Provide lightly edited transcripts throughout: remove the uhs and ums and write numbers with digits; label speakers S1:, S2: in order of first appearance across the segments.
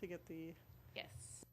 S1: to get the.
S2: Yes.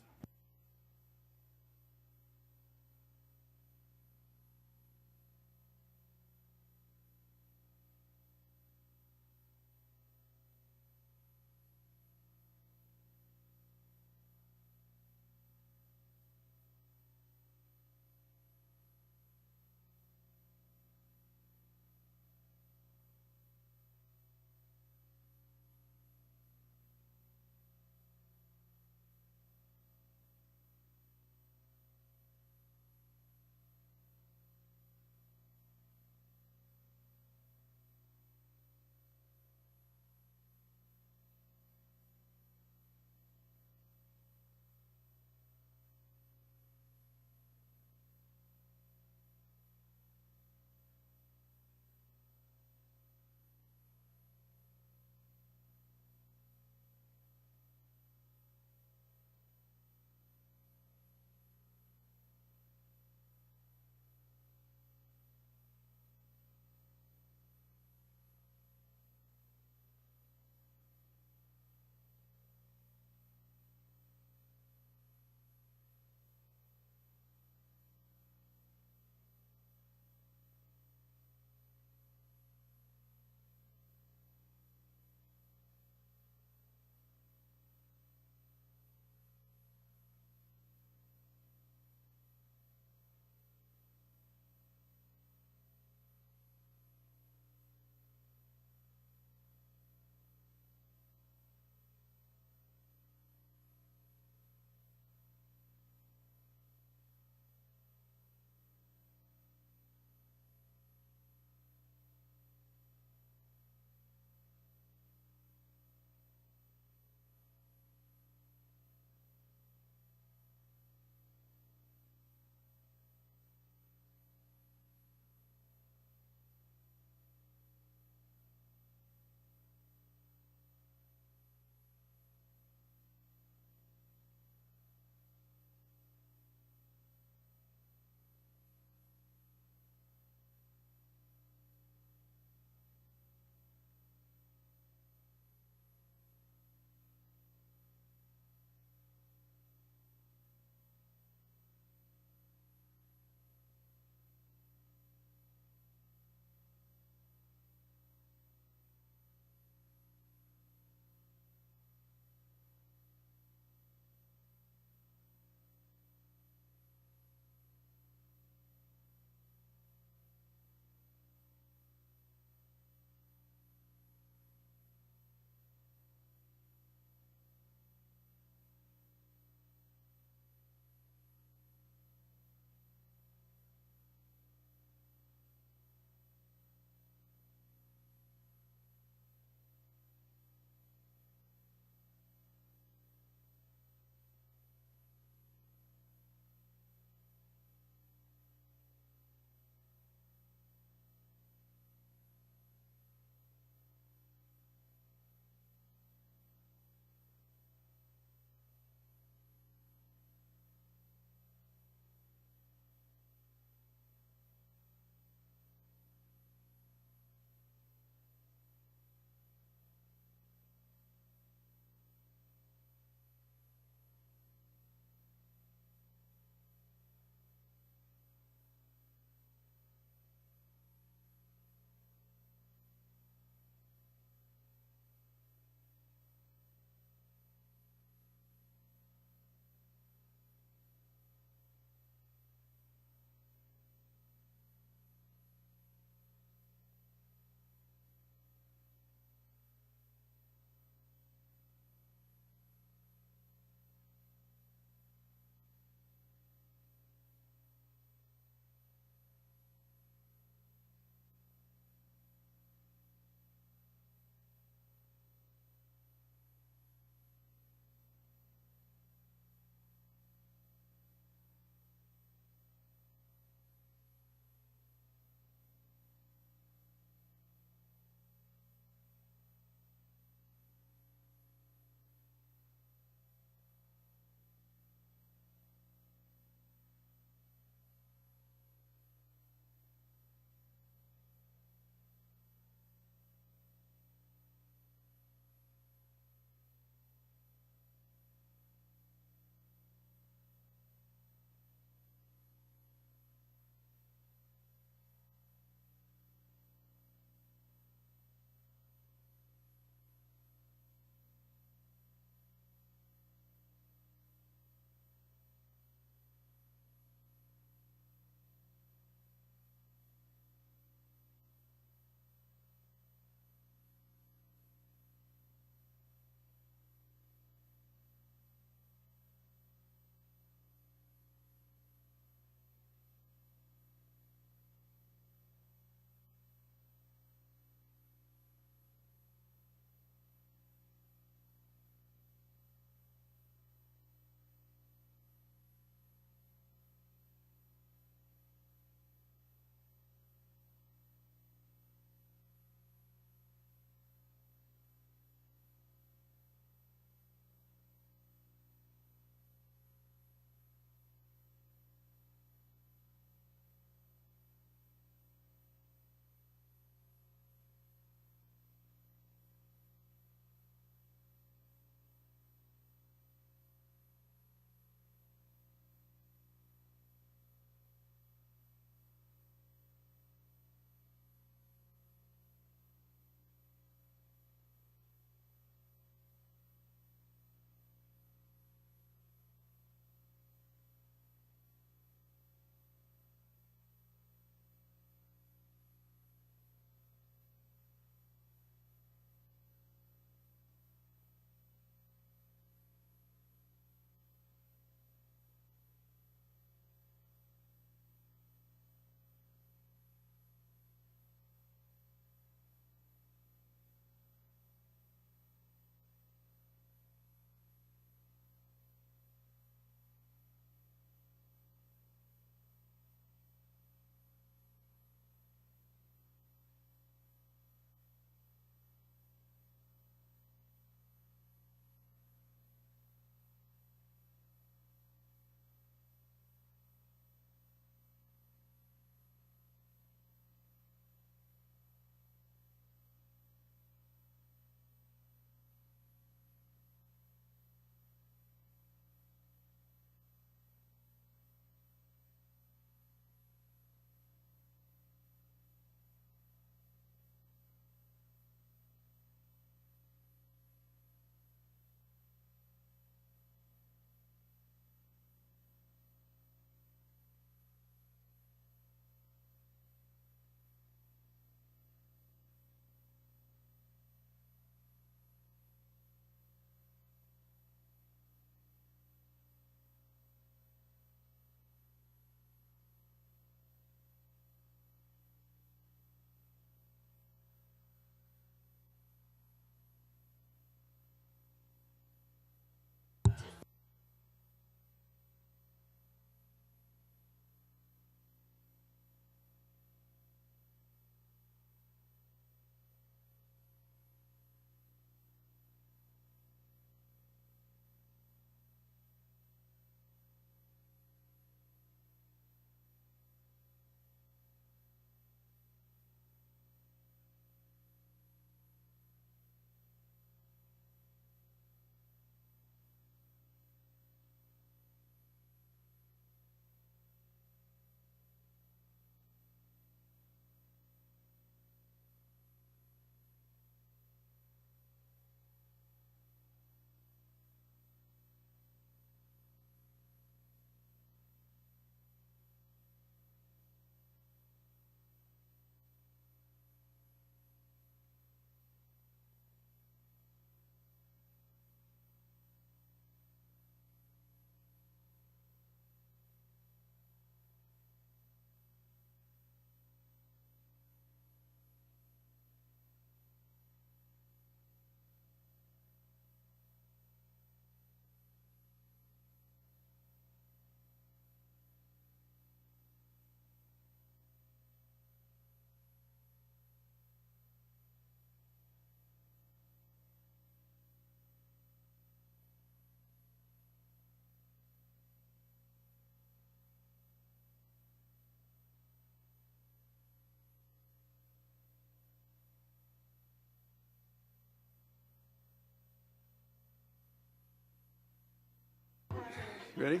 S1: Ready?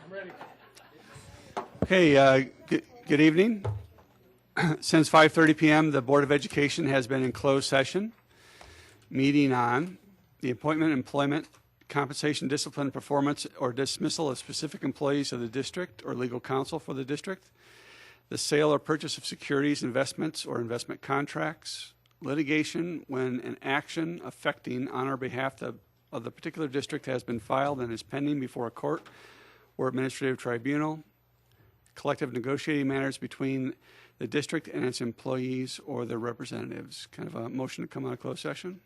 S1: I'm ready. Okay, good evening. Since 5:30 p.m., the Board of Education has been in closed session, meeting on the appointment, employment, compensation, discipline, performance, or dismissal of specific employees of the district or legal counsel for the district, the sale or purchase of securities, investments, or investment contracts, litigation when an action affecting on our behalf of the particular district has been filed and is pending before a court or administrative tribunal, collective negotiating matters between the district and its employees or their representatives. Kind of a motion to come out of closed session.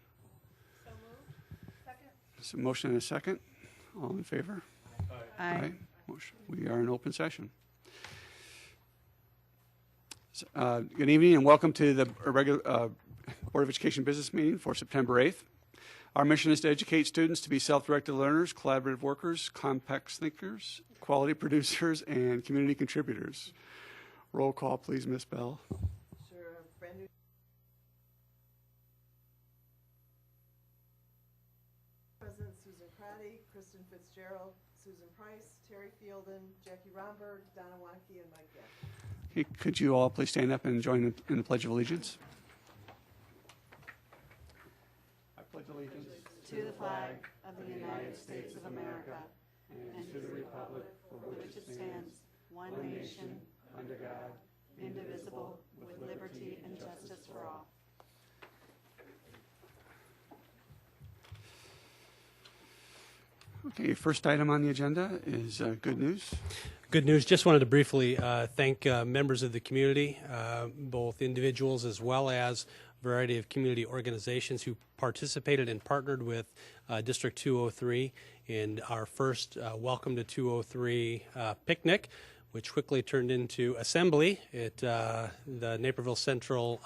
S2: So moved. Second.
S1: There's a motion and a second. All in favor?
S2: Aye.
S1: Motion. We are in open session. Good evening and welcome to the regular Board of Education business meeting for September 8th. Our mission is to educate students to be self-directed learners, collaborative workers, complex thinkers, quality producers, and community contributors. Roll call, please, Ms. Bell.
S2: Sure. Brand new. President Susan Crotty, Kristen Fitzgerald, Susan Price, Terry Fielden, Jackie Romberg, Donna Wanke, and Mike Gaff.
S1: Okay, could you all please stand up and join in the Pledge of Allegiance? I pledge allegiance
S3: to the flag of the United States of America and to the republic for which it stands, one nation, under God, indivisible, with liberty and justice for all.
S1: Okay, first item on the agenda is good news.
S4: Good news. Just wanted to briefly thank members of the community, both individuals as well as a variety of community organizations who participated and partnered with District 203 in our first Welcome to 203 picnic, which quickly turned into assembly at the Naperville Central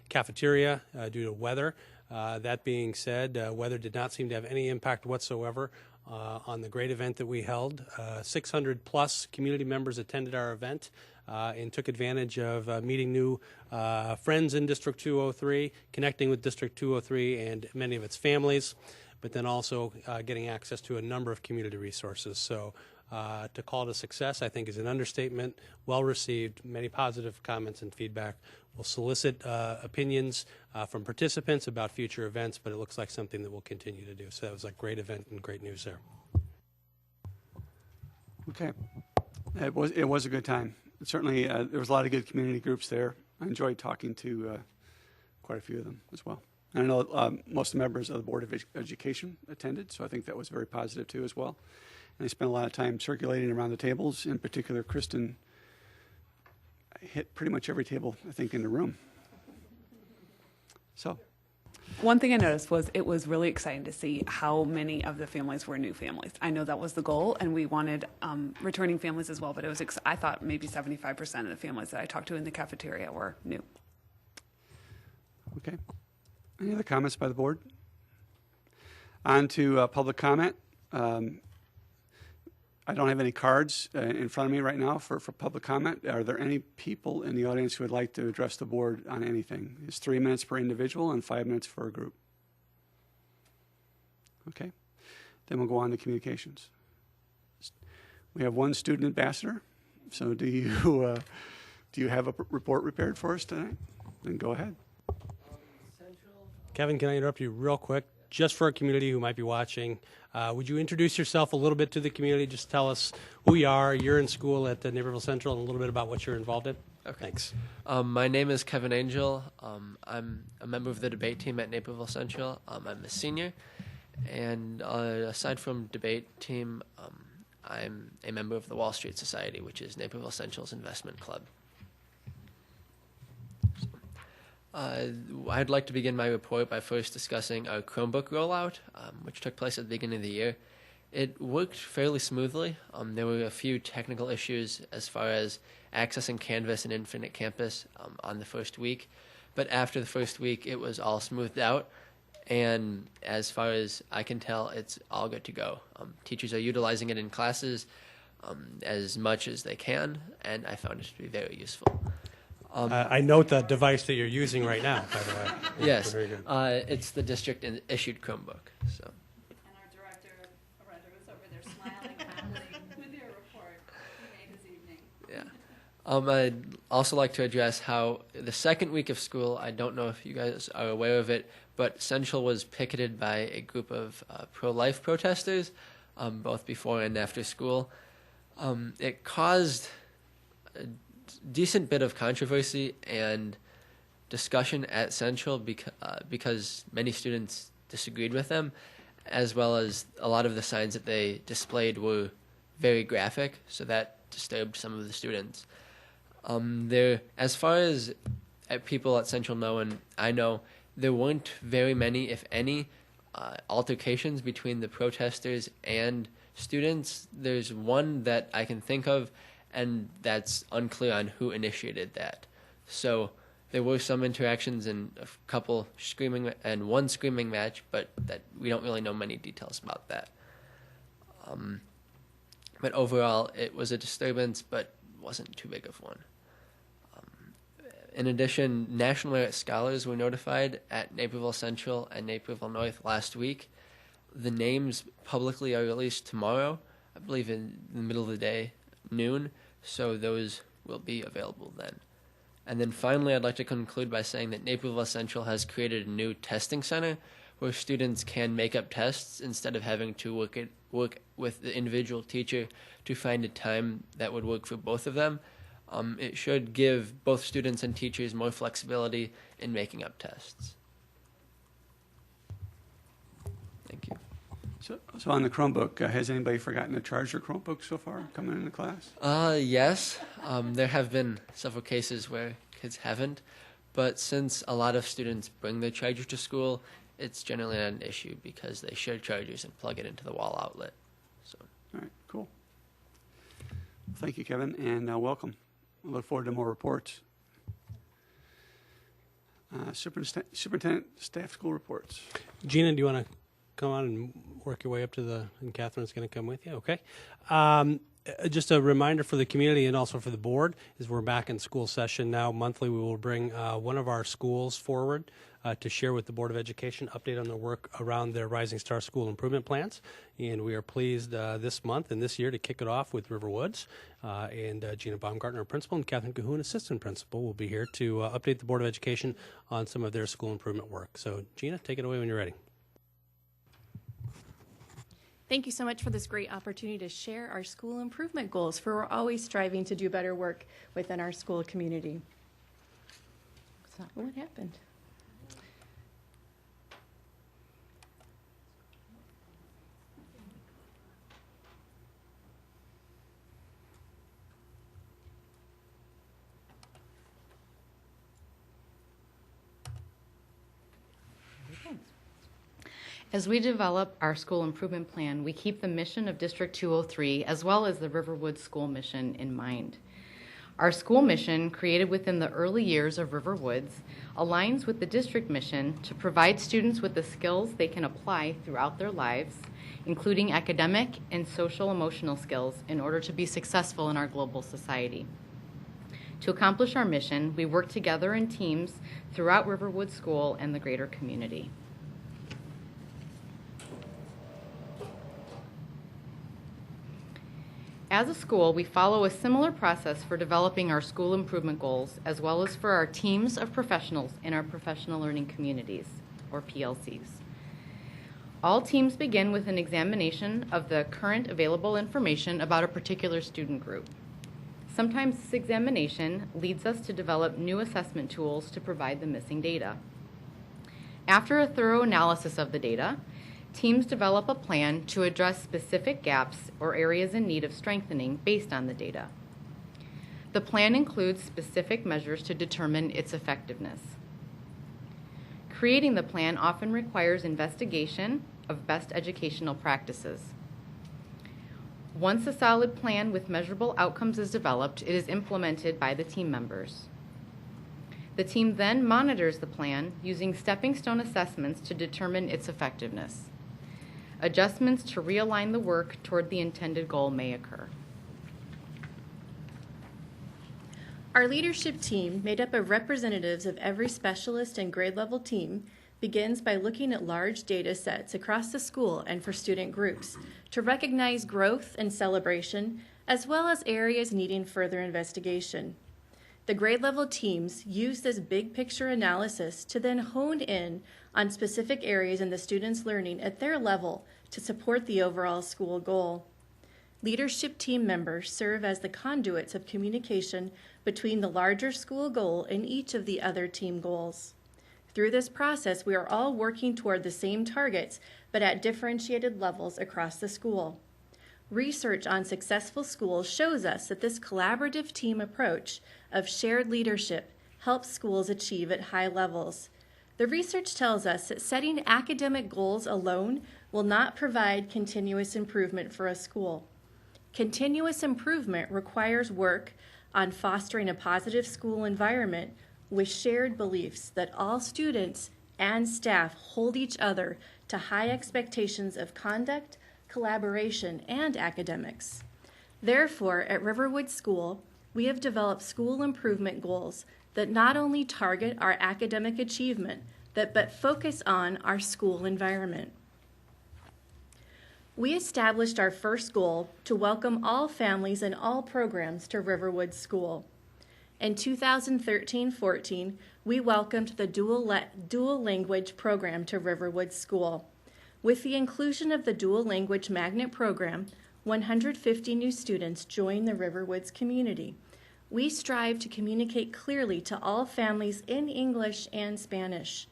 S4: cafeteria due to weather. That being said, weather did not seem to have any impact whatsoever on the great event that we held. 600 plus community members attended our event and took advantage of meeting new friends in District 203, connecting with District 203 and many of its families, but then also getting access to a number of community resources. So to call it a success, I think, is an understatement. Well received, many positive comments and feedback. We'll solicit opinions from participants about future events, but it looks like something that we'll continue to do. So that was a great event and great news there.
S1: Okay, it was a good time. Certainly, there was a lot of good community groups there. I enjoyed talking to quite a few of them as well. And I know most of the members of the Board of Education attended, so I think that was very positive too as well. And they spent a lot of time circulating around the tables. In particular, Kristen hit pretty much every table, I think, in the room. So,
S5: one thing I noticed was it was really exciting to see how many of the families were new families. I know that was the goal, and we wanted returning families as well, but it was I thought maybe 75% of the families that I talked to in the cafeteria were new.
S1: Okay. Any other comments by the board? On to public comment. I don't have any cards in front of me right now for public comment. Are there any people in the audience who would like to address the board on anything? It's 3 minutes per individual and 5 minutes for a group. Okay. Then we'll go on to communications. We have one student ambassador. So do you have a report prepared for us tonight? Then go ahead.
S4: Kevin, can I interrupt you real quick? Just for our community who might be watching, would you introduce yourself a little bit to the community? Just tell us who you are. You're in school at the Naperville Central, and a little bit about what you're involved in.
S6: Okay.
S4: Thanks.
S6: My name is Kevin Angel. I'm a member of the debate team at Naperville Central. I'm a senior. And aside from debate team, I'm a member of the Wall Street Society, which is Naperville Central's investment club. I'd like to begin my report by first discussing our Chromebook rollout, which took place at the beginning of the year. It worked fairly smoothly. There were a few technical issues as far as accessing Canvas and Infinite Campus on the first week, but after the first week, it was all smoothed out, and as far as I can tell, it's all good to go. Teachers are utilizing it in classes as much as they can, and I found it to be very useful.
S4: I note the device that you're using right now, by the way.
S6: Yes,
S4: Very good.
S6: it's the district-issued Chromebook. So.
S3: And our director, Arendra, was over there smiling happily.
S6: I'd also like to address how the second week of school, I don't know if you guys are aware of it, but Central was picketed by a group of pro-life protesters, both before and after school. It caused a decent bit of controversy and discussion at Central because many students disagreed with them, as well as a lot of the signs that they displayed were very graphic, so that disturbed some of the students. As far as people at Central know, and I know, there weren't very many, if any, altercations between the protesters and students. There's one that I can think of, and that's unclear on who initiated that. So there were some interactions and a couple screaming and one screaming match, but that we don't really know many details about that. But overall, it was a disturbance, but wasn't too big of one. In addition, National Merit Scholars were notified at Naperville Central and Naperville North last week. The names publicly are released tomorrow, I believe in the middle of the day, noon, so those will be available then. And then finally, I'd like to conclude by saying that Naperville Central has created a new testing center where students can make up tests instead of having to work with the individual teacher to find a time that would work for both of them. It should give both students and teachers more flexibility in making up tests. Thank you.
S1: So on the Chromebook, has anybody forgotten to charge their Chromebook so far coming into class?
S6: Yes. There have been several cases where kids haven't, but since a lot of students bring their charger to school, it's generally not an issue because they share chargers and plug it into the wall outlet. So.
S1: All right, cool. Thank you, Kevin, and welcome. I look forward to more reports. Superintendent, staff school reports.
S4: Gina, do you want to come on and work your way up to and Catherine's going to come with you? Okay. Just a reminder for the community and also for the board is we're back in school session now. Monthly, we will bring one of our schools forward to share with the Board of Education update on their work around their Rising Star School improvement plans. And we are pleased this month and this year to kick it off with Riverwoods. And Gina Baumgartner, principal, and Catherine Cahoon, assistant principal, will be here to update the Board of Education on some of their school improvement work. So, Gina, take it away when you're ready.
S7: Thank you so much for this great opportunity to share our school improvement goals, for we're always striving to do better work within our school community. What happened?
S3: As we develop our school improvement plan, we keep the mission of District 203 as well as the Riverwood School mission in mind. Our school mission, created within the early years of Riverwoods, aligns with the district mission to provide students with the skills they can apply throughout their lives, including academic and social-emotional skills, in order to be successful in our global society. To accomplish our mission, we work together in teams throughout Riverwood School and the greater community. As a school, we follow a similar process for developing our school improvement goals, as well as for our teams of professionals in our professional learning communities, or PLCs. All teams begin with an examination of the current available information about a particular student group. Sometimes this examination leads us to develop new assessment tools to provide the missing data. After a thorough analysis of the data, teams develop a plan to address specific gaps or areas in need of strengthening based on the data. The plan includes specific measures to determine its effectiveness. Creating the plan often requires investigation of best educational practices. Once a solid plan with measurable outcomes is developed, it is implemented by the team members. The team then monitors the plan using stepping stone assessments to determine its effectiveness. Adjustments to realign the work toward the intended goal may occur.
S7: Our leadership team, made up of representatives of every specialist and grade level team, begins by looking at large data sets across the school and for student groups to recognize growth and celebration, as well as areas needing further investigation. The grade level teams use this big picture analysis to then hone in on specific areas in the students' learning at their level to support the overall school goal. Leadership team members serve as the conduits of communication between the larger school goal and each of the other team goals. Through this process, we are all working toward the same targets, but at differentiated levels across the school. Research on successful schools shows us that this collaborative team approach of shared leadership helps schools achieve at high levels. The research tells us that setting academic goals alone will not provide continuous improvement for a school. Continuous improvement requires work on fostering a positive school environment with shared beliefs that all students and staff hold each other to high expectations of conduct, collaboration, and academics. Therefore, at Riverwood School, we have developed school improvement goals that not only target our academic achievement, but focus on our school environment. We established our first goal to welcome all families and all programs to Riverwood School. In 2013-14, we welcomed the dual language program to Riverwood School. With the inclusion of the dual language magnet program, 150 new students joined the Riverwoods community. We strive to communicate clearly to all families in English and Spanish.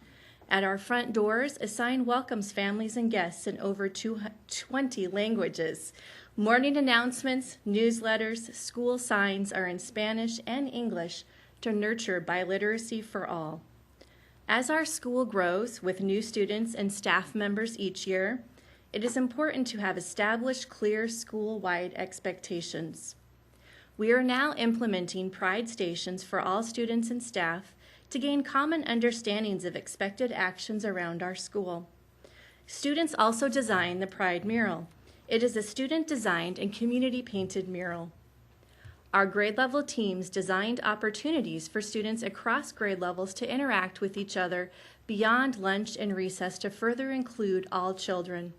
S7: At our front doors, a sign welcomes families and guests in over 20 languages. Morning announcements, newsletters, school signs are in Spanish and English to nurture biliteracy for all. As our school grows with new students and staff members each year, it is important to have established clear school-wide expectations. We are now implementing Pride Stations for all students and staff to gain common understandings of expected actions around our school. Students also design the Pride mural. It is a student-designed and community-painted mural. Our grade level teams designed opportunities for students across grade levels to interact with each other beyond lunch and recess to further include all children.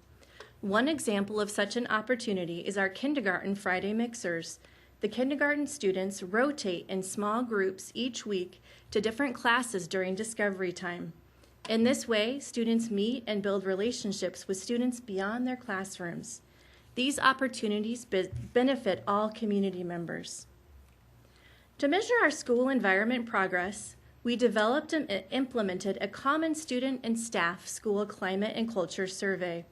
S7: One example of such an opportunity is our Kindergarten Friday Mixers. The kindergarten students rotate in small groups each week to different classes during discovery time. In this way, students meet and build relationships with students beyond their classrooms. These opportunities benefit all community members. To measure our school environment progress, we developed and implemented a common student and staff school climate and culture survey.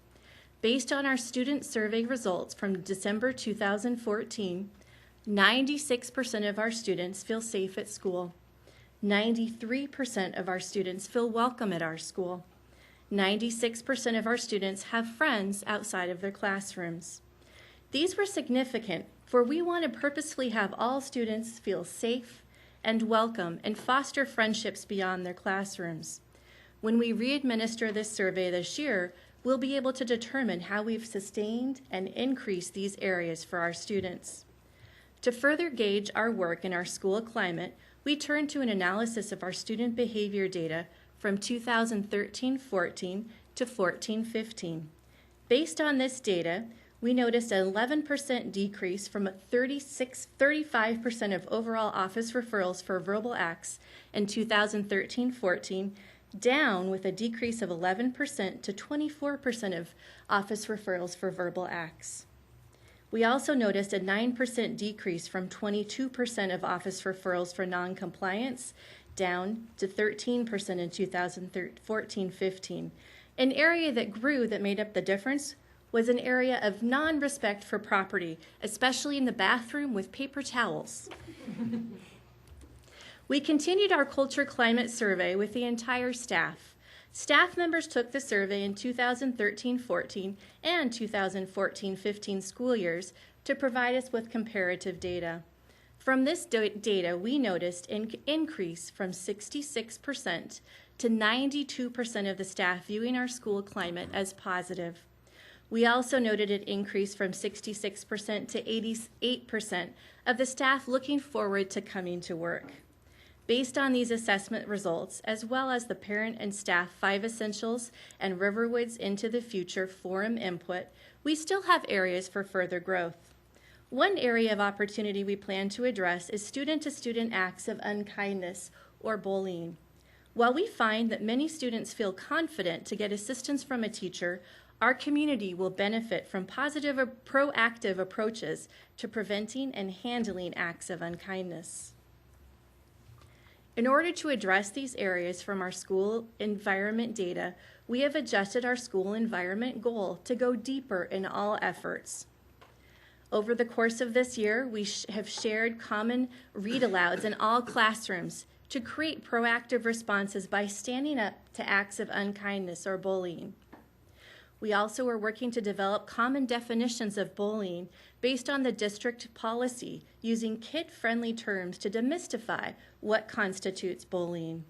S7: Based on our student survey results from December 2014, 96% of our students feel safe at school. 93% of our students feel welcome at our school. 96% of our students have friends outside of their classrooms. These were significant, for we want to purposefully have all students feel safe and welcome and foster friendships beyond their classrooms. When we re-administer this survey this year, we'll be able to determine how we've sustained and increased these areas for our students. To further gauge our work in our school climate, we turn to an analysis of our student behavior data from 2013-14 to 14-15. Based on this data, we noticed an 11% decrease from 35% of overall office referrals for verbal acts in 2013-14, down with a decrease of 11% to 24% of office referrals for verbal acts. We also noticed a 9% decrease from 22% of office referrals for noncompliance, down to 13% in 2014-15. An area that grew that made up the difference was an area of non-respect for property, especially in the bathroom with paper towels. We continued our culture climate survey with the entire staff. Staff members took the survey in 2013-14 and 2014-15 school years to provide us with comparative data. From this data, we noticed an increase from 66% to 92% of the staff viewing our school climate as positive. We also noted an increase from 66% to 88% of the staff looking forward to coming to work. Based on these assessment results, as well as the Parent and Staff 5 Essentials and Riverwoods Into the Future forum input, we still have areas for further growth. One area of opportunity we plan to address is student-to-student acts of unkindness or bullying. While we find that many students feel confident to get assistance from a teacher, our community will benefit from positive or proactive approaches to preventing and handling acts of unkindness. In order to address these areas from our school environment data, we have adjusted our school environment goal to go deeper in all efforts. Over the course of this year, we have shared common read-alouds in all classrooms to create proactive responses by standing up to acts of unkindness or bullying. We also are working to develop common definitions of bullying based on the district policy, using kid-friendly terms to demystify what constitutes bullying.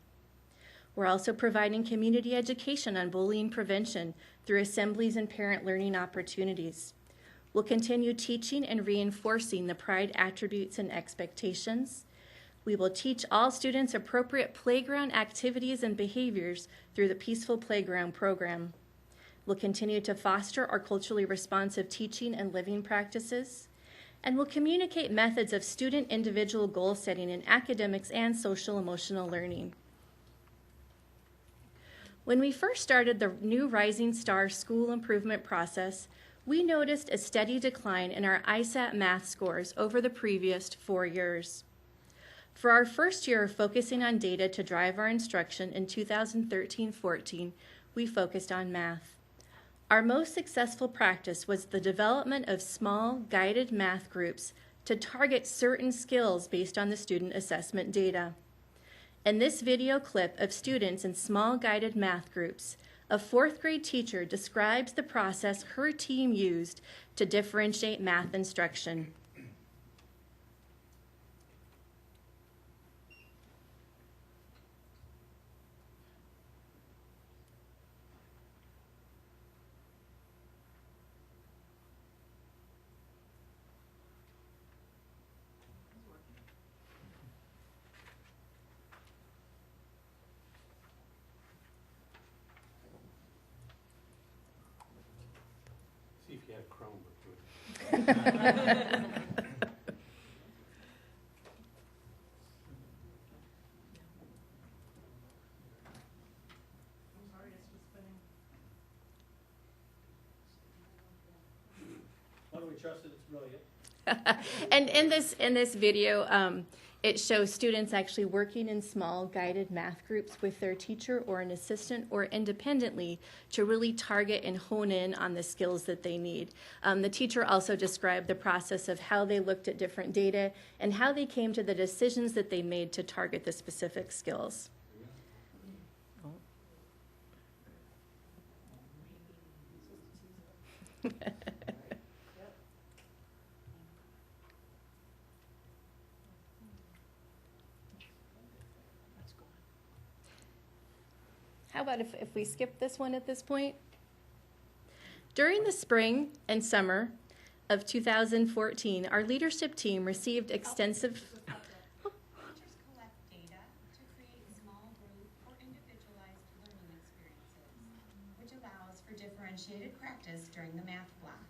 S7: We're also providing community education on bullying prevention through assemblies and parent learning opportunities. We'll continue teaching and reinforcing the pride attributes and expectations. We will teach all students appropriate playground activities and behaviors through the Peaceful Playground program. We'll continue to foster our culturally responsive teaching and living practices. And we'll communicate methods of student individual goal setting in academics and social emotional learning. When we first started the new Rising Star school improvement process, we noticed a steady decline in our ISAT math scores over the previous 4 years. For our first year of focusing on data to drive our instruction in 2013-14, we focused on math. Our most successful practice was the development of small, guided math groups to target certain skills based on the student assessment data. In this video clip of students in small, guided math groups, a 4th grade teacher describes the process her team used to differentiate math instruction.
S4: See if you have Chromebook. Why do we trust that it's brilliant?
S7: And in this video, it shows students actually working in small guided math groups with their teacher or an assistant or independently to really target and hone in on the skills that they need. The teacher also described the process of how they looked at different data and how they came to the decisions that they made to target the specific skills. How about if we skip this one at this point? During the spring and summer of 2014, our leadership team received extensive...
S8: Teachers collect data to create small group or individualized learning experiences, which allows for differentiated practice during the math block.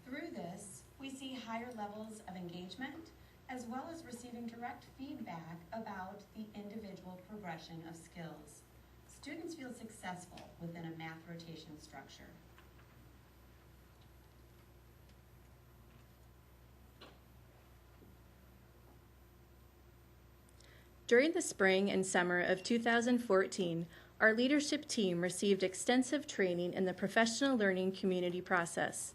S8: Through this, we see higher levels of engagement, as well as receiving direct feedback about the individual progression of skills. Students feel successful within a math rotation structure.
S7: During the spring and summer of 2014, our leadership team received extensive training in the professional learning community process.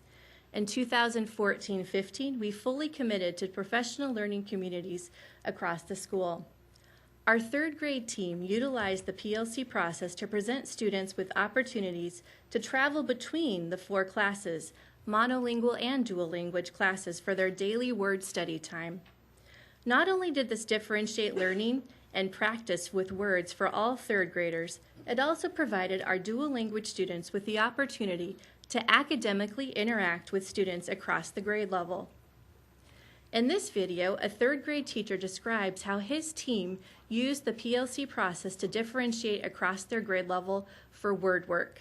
S7: In 2014-15, we fully committed to professional learning communities across the school. Our 3rd grade team utilized the PLC process to present students with opportunities to travel between the 4 classes, monolingual and dual language classes, for their daily word study time. Not only did this differentiate learning and practice with words for all 3rd graders, it also provided our dual language students with the opportunity to academically interact with students across the grade level. In this video, a 3rd grade teacher describes how his team used the PLC process to differentiate across their grade level for word work.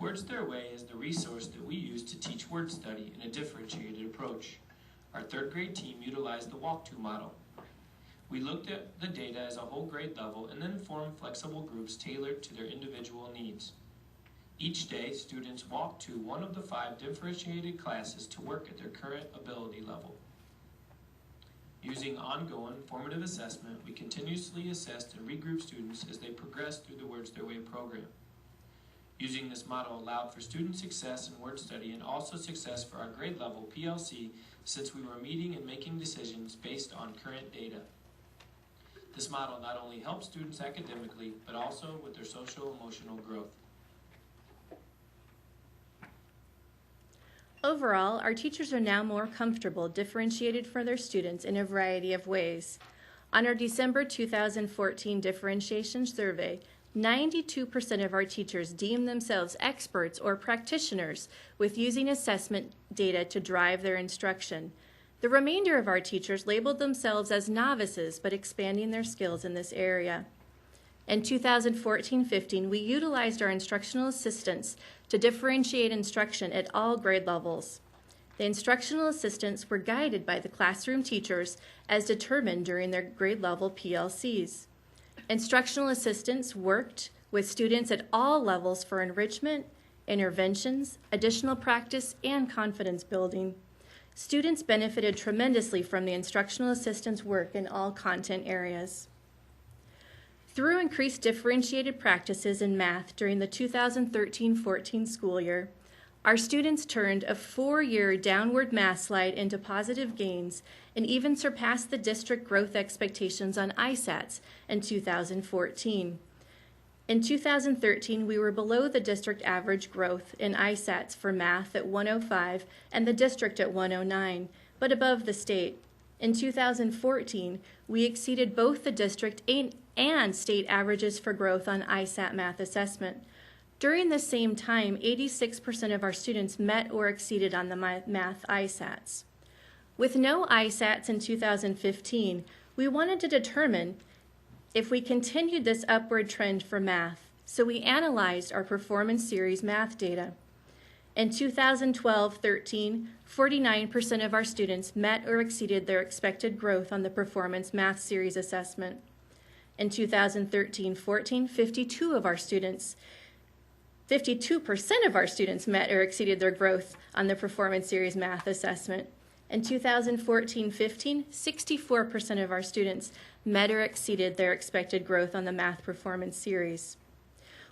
S9: Words Their Way is the resource that we use to teach word study in a differentiated approach. Our third grade team utilized the walk-to model. We looked at the data as a whole grade level and then formed flexible groups tailored to their individual needs. Each day, students walked to one of the 5 differentiated classes to work at their current ability level. Using ongoing formative assessment, we continuously assessed and regrouped students as they progressed through the Words Their Way program. Using this model allowed for student success in word study and also success for our grade level PLC, since we were meeting and making decisions based on current data. This model not only helps students academically, but also with their social emotional growth.
S7: Overall, our teachers are now more comfortable differentiated for their students in a variety of ways. On our December 2014 differentiation survey, 92% of our teachers deem themselves experts or practitioners with using assessment data to drive their instruction. The remainder of our teachers labeled themselves as novices, but expanding their skills in this area. In 2014-15, we utilized our instructional assistants to differentiate instruction at all grade levels. The instructional assistants were guided by the classroom teachers as determined during their grade level PLCs. Instructional assistants worked with students at all levels for enrichment, interventions, additional practice, and confidence building. Students benefited tremendously from the instructional assistants' work in all content areas. Through increased differentiated practices in math during the 2013-14 school year, our students turned a 4-year downward math slide into positive gains and even surpassed the district growth expectations on ISATs in 2014. In 2013, we were below the district average growth in ISATs for math at 105 and the district at 109, but above the state. In 2014, we exceeded both the district and state averages for growth on ISAT math assessment. During the same time, 86% of our students met or exceeded on the math ISATs. With no ISATs in 2015, we wanted to determine if we continued this upward trend for math, so we analyzed our performance series math data. In 2012-13, 49% of our students met or exceeded their expected growth on the performance math series assessment. In 2013-14, 52% of our students met or exceeded their growth on the performance series math assessment. In 2014-15, 64% of our students met or exceeded their expected growth on the math performance series.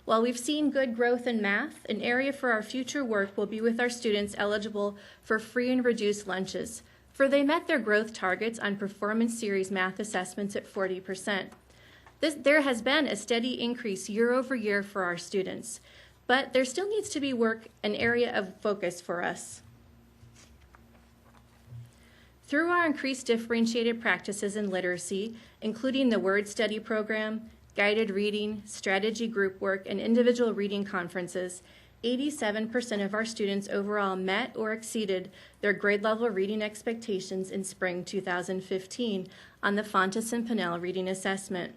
S7: While we've seen good growth in math, an area for our future work will be with our students eligible for free and reduced lunches, for they met their growth targets on performance series math assessments at 40%. There has been a steady increase year over year for our students, but there still needs to be work, an area of focus for us. Through our increased differentiated practices in literacy, including the word study program, guided reading, strategy group work, and individual reading conferences, 87% of our students overall met or exceeded their grade level reading expectations in spring 2015 on the Fontes and Pinnell reading assessment.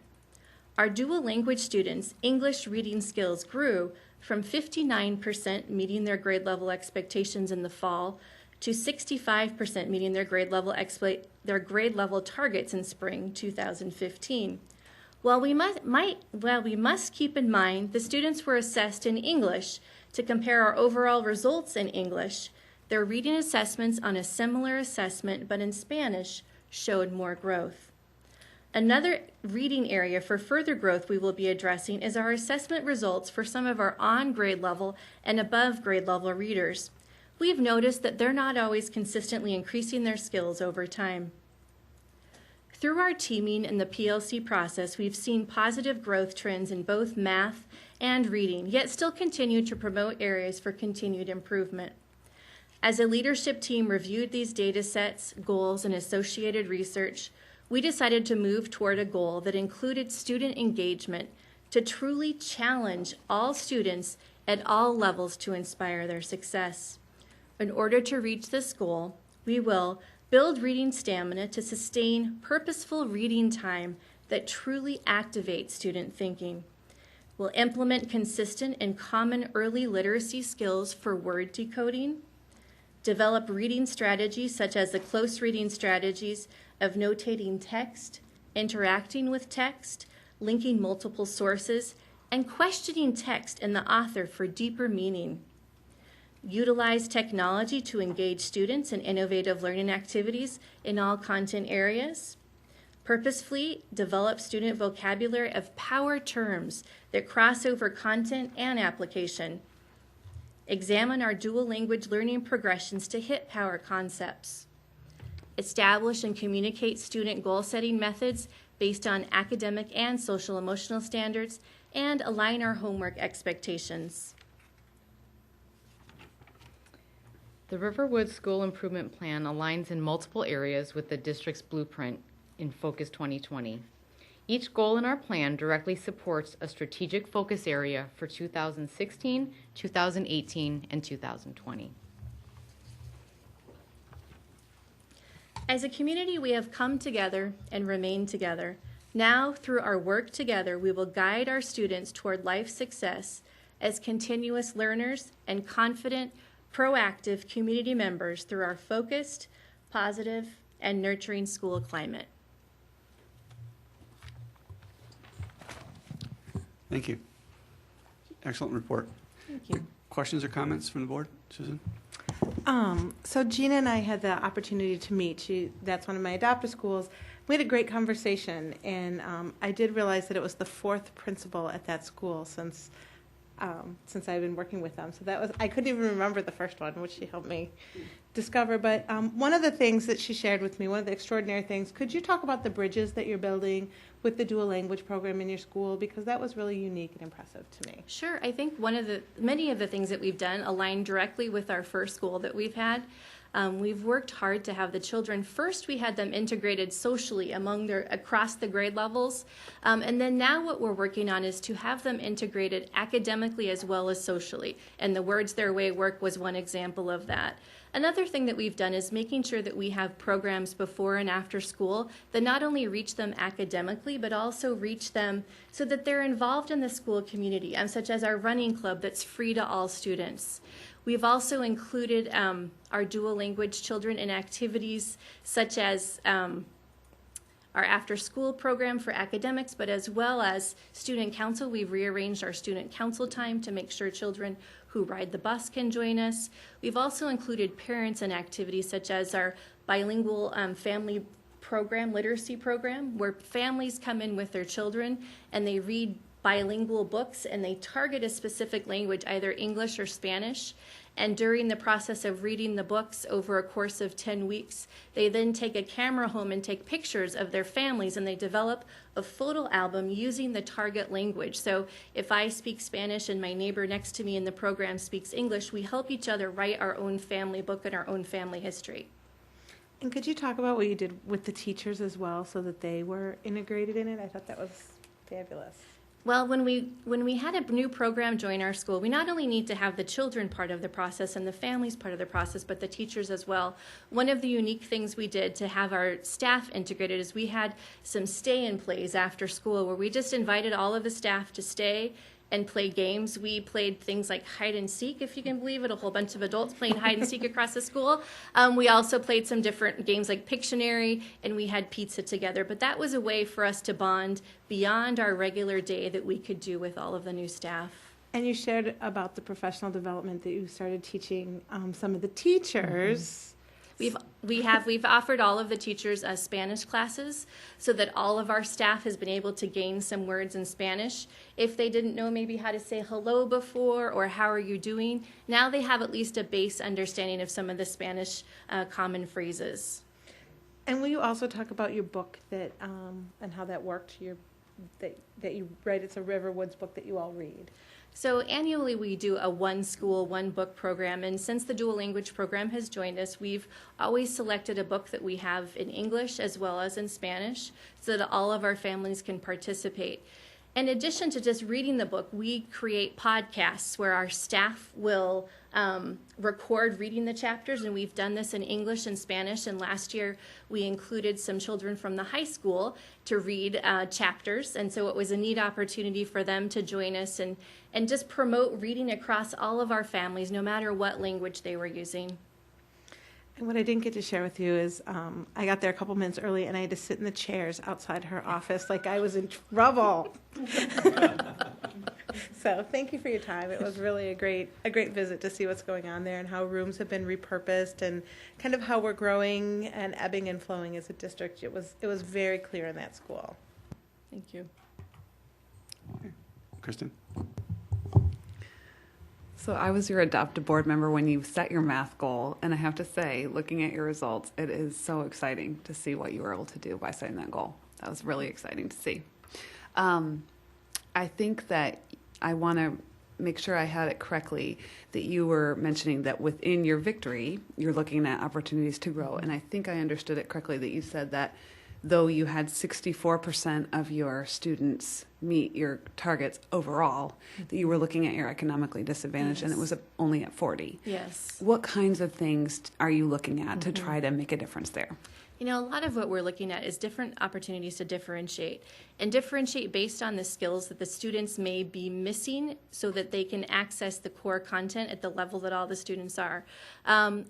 S7: Our dual language students' English reading skills grew from 59% meeting their grade level expectations in the fall to 65% meeting their grade level targets in spring 2015. While we must keep in mind the students were assessed in English to compare our overall results in English, their reading assessments on a similar assessment but in Spanish showed more growth. Another reading area for further growth we will be addressing is our assessment results for some of our on-grade level and above grade level readers. We've noticed that they're not always consistently increasing their skills over time. Through our teaming and the PLC process, we've seen positive growth trends in both math and reading, yet still continue to promote areas for continued improvement. As a leadership team reviewed these data sets, goals, and associated research, we decided to move toward a goal that included student engagement to truly challenge all students at all levels to inspire their success. In order to reach this goal, we will build reading stamina to sustain purposeful reading time that truly activates student thinking, We'll implement consistent and common early literacy skills for word decoding, develop reading strategies such as the close reading strategies of notating text, interacting with text, linking multiple sources, and questioning text and the author for deeper meaning. Utilize technology to engage students in innovative learning activities in all content areas. Purposefully develop student vocabulary of power terms that cross over content and application. Examine our dual language learning progressions to hit power concepts. Establish and communicate student goal setting methods based on academic and social emotional standards, and align our homework expectations.
S10: The Riverwood School Improvement Plan aligns in multiple areas with the district's blueprint in Focus 2020. Each goal in our plan directly supports a strategic focus area for 2016, 2018, and 2020.
S7: As a community, we have come together and remained together. Now, through our work together, we will guide our students toward life success as continuous learners and confident, proactive community members through our focused, positive, and nurturing school climate.
S1: Thank you. Excellent report.
S7: Thank you.
S1: Questions or comments from the board? Susan?
S11: So Gina and I had the opportunity to meet. That's one of my adopted schools. We had a great conversation, and I did realize that it was the fourth principal at that school since I've been working with them. So I couldn't even remember the first one, which she helped me discover. But one of the things that she shared with me, one of the extraordinary things, could you talk about the bridges that you're building with the dual language program in your school? Because that was really unique and impressive to me.
S7: Sure. I think many of the things that we've done align directly with our first school that we've had. We've worked hard to have the children. First, we had them integrated socially across the grade levels. And then now what we're working on is to have them integrated academically as well as socially. And the Words Their Way work was one example of that. Another thing that we've done is making sure that we have programs before and after school that not only reach them academically, but also reach them so that they're involved in the school community, such as our running club that's free to all students. We've also included our dual language children in activities such as our after-school program for academics, but as well as student council. We've rearranged our student council time to make sure children who ride the bus can join us. We've also included parents in activities such as our bilingual family program, literacy program, where families come in with their children and they read bilingual books and they target a specific language, either English or Spanish. And during the process of reading the books over a course of 10 weeks, they then take a camera home and take pictures of their families, and they develop a photo album using the target language. So if I speak Spanish and my neighbor next to me in the program speaks English, we help each other write our own family book and our own family history.
S11: And could you talk about what you did with the teachers as well so that they were integrated in it? I thought that was fabulous.
S7: Well, when we had a new program join our school, we not only need to have the children part of the process and the families part of the process, but the teachers as well. One of the unique things we did to have our staff integrated is we had some stay-in plays after school where we just invited all of the staff to stay and play games. We played things like hide and seek, if you can believe it, a whole bunch of adults playing hide and seek across the school. We also played some different games like Pictionary, and we had pizza together. But that was a way for us to bond beyond our regular day that we could do with all of the new staff.
S11: And you shared about the professional development that you started teaching some of the teachers.
S7: Mm-hmm. We've offered all of the teachers Spanish classes so that all of our staff has been able to gain some words in Spanish. If they didn't know maybe how to say hello before or how are you doing, now they have at least a base understanding of some of the Spanish common phrases.
S11: And will you also talk about your book that and how that worked? That you write. It's a Riverwoods book that you all read.
S7: So annually we do a one school, one book program, and since the dual language program has joined us, we've always selected a book that we have in English as well as in Spanish so that all of our families can participate. In addition to just reading the book, we create podcasts where our staff will record reading the chapters, and we've done this in English and Spanish. And last year, we included some children from the high school to read chapters, and so it was a neat opportunity for them to join us and just promote reading across all of our families, no matter what language they were using.
S11: And what I didn't get to share with you is I got there a couple minutes early, and I had to sit in the chairs outside her office like I was in trouble. So thank you for your time. It was really a great visit to see what's going on there and how rooms have been repurposed and kind of how we're growing and ebbing and flowing as a district. It was very clear in that school. Thank you.
S1: Okay. Kristen?
S5: So I was your adoptive board member when you set your math goal, and I have to say, looking at your results, it is so exciting to see what you were able to do by setting that goal. That was really exciting to see. I think that I want to make sure I had it correctly, that you were mentioning that within your victory, you're looking at opportunities to grow. And I think I understood it correctly that you said that though you had 64% of your students meet your targets overall, that you were looking at your economically disadvantaged, and it was only at 40.
S7: Yes.
S5: What kinds of things are you looking at to try to make a difference there?
S7: You know, a lot of what we're looking at is different opportunities to differentiate, and differentiate based on the skills that the students may be missing so that they can access the core content at the level that all the students are.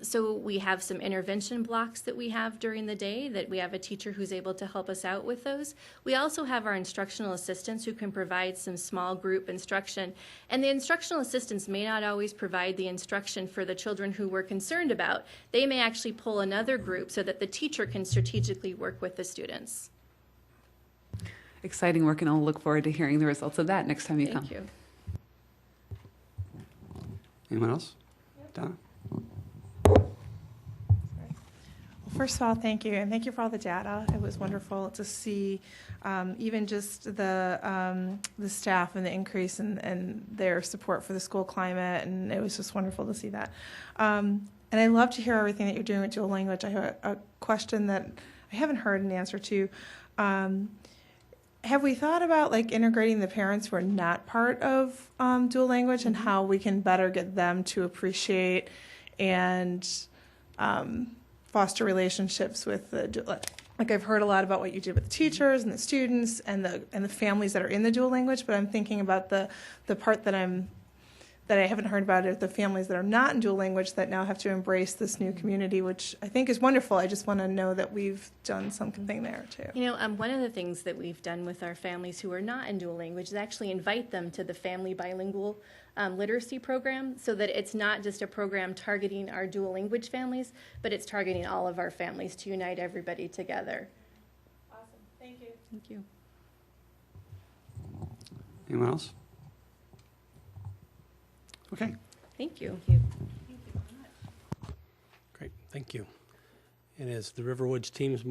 S7: So we have some intervention blocks that we have during the day that we have a teacher who's able to help us out with those. We also have our instructional assistants who can provide some small group instruction, and the instructional assistants may not always provide the instruction for the children who we're concerned about. They may actually pull another group so that the teacher can strategically work with the students.
S5: Exciting work, and I'll look forward to hearing the results of that next time you come.
S7: Thank you.
S1: Anyone else? Donna?
S12: Well, first of all, thank you, and thank you for all the data. It was wonderful to see even just the staff and the increase in their support for the school climate, and it was just wonderful to see that. And I love to hear everything that you're doing with dual language. I have a question that I haven't heard an answer to. Have we thought about like integrating the parents who are not part of dual language and how we can better get them to appreciate and foster relationships with the like I've heard a lot about what you did with the teachers and the students and the families that are in the dual language, but I'm thinking about the part that I haven't heard about it, the families that are not in dual language that now have to embrace this new community, which I think is wonderful. I just want to know that we've done something there too.
S7: You know, one of the things that we've done with our families who are not in dual language is actually invite them to the family bilingual literacy program, so that it's not just a program targeting our dual language families, but it's targeting all of our families to unite everybody together.
S12: Awesome. Thank you.
S7: Thank you.
S1: Anyone else? Okay.
S7: Thank you.
S4: Great, thank you. And as the Riverwoods teams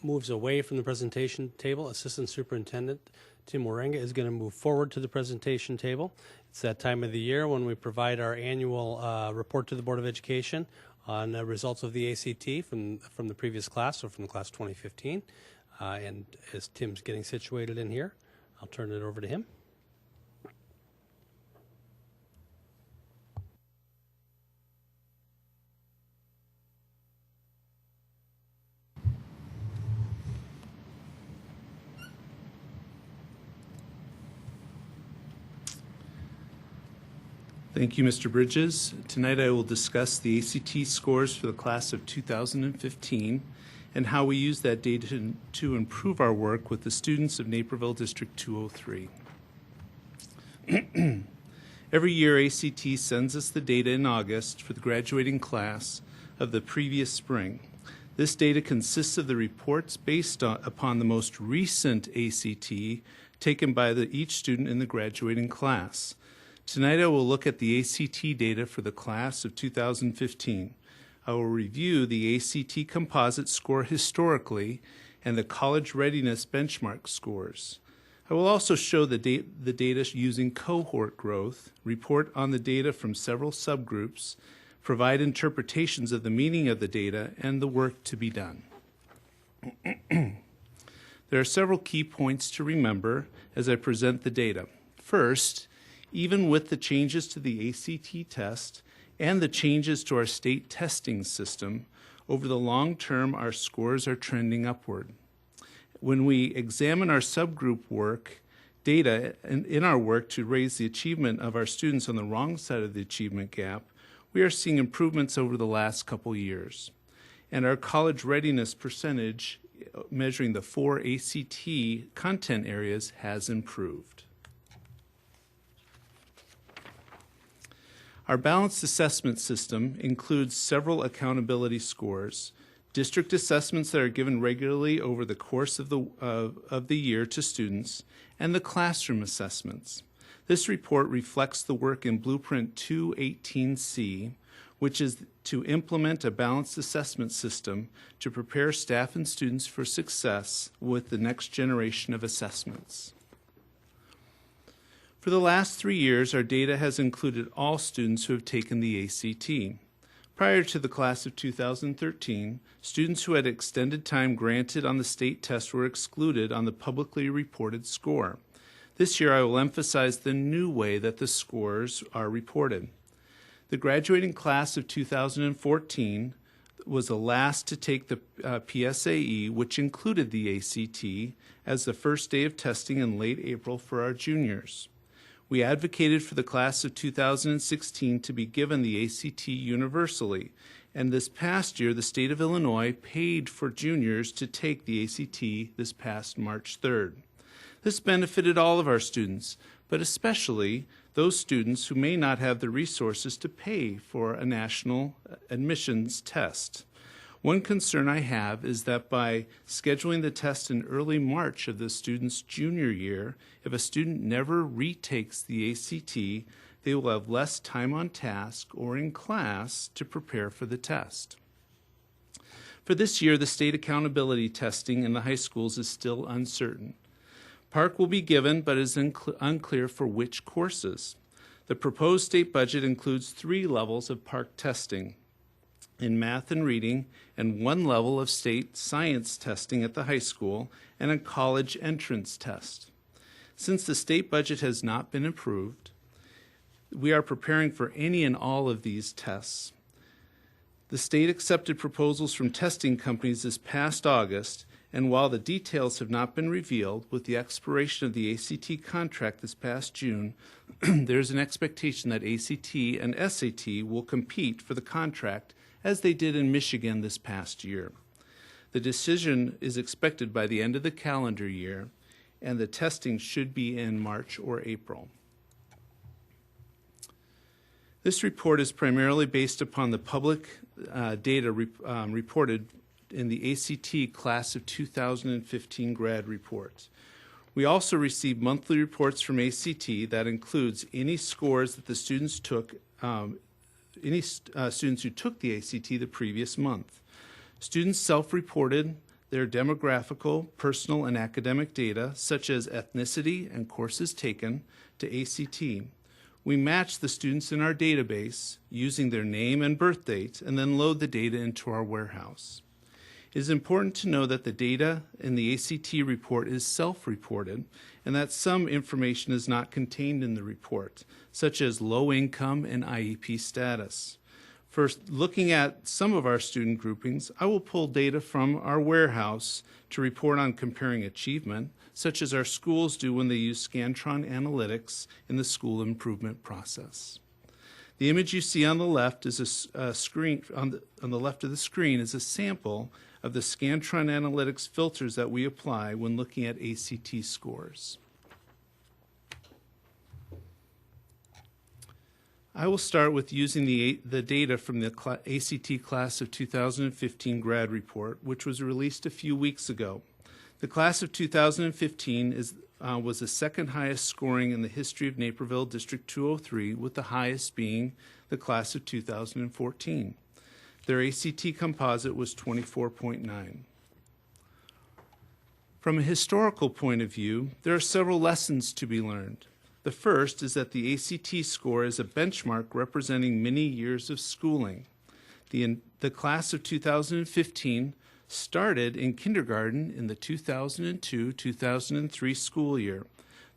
S4: moves away from the presentation table, Assistant Superintendent Tim Warenga is going to move forward to the presentation table. It's that time of the year when we provide our annual report to the Board of Education on the results of the ACT from the previous class, so from the class 2015. And as Tim's getting situated in here, I'll turn it over to him.
S13: Thank you, Mr. Bridges. Tonight I will discuss the ACT scores for the class of 2015 and how we use that data to improve our work with the students of Naperville District 203. Every year, ACT sends us the data in August for the graduating class of the previous spring. This data consists of the reports based upon the most recent ACT taken by each student in the graduating class. Tonight I will look at the ACT data for the class of 2015. I will review the ACT composite score historically and the college readiness benchmark scores. I will also show the data using cohort growth, report on the data from several subgroups, provide interpretations of the meaning of the data and the work to be done. There are several key points to remember as I present the data. First, even with the changes to the ACT test and the changes to our state testing system, over the long term, our scores are trending upward. When we examine our subgroup work data in our work to raise the achievement of our students on the wrong side of the achievement gap, we are seeing improvements over the last couple years. And our college readiness percentage, measuring the 4 ACT content areas, has improved. Our balanced assessment system includes several accountability scores, district assessments that are given regularly over the course of the year to students, and the classroom assessments. This report reflects the work in Blueprint 218C, which is to implement a balanced assessment system to prepare staff and students for success with the next generation of assessments. For the last 3 years, our data has included all students who have taken the ACT. Prior to the class of 2013, students who had extended time granted on the state test were excluded on the publicly reported score. This year, I will emphasize the new way that the scores are reported. The graduating class of 2014 was the last to take the PSAE, which included the ACT, as the first day of testing in late April for our juniors. We advocated for the class of 2016 to be given the ACT universally, and this past year, the state of Illinois paid for juniors to take the ACT this past March 3rd. This benefited all of our students, but especially those students who may not have the resources to pay for a national admissions test. One concern I have is that by scheduling the test in early March of the student's junior year, if a student never retakes the ACT, they will have less time on task or in class to prepare for the test. For this year, the state accountability testing in the high schools is still uncertain. PARCC will be given, but is unclear for which courses. The proposed state budget includes 3 levels of PARCC testing in math and reading, and 1 level of state science testing at the high school, and a college entrance test. Since the state budget has not been approved, we are preparing for any and all of these tests. The state accepted proposals from testing companies this past August, and while the details have not been revealed, with the expiration of the ACT contract this past June, there's an expectation that ACT and SAT will compete for the contract as they did in Michigan this past year. The decision is expected by the end of the calendar year, and the testing should be in March or April. This report is primarily based upon the public data reported in the ACT Class of 2015 grad report. We also receive monthly reports from ACT that includes any scores that the students took, students who took the ACT the previous month. Students self-reported their demographical, personal, and academic data, such as ethnicity and courses taken, to ACT. We match the students in our database using their name and birth date, and then load the data into our warehouse. It is important to know that the data in the ACT report is self-reported and that some information is not contained in the report, such as low income and IEP status. First, looking at some of our student groupings, I will pull data from our warehouse to report on comparing achievement, such as our schools do when they use Scantron analytics in the school improvement process. The image you see on the left is a screen on the left of the screen is a sample of the Scantron analytics filters that we apply when looking at ACT scores. I will start with using the data from the ACT Class of 2015 grad report, which was released a few weeks ago. The Class of 2015 was the second highest scoring in the history of Naperville District 203, with the highest being the Class of 2014. Their ACT composite was 24.9. From a historical point of view, there are several lessons to be learned. The first is that the ACT score is a benchmark representing many years of schooling. The Class of 2015 started in kindergarten in the 2002-2003 school year.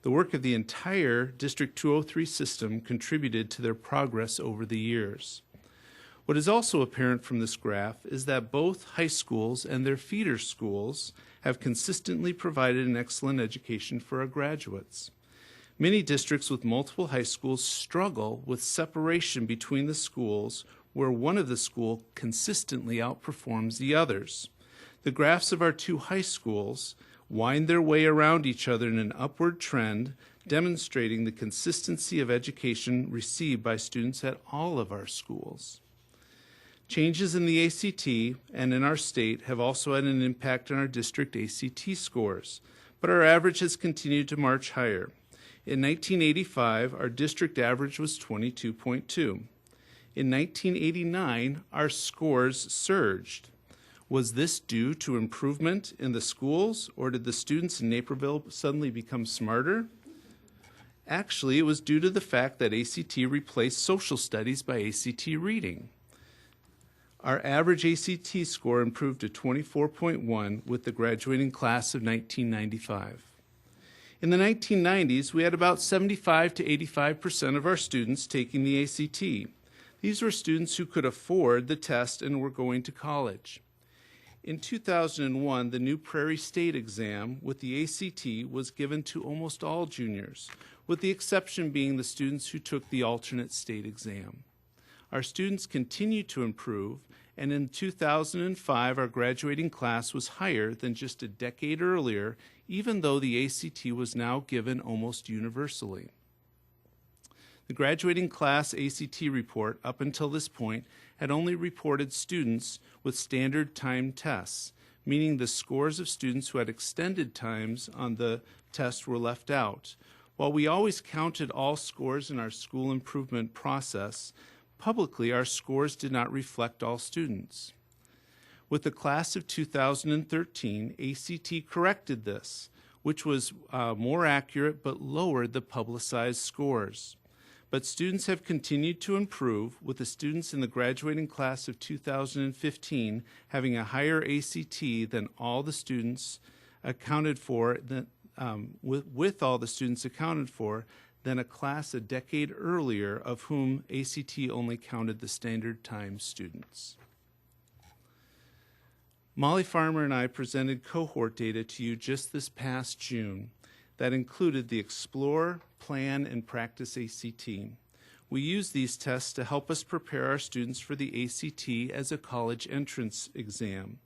S13: The work of the entire District 203 system contributed to their progress over the years. What is also apparent from this graph is that both high schools and their feeder schools have consistently provided an excellent education for our graduates. Many districts with multiple high schools struggle with separation between the schools, where one of the schools consistently outperforms the others. The graphs of our two high schools wind their way around each other in an upward trend, demonstrating the consistency of education received by students at all of our schools. Changes in the ACT and in our state have also had an impact on our district ACT scores, but our average has continued to march higher. In 1985, our district average was 22.2. In 1989, our scores surged. Was this due to improvement in the schools, or did the students in Naperville suddenly become smarter? Actually, it was due to the fact that ACT replaced social studies by ACT reading. Our average ACT score improved to 24.1 with the graduating class of 1995. In the 1990s, we had about 75 to 85% of our students taking the ACT. These were students who could afford the test and were going to college. In 2001, the new Prairie State exam with the ACT was given to almost all juniors, with the exception being the students who took the alternate state exam. Our students continue to improve, and in 2005, our graduating class was higher than just a decade earlier, even though the ACT was now given almost universally. The graduating class ACT report, up until this point, had only reported students with standard time tests, meaning the scores of students who had extended times on the test were left out. While we always counted all scores in our school improvement process, publicly our scores did not reflect all students. With the class of 2013, ACT corrected this, which was more accurate but lowered the publicized scores. But students have continued to improve, with the students in the graduating class of 2015 having a higher ACT than all the students accounted for, with all the students accounted for, than a class a decade earlier of whom ACT only counted the standard time students. Molly Farmer and I presented cohort data to you just this past June that included the Explore, Plan, and Practice ACT. We use these tests to help us prepare our students for the ACT as a college entrance exam.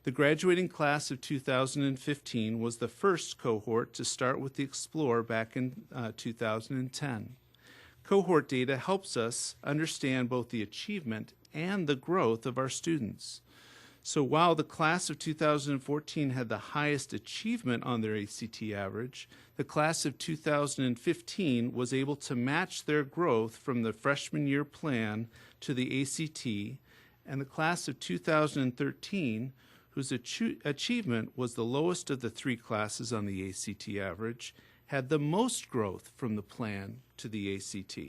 S13: The graduating class of 2015 was the first cohort to start with the Explore back in 2010. Cohort data helps us understand both the achievement and the growth of our students. So while the class of 2014 had the highest achievement on their ACT average, the class of 2015 was able to match their growth from the freshman year plan to the ACT, and the class of 2013, whose achievement was the lowest of the three classes on the ACT average, had the most growth from the plan to the ACT.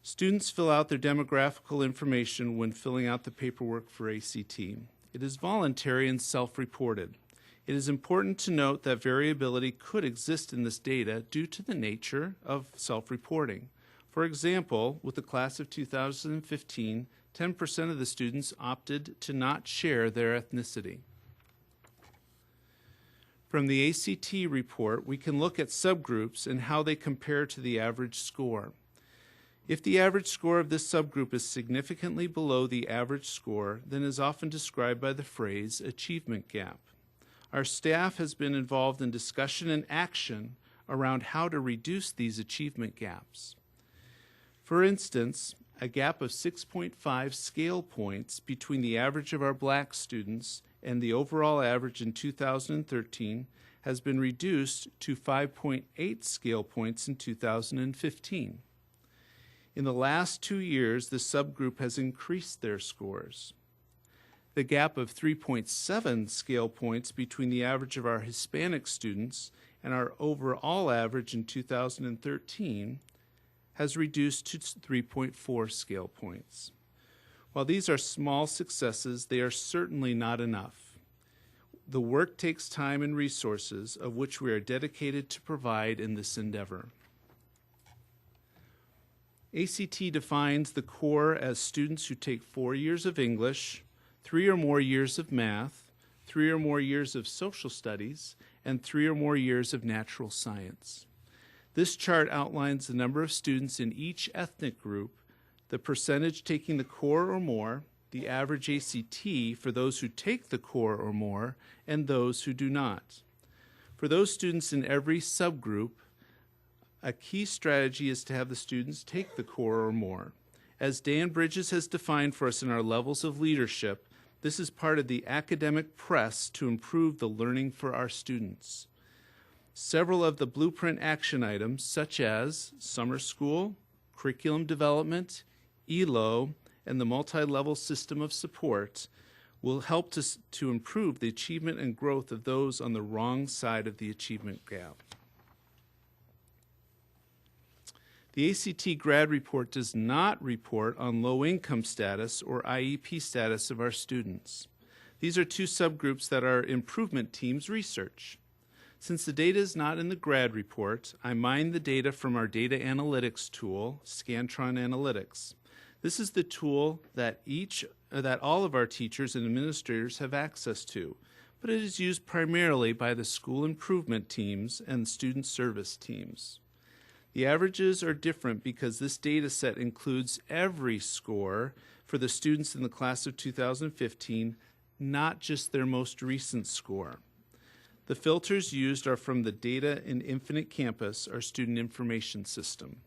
S13: Students fill out their demographical information when filling out the paperwork for ACT. It is voluntary and self-reported. It is important to note that variability could exist in this data due to the nature of self-reporting. For example, with the class of 2015, 10% of the students opted to not share their ethnicity. From the ACT report, we can look at subgroups and how they compare to the average score. If the average score of this subgroup is significantly below the average score, then is often described by the phrase achievement gap. Our staff has been involved in discussion and action around how to reduce these achievement gaps. For instance, a gap of 6.5 scale points between the average of our black students and the overall average in 2013 has been reduced to 5.8 scale points in 2015. In the last 2 years, the subgroup has increased their scores. The gap of 3.7 scale points between the average of our Hispanic students and our overall average in 2013 has reduced to 3.4 scale points. While these are small successes, they are certainly not enough. The work takes time and resources, of which we are dedicated to provide in this endeavor. ACT defines the core as students who take 4 years of English, 3 or more years of math, 3 or more years of social studies, and 3 or more years of natural science. This chart outlines the number of students in each ethnic group, the percentage taking the core or more, the average ACT for those who take the core or more, and those who do not. For those students in every subgroup, a key strategy is to have the students take the core or more. As Dan Bridges has defined for us in our levels of leadership, this is part of the academic press to improve the learning for our students. Several of the blueprint action items, such as summer school, curriculum development, ELO, and the multi-level system of support, will help to improve the achievement and growth of those on the wrong side of the achievement gap. The ACT grad report does not report on low income status or IEP status of our students. These are two subgroups that our improvement teams research. Since the data is not in the grad report, I mined the data from our data analytics tool, Scantron Analytics. This is the tool that all of our teachers and administrators have access to, but it is used primarily by the school improvement teams and student service teams. The averages are different because this data set includes every score for the students in the class of 2015, not just their most recent score. The filters used are from the Data in Infinite Campus, our student information system.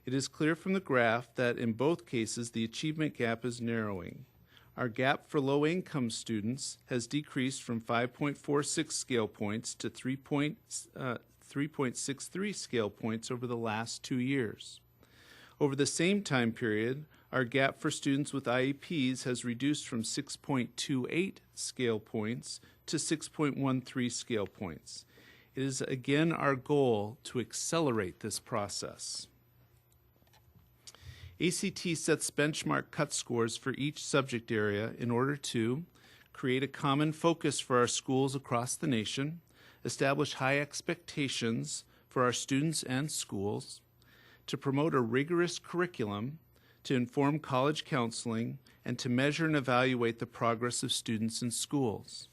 S13: It is clear from the graph that in both cases the achievement gap is narrowing. Our gap for low-income students has decreased from 5.46 scale points to 3.63 scale points over the last 2 years. Over the same time period, our gap for students with IEPs has reduced from 6.28 scale points to 6.13 scale points. It is again our goal to accelerate this process. ACT sets benchmark cut scores for each subject area in order to create a common focus for our schools across the nation, establish high expectations for our students and schools, to promote a rigorous curriculum, to inform college counseling, and to measure and evaluate the progress of students in schools.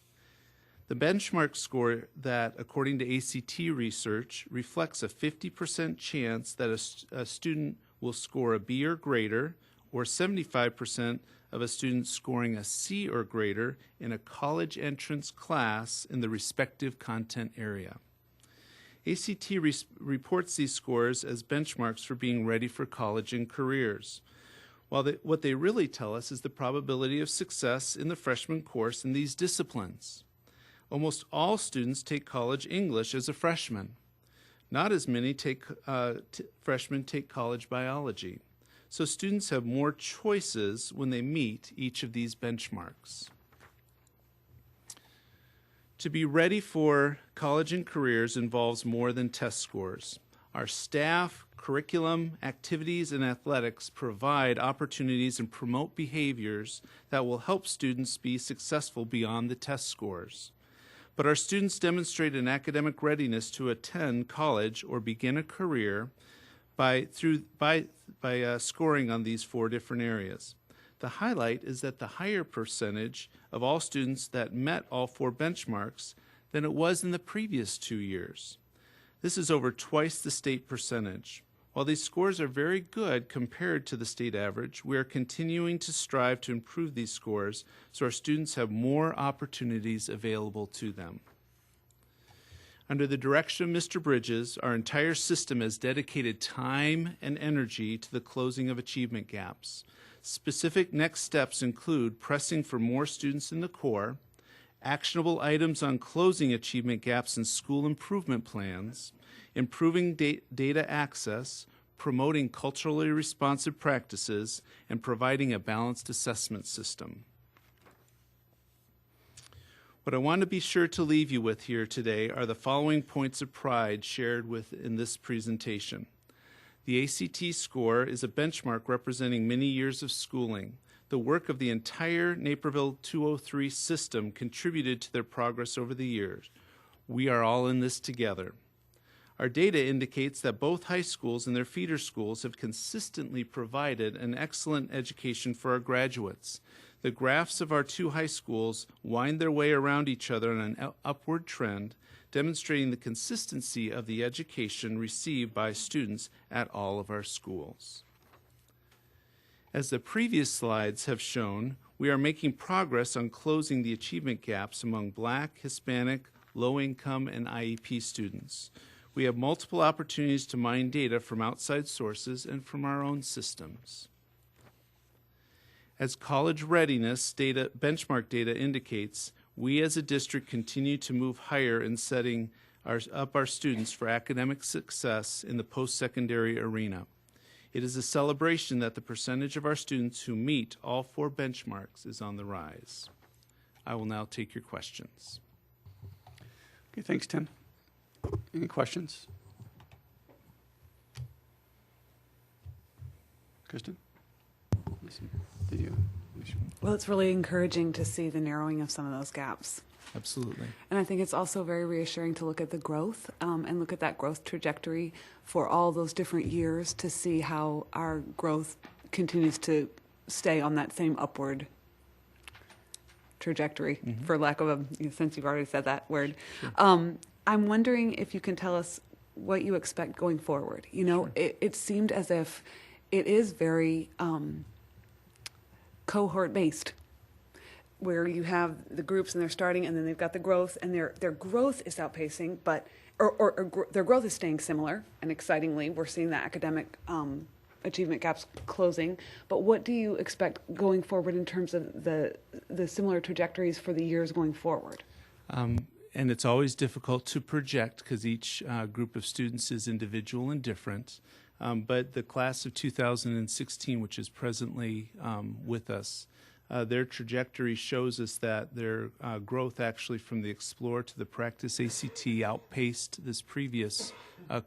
S13: The benchmark score that, according to ACT research, reflects a 50% chance that a student will score a B or greater, or 75% of a student scoring a C or greater in a college entrance class in the respective content area. ACT reports these scores as benchmarks for being ready for college and careers. What they really tell us is the probability of success in the freshman course in these disciplines. Almost all students take college English as a freshman. Not as many freshmen take college biology. So students have more choices when they meet each of these benchmarks. To be ready for college and careers involves more than test scores. Our staff, curriculum, activities, and athletics provide opportunities and promote behaviors that will help students be successful beyond the test scores. But our students demonstrate an academic readiness to attend college or begin a career by scoring on these 4 different areas. The highlight is that the higher percentage of all students that met all 4 benchmarks than it was in the previous 2 years. This is over twice the state percentage. While these scores are very good compared to the state average, we are continuing to strive to improve these scores so our students have more opportunities available to them. Under the direction of Mr. Bridges, our entire system has dedicated time and energy to the closing of achievement gaps. Specific next steps include pressing for more students in the core, actionable items on closing achievement gaps in school improvement plans, improving data access, promoting culturally responsive practices, and providing a balanced assessment system. What I want to be sure to leave you with here today are the following points of pride shared in this presentation. The ACT score is a benchmark representing many years of schooling. The work of the entire Naperville 203 system contributed to their progress over the years. We are all in this together. Our data indicates that both high schools and their feeder schools have consistently provided an excellent education for our graduates. The graphs of our two high schools wind their way around each other on an upward trend, demonstrating the consistency of the education received by students at all of our schools. As the previous slides have shown, we are making progress on closing the achievement gaps among Black, Hispanic, low-income, and IEP students. We have multiple opportunities to mine data from outside sources and from our own systems. As college readiness data, benchmark data indicates, we as a district continue to move higher in setting up our students for academic success in the post-secondary arena. It is a celebration that the percentage of our students who meet all 4 benchmarks is on the rise. I will now take your questions.
S1: Okay, thanks, Tim. Any questions? Kristen? Did you?
S5: Well, it's really encouraging to see the narrowing of some of those gaps.
S13: Absolutely.
S5: And I think it's also very reassuring to look at the growth and look at that growth trajectory for all those different years to see how our growth continues to stay on that same upward trajectory, for lack of a, since you've already said that word. Sure. I'm wondering if you can tell us what you expect going forward. You know, sure. It seemed as if it is very cohort-based, where you have the groups and they're starting and then they've got the growth and their growth is outpacing, but their growth is staying similar, and excitingly we're seeing the academic achievement gaps closing. But what do you expect going forward in terms of the similar trajectories for the years going forward?
S13: And it's always difficult to project because each group of students is individual and different. But the class of 2016, which is presently with us, their trajectory shows us that their growth actually from the Explore to the Practice ACT outpaced this previous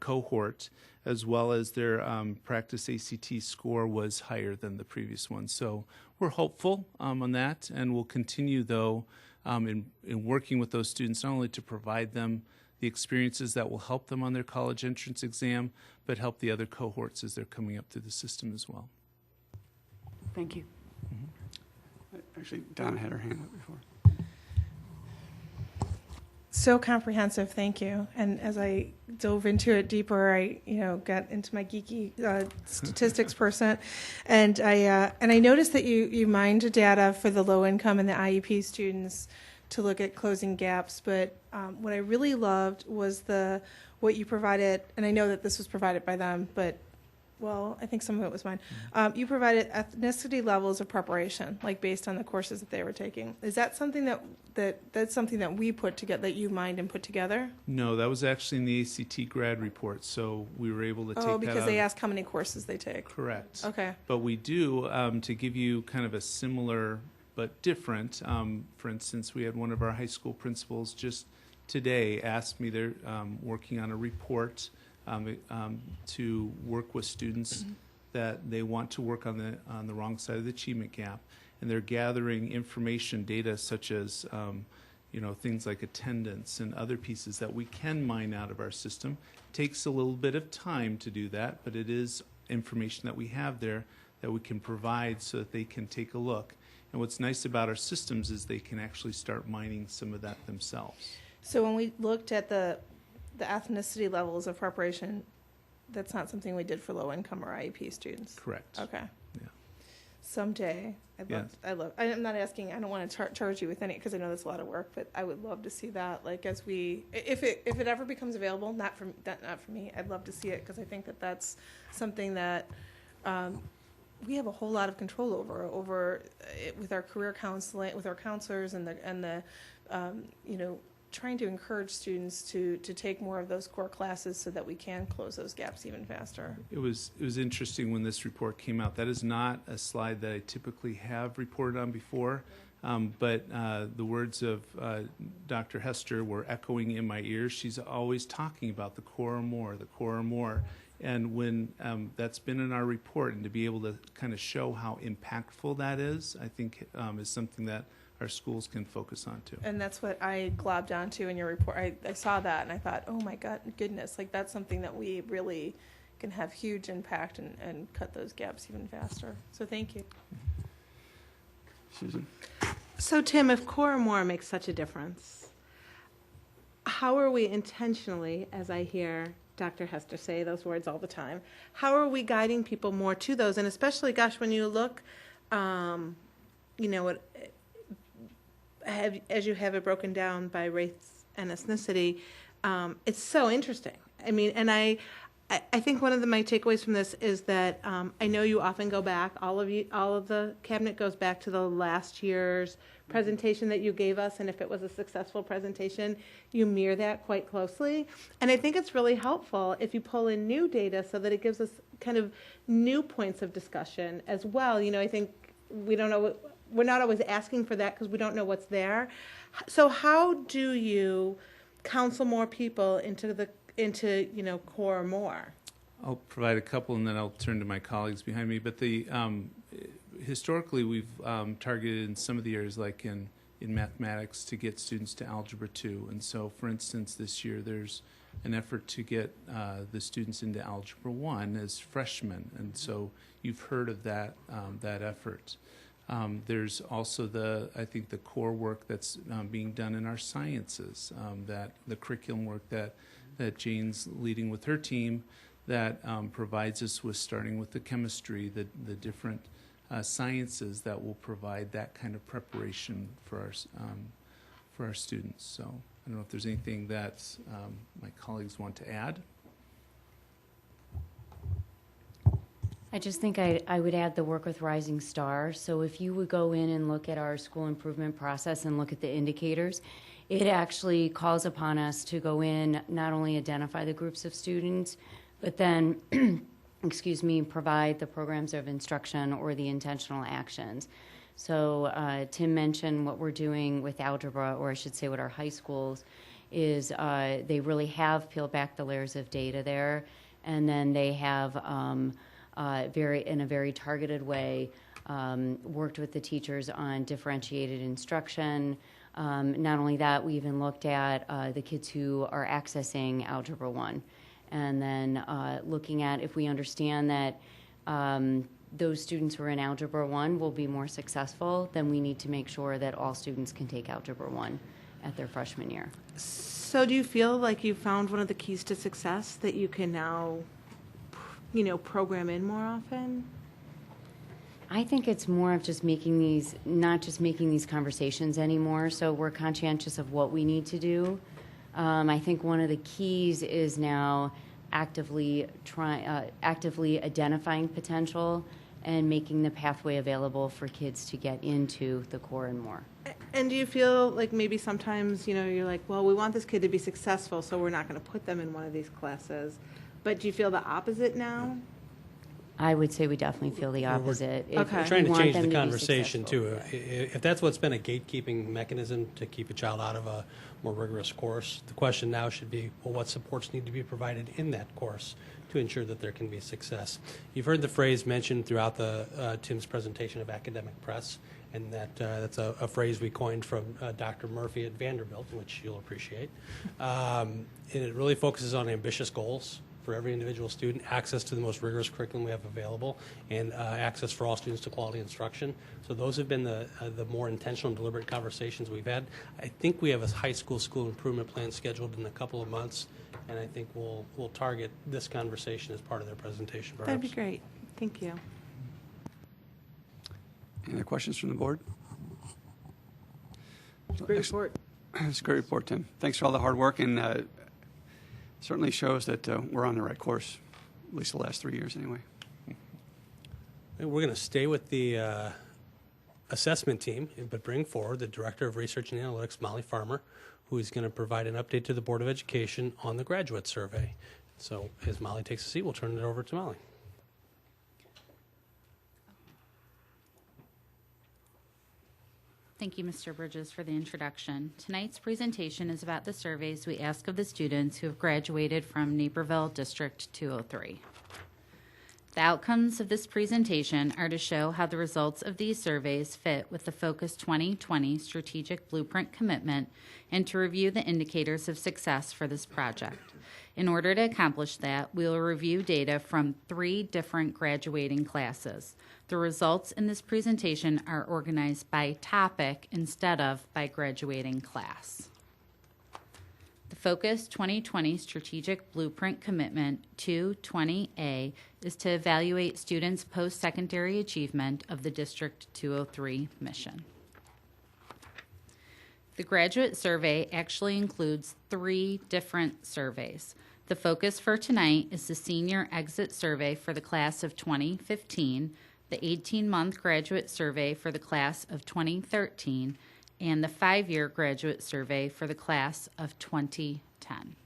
S13: cohort, as well as their Practice ACT score was higher than the previous one. So we're hopeful on that, and we'll continue, though, in working with those students, not only to provide them the experiences that will help them on their college entrance exam, but help the other cohorts as they're coming up through the system as well.
S5: Thank you.
S1: Actually, Donna had her hand up before.
S12: So comprehensive, thank you. And as I dove into it deeper, I got into my geeky statistics person, and I noticed that you mined data for the low income and the IEP students to look at closing gaps. But what I really loved was what you provided, and I know that this was provided by them, but well, I think some of it was mine. You provided ethnicity levels of preparation, like based on the courses that they were taking. Is that something that's something that we put together, that you mined and put together?
S13: No, that was actually in the ACT grad report, so we were able to take that out.
S12: Oh, because they asked how many courses they take.
S13: Correct.
S12: Okay.
S13: But we do, to give you kind of a similar but different, for instance, we had one of our high school principals just today asked me, they're working on a report to work with students that they want to work on the wrong side of the achievement gap, and they're gathering information data such as things like attendance and other pieces that we can mine out of our system. It takes a little bit of time to do that, but it is information that we have there that we can provide so that they can take a look. And what's nice about our systems is they can actually start mining some of that themselves.
S12: So when we looked at the ethnicity levels of preparation, that's not something we did for low-income or IEP students? Correct. Okay.
S13: Yeah.
S12: Someday, I'm not asking, I don't want to charge you with any, because I know that's a lot of work, but I would love to see that, like, as if it ever becomes available, not for me, I'd love to see it, because I think that that's something that we have a whole lot of control over it with our career counseling, with our counselors, and the trying to encourage students to take more of those core classes so that we can close those gaps even faster.
S13: It was interesting when this report came out. That is not a slide that I typically have reported on before, but the words of Dr. Hester were echoing in my ears. She's always talking about the core or more, And when that's been in our report, and to be able to kind of show how impactful that is, I think is something that our schools can focus on too.
S12: And that's what I globbed onto in your report. I saw that and I thought, oh my goodness, like that's something that we really can have huge impact and cut those gaps even faster. So thank you.
S1: Susan?
S11: So Tim, if Core and More makes such a difference, how are we intentionally, as I hear Dr. Hester say those words all the time, how are we guiding people more to those? And especially, gosh, when you look, as you have it broken down by race and ethnicity, it's so interesting. I mean, and I think one of my takeaways from this is that I know you often go back, all of the cabinet goes back to the last year's presentation that you gave us, and if it was a successful presentation, you mirror that quite closely. And I think it's really helpful if you pull in new data so that it gives us kind of new points of discussion as well. You know, I think we don't know, we're not always asking for that because we don't know what's there. So how do you counsel more people into Core or More?
S13: I'll provide a couple, and then I'll turn to my colleagues behind me. But historically, we've targeted in some of the areas, like in mathematics, to get students to Algebra 2. And so, for instance, this year there's an effort to get the students into Algebra 1 as freshmen. And so you've heard of that effort. There's also I think the core work that's being done in our sciences, that the curriculum work that Jane's leading with her team, that provides us with, starting with the chemistry, the different sciences that will provide that kind of preparation for our students. So I don't know if there's anything that my colleagues want to add.
S14: I just think I would add the work with Rising Star. So if you would go in and look at our school improvement process and look at the indicators, it actually calls upon us to go in, not only identify the groups of students, but then, provide the programs of instruction or the intentional actions. So Tim mentioned what we're doing with algebra, or I should say what our high schools is, they really have peeled back the layers of data there, and then they have in a very targeted way worked with the teachers on differentiated instruction. Not only that, we even looked at the kids who are accessing Algebra 1. And then looking at, if we understand that those students who are in Algebra 1 will be more successful, then we need to make sure that all students can take Algebra 1 at their freshman year.
S11: So do you feel like you found one of the keys to success that you can now, program in more often?
S14: I think it's more of just not just making these conversations anymore. So we're conscientious of what we need to do. I think one of the keys is now actively identifying potential and making the pathway available for kids to get into the Core and More.
S11: And do you feel like maybe sometimes, you're like, well, we want this kid to be successful, so we're not going to put them in one of these classes. But do you feel the opposite now?
S14: I would say we definitely feel the opposite.
S4: We're trying to change the conversation, too. If that's what's been a gatekeeping mechanism to keep a child out of a more rigorous course, the question now should be, well, what supports need to be provided in that course to ensure that there can be success? You've heard the phrase mentioned throughout Tim's presentation of academic press, and that's a phrase we coined from Dr. Murphy at Vanderbilt, which you'll appreciate. And it really focuses on ambitious goals for every individual student, access to the most rigorous curriculum we have available, and access for all students to quality instruction. So those have been the more intentional and deliberate conversations we've had. I think we have a high school improvement plan scheduled in a couple of months, and I think we'll target this conversation as part of their presentation. Perhaps.
S11: That'd be great. Thank you.
S1: Any other questions from the board?
S2: Great report.
S1: It's a great report, Tim. Thanks for all the hard work, and certainly shows that we're on the right course, at least the last 3 years anyway.
S4: And we're going to stay with the assessment team, but bring forward the Director of Research and Analytics, Molly Farmer, who is going to provide an update to the Board of Education on the graduate survey. So as Molly takes a seat, we'll turn it over to Molly.
S15: Thank you, Mr. Bridges, for the introduction. Tonight's presentation is about the surveys we ask of the students who have graduated from Naperville District 203. The outcomes of this presentation are to show how the results of these surveys fit with the Focus 2020 strategic blueprint commitment and to review the indicators of success for this project. In order to accomplish that, we will review data from 3 different graduating classes. The results in this presentation are organized by topic instead of by graduating class. The Focus 2020 Strategic Blueprint Commitment 220A is to evaluate students' post-secondary achievement of the District 203 mission. The graduate survey actually includes 3 different surveys. The focus for tonight is the senior exit survey for the class of 2015, the 18-month graduate survey for the class of 2013, and the 5-year graduate survey for the class of 2010.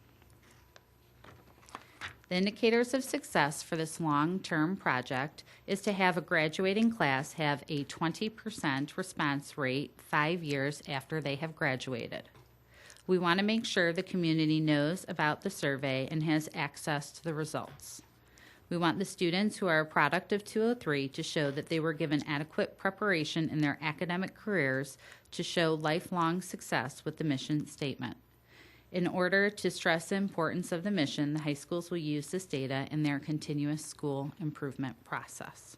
S15: The indicators of success for this long-term project is to have a graduating class have a 20% response rate 5 years after they have graduated. We want to make sure the community knows about the survey and has access to the results. We want the students who are a product of 203 to show that they were given adequate preparation in their academic careers to show lifelong success with the mission statement. In order to stress the importance of the mission, the high schools will use this data in their continuous school improvement process.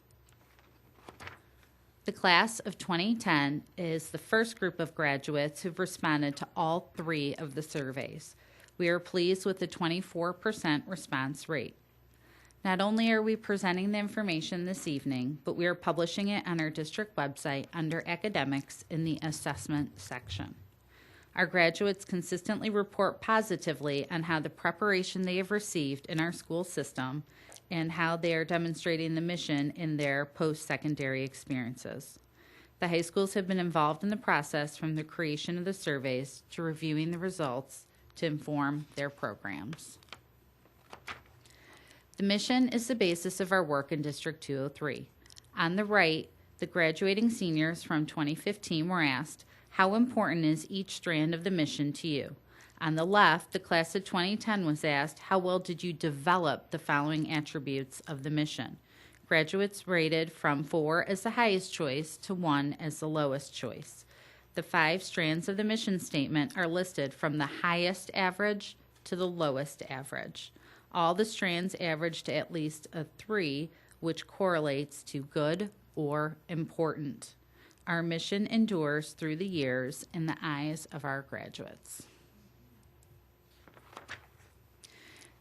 S15: The class of 2010 is the first group of graduates who've responded to all 3 of the surveys. We are pleased with the 24% response rate. Not only are we presenting the information this evening, but we are publishing it on our district website under academics in the assessment section. Our graduates consistently report positively on how the preparation they have received in our school system and how they are demonstrating the mission in their post-secondary experiences. The high schools have been involved in the process from the creation of the surveys to reviewing the results to inform their programs. The mission is the basis of our work in District 203. On the right, the graduating seniors from 2015 were asked, how important is each strand of the mission to you? On the left, the class of 2010 was asked, how well did you develop the following attributes of the mission? Graduates rated from 4 as the highest choice to 1 as the lowest choice. The 5 strands of the mission statement are listed from the highest average to the lowest average. All the strands average to at least a 3, which correlates to good or important. Our mission endures through the years in the eyes of our graduates.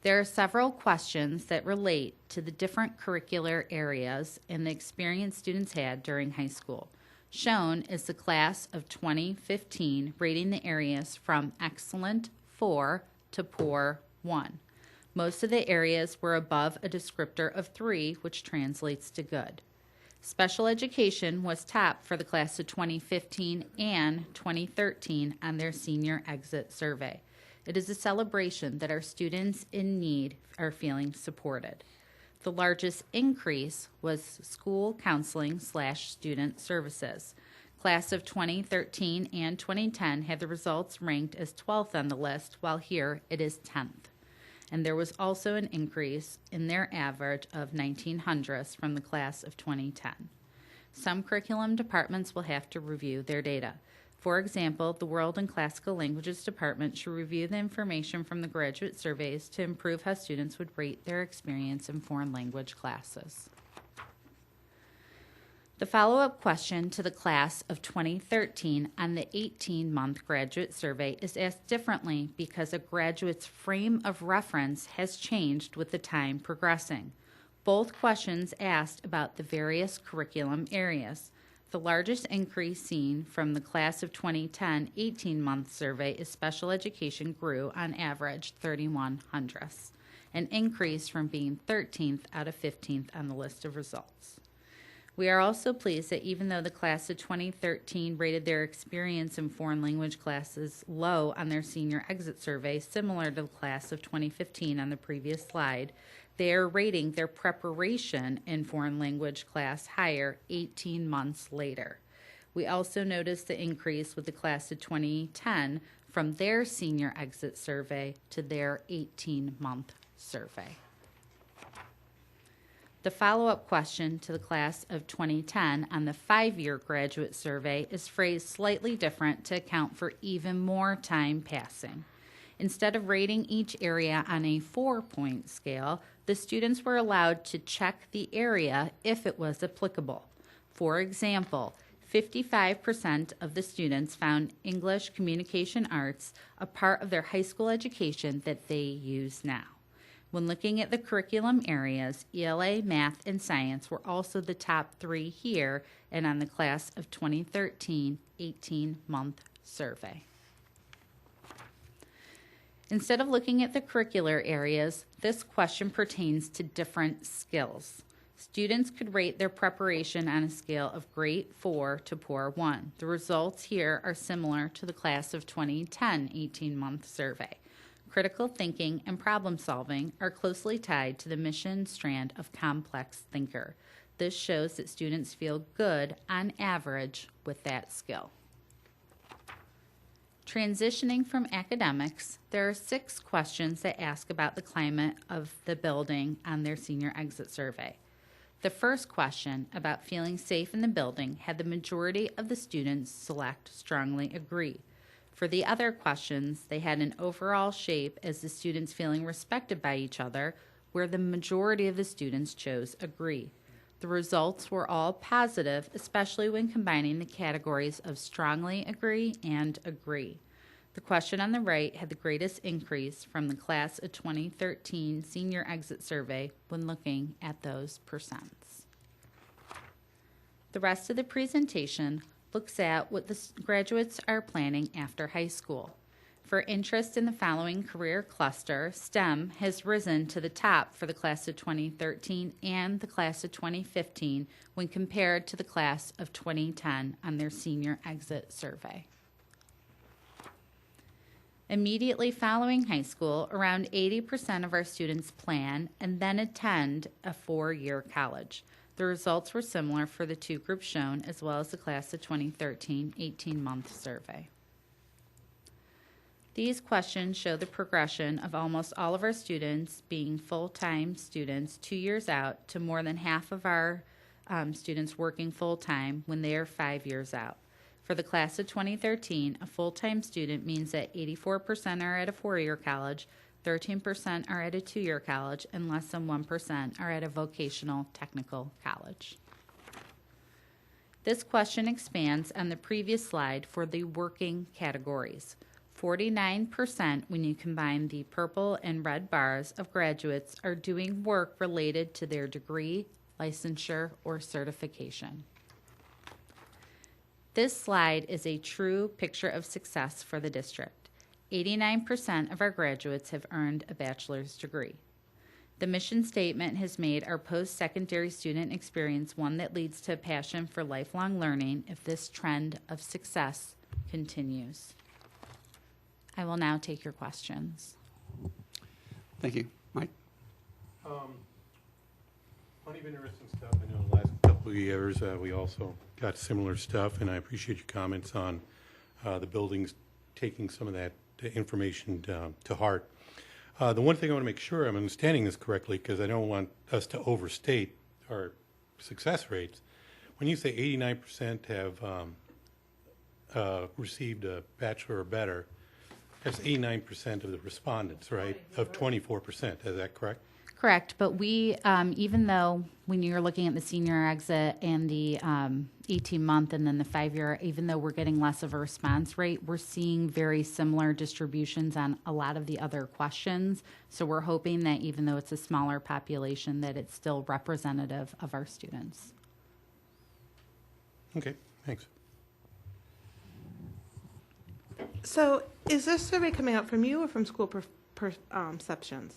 S15: There are several questions that relate to the different curricular areas and the experience students had during high school. Shown is the class of 2015 rating the areas from excellent 4 to poor 1. Most of the areas were above a descriptor of 3, which translates to good. Special education was top for the class of 2015 and 2013 on their senior exit survey. It is a celebration that our students in need are feeling supported. The largest increase was school counseling/student services. Class of 2013 and 2010 had the results ranked as 12th on the list, while here it is 10th. And there was also an increase in their average of 1900ths from the class of 2010. Some curriculum departments will have to review their data. For example, the World and Classical Languages Department should review the information from the graduate surveys to improve how students would rate their experience in foreign language classes. The follow-up question to the class of 2013 on the 18-month graduate survey is asked differently because a graduate's frame of reference has changed with the time progressing. Both questions asked about the various curriculum areas. The largest increase seen from the class of 2010 18-month survey is special education grew on average 3100ths, an increase from being 13th out of 15th on the list of results. We are also pleased that even though the class of 2013 rated their experience in foreign language classes low on their senior exit survey, similar to the class of 2015 on the previous slide, they are rating their preparation in foreign language class higher 18 months later. We also noticed the increase with the class of 2010 from their senior exit survey to their 18-month survey. The follow-up question to the class of 2010 on the 5-year graduate survey is phrased slightly different to account for even more time passing. Instead of rating each area on a 4-point scale, the students were allowed to check the area if it was applicable. For example, 55% of the students found English Communication Arts a part of their high school education that they use now. When looking at the curriculum areas, ELA, math, and science were also the top 3 here and on the class of 2013 18-month survey. Instead of looking at the curricular areas, this question pertains to different skills. Students could rate their preparation on a scale of Great 4 to Poor 1. The results here are similar to the class of 2010 18-month survey. Critical thinking and problem solving are closely tied to the mission strand of complex thinker. This shows that students feel good on average with that skill. Transitioning from academics, there are 6 questions that ask about the climate of the building on their senior exit survey. The first question, about feeling safe in the building, had the majority of the students select strongly agree. For the other questions, they had an overall shape as the students feeling respected by each other, where the majority of the students chose agree. The results were all positive, especially when combining the categories of strongly agree and agree. The question on the right had the greatest increase from the class of 2013 senior exit survey when looking at those percents. The rest of the presentation looks at what the graduates are planning after high school. For interest in the following career cluster, STEM has risen to the top for the class of 2013 and the class of 2015 when compared to the class of 2010 on their senior exit survey. Immediately following high school, around 80% of our students plan and then attend a 4-year college. The results were similar for the 2 groups shown, as well as the class of 2013 18-month survey. These questions show the progression of almost all of our students being full-time students 2 years out to more than half of our students working full-time when they are 5 years out. For the class of 2013, a full-time student means that 84% are at a 4-year college, 13% are at a 2-year college, and less than 1% are at a vocational technical college. This question expands on the previous slide for the working categories. 49% when you combine the purple and red bars of graduates are doing work related to their degree, licensure, or certification. This slide is a true picture of success for the district. 89% of our graduates have earned a bachelor's degree. The mission statement has made our post-secondary student experience one that leads to a passion for lifelong learning if this trend of success continues. I will now take your questions.
S1: Thank you. Mike?
S16: Plenty of interesting stuff. I know the last couple of years we also got similar stuff, and I appreciate your comments on the buildings taking some of that information to heart. The one thing I want to make sure I'm understanding this correctly, because I don't want us to overstate our success rates. When you say 89% have received a bachelor or better, that's 89% of the respondents, right? Of 24%, is that correct?
S15: Correct, but we, even though when you're looking at the senior exit and the 18-month and then the 5-year, even though we're getting less of a response rate, we're seeing very similar distributions on a lot of the other questions. So we're hoping that even though it's a smaller population, that it's still representative of our students.
S16: Okay, thanks.
S11: So is this survey coming out from you or from school perceptions?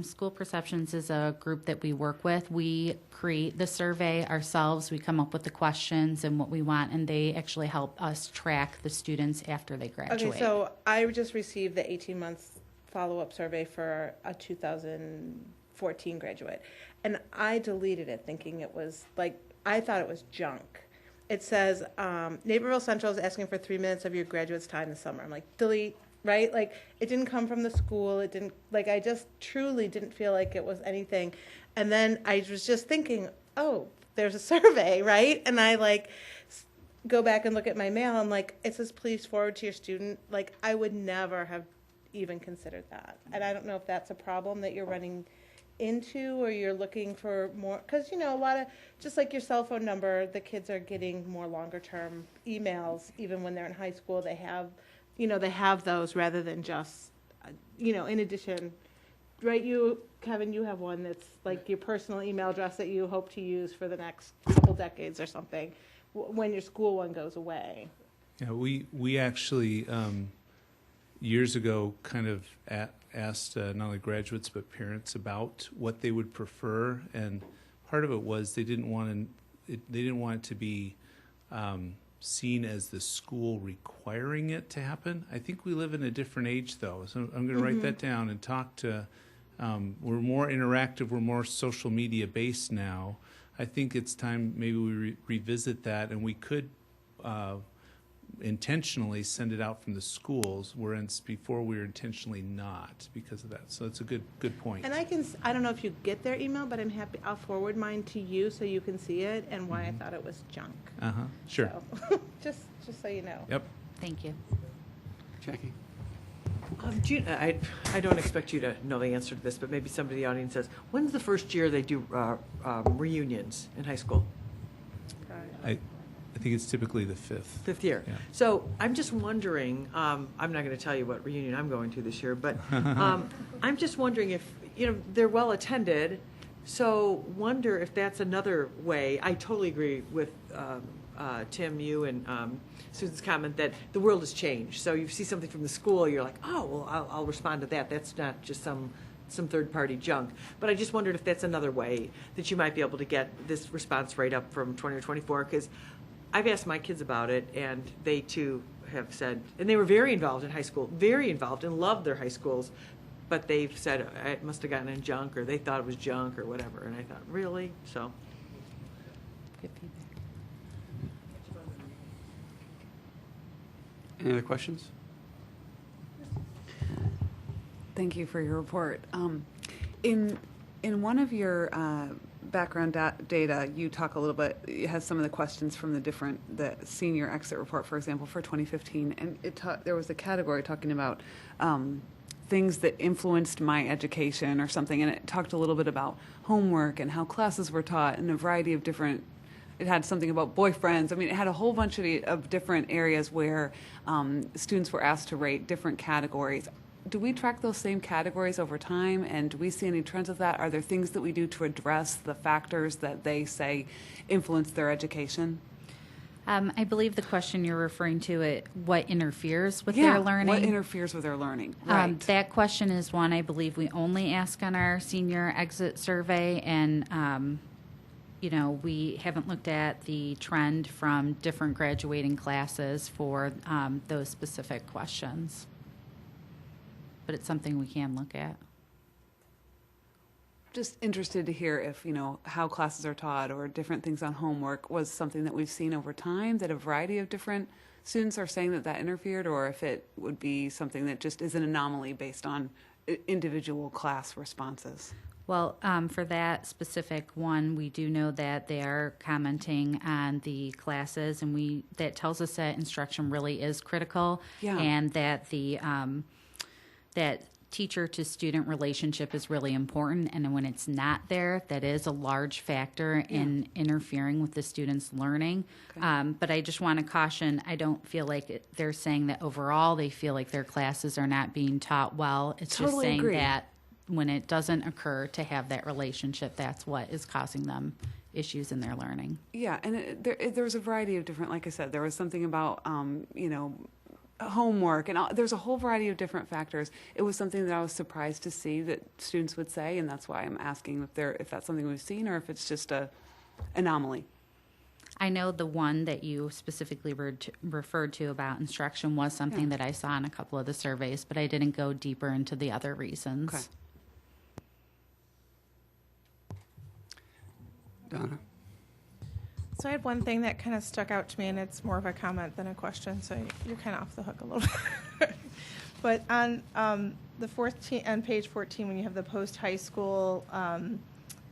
S15: School Perceptions is a group that we work with. We create the survey ourselves. We come up with the questions and what we want, and they actually help us track the students after they graduate.
S11: Okay, so I just received the 18-month follow-up survey for a 2014 graduate, and I deleted it thinking it was, I thought it was junk. It says, Naperville Central is asking for 3 minutes of your graduate's time this summer. I'm like, delete. Right? It didn't come from the school. It didn't, I just truly didn't feel like it was anything. And then I was just thinking, oh, there's a survey, right? And I like go back and look at my mail. I'm like, it says please forward to your student. Like, I would never have even considered that. And I don't know if that's a problem that you're running into, or you're looking for more, because a lot of, just like your cell phone number, the kids are getting more longer term emails. Even when they're in high school, they have those rather than just in addition, right? Kevin, you have one that's like your personal email address that you hope to use for the next couple decades or something when your school one goes away.
S13: Yeah, we actually years ago kind of asked not only graduates but parents about what they would prefer, and part of it was they didn't want it to be seen as the school requiring it to happen. I think we live in a different age, though, so I'm going to write that down and talk to. We're more interactive. We're more social media based now. I think it's time maybe we revisit that, and we could intentionally send it out from the schools, whereas before we were intentionally not because of that. So it's a good point.
S11: And I don't know if you get their email, but I'm happy. I'll forward mine to you so you can see it and why I thought it was junk.
S13: Sure.
S11: So, just so you know.
S13: Yep.
S15: Thank you.
S1: Jackie?
S2: Gina, I don't expect you to know the answer to this, but maybe somebody in the audience says, when's the first year they do reunions in high school?
S13: I think it's typically the fifth.
S2: Fifth year.
S13: Yeah.
S2: So I'm just wondering, I'm not going to tell you what reunion I'm going to this year, but I'm just wondering if, they're well attended, so wonder if that's another way. I totally agree with Tim, you and Susan's comment that the world has changed. So you see something from the school, you're like, oh, well, I'll respond to that. That's not just some third-party junk. But I just wondered if that's another way that you might be able to get this response rate up from 20 or 24, because I've asked my kids about it, and they too have said, and they were very involved in high school, very involved and loved their high schools, but they've said it must have gotten in junk, or they thought it was junk or whatever. And I thought, really? So.
S15: Good feedback.
S1: Any other questions?
S5: Thank you for your report. In one of your background data, you talk a little bit. It has some of the questions from the senior exit report, for example, for 2015, and there was a category talking about things that influenced my education or something, and it talked a little bit about homework and how classes were taught and a variety of different. It had something about boyfriends. I mean, it had a whole bunch of different areas where students were asked to rate different categories. Do we track those same categories over time, and do we see any trends of that? Are there things that we do to address the factors that they say influence their education?
S15: I believe the question you're referring to, what interferes with their learning?
S5: What interferes with their learning? Right.
S15: That question is one I believe we only ask on our senior exit survey, and we haven't looked at the trend from different graduating classes for those specific questions. But it's something we can look at.
S5: Just interested to hear if, how classes are taught or different things on homework was something that we've seen over time, that a variety of different students are saying that interfered, or if it would be something that just is an anomaly based on individual class responses.
S15: Well, for that specific one, we do know that they are commenting on the classes, and that tells us that instruction really is critical, and that that teacher-to-student relationship is really important, and when it's not there, that is a large factor in interfering with the students' learning. Okay. But I just want to caution, I don't feel like they're saying that overall they feel like their classes are not being taught well. It's just saying that when it doesn't occur to have that relationship, that's what is causing them issues in their learning.
S5: Yeah, and there's a variety of different, like I said, there was something about, homework, and there's a whole variety of different factors. It was something that I was surprised to see that students would say, and that's why I'm asking if that's something we've seen or if it's just a anomaly.
S15: I know the one that you specifically referred to about instruction was something that I saw in a couple of the surveys, but I didn't go deeper into the other reasons.
S5: Okay.
S1: Donna?
S12: So I had one thing that kind of stuck out to me, and it's more of a comment than a question, so you're kind of off the hook a little bit. But on on page 14, when you have the post-high school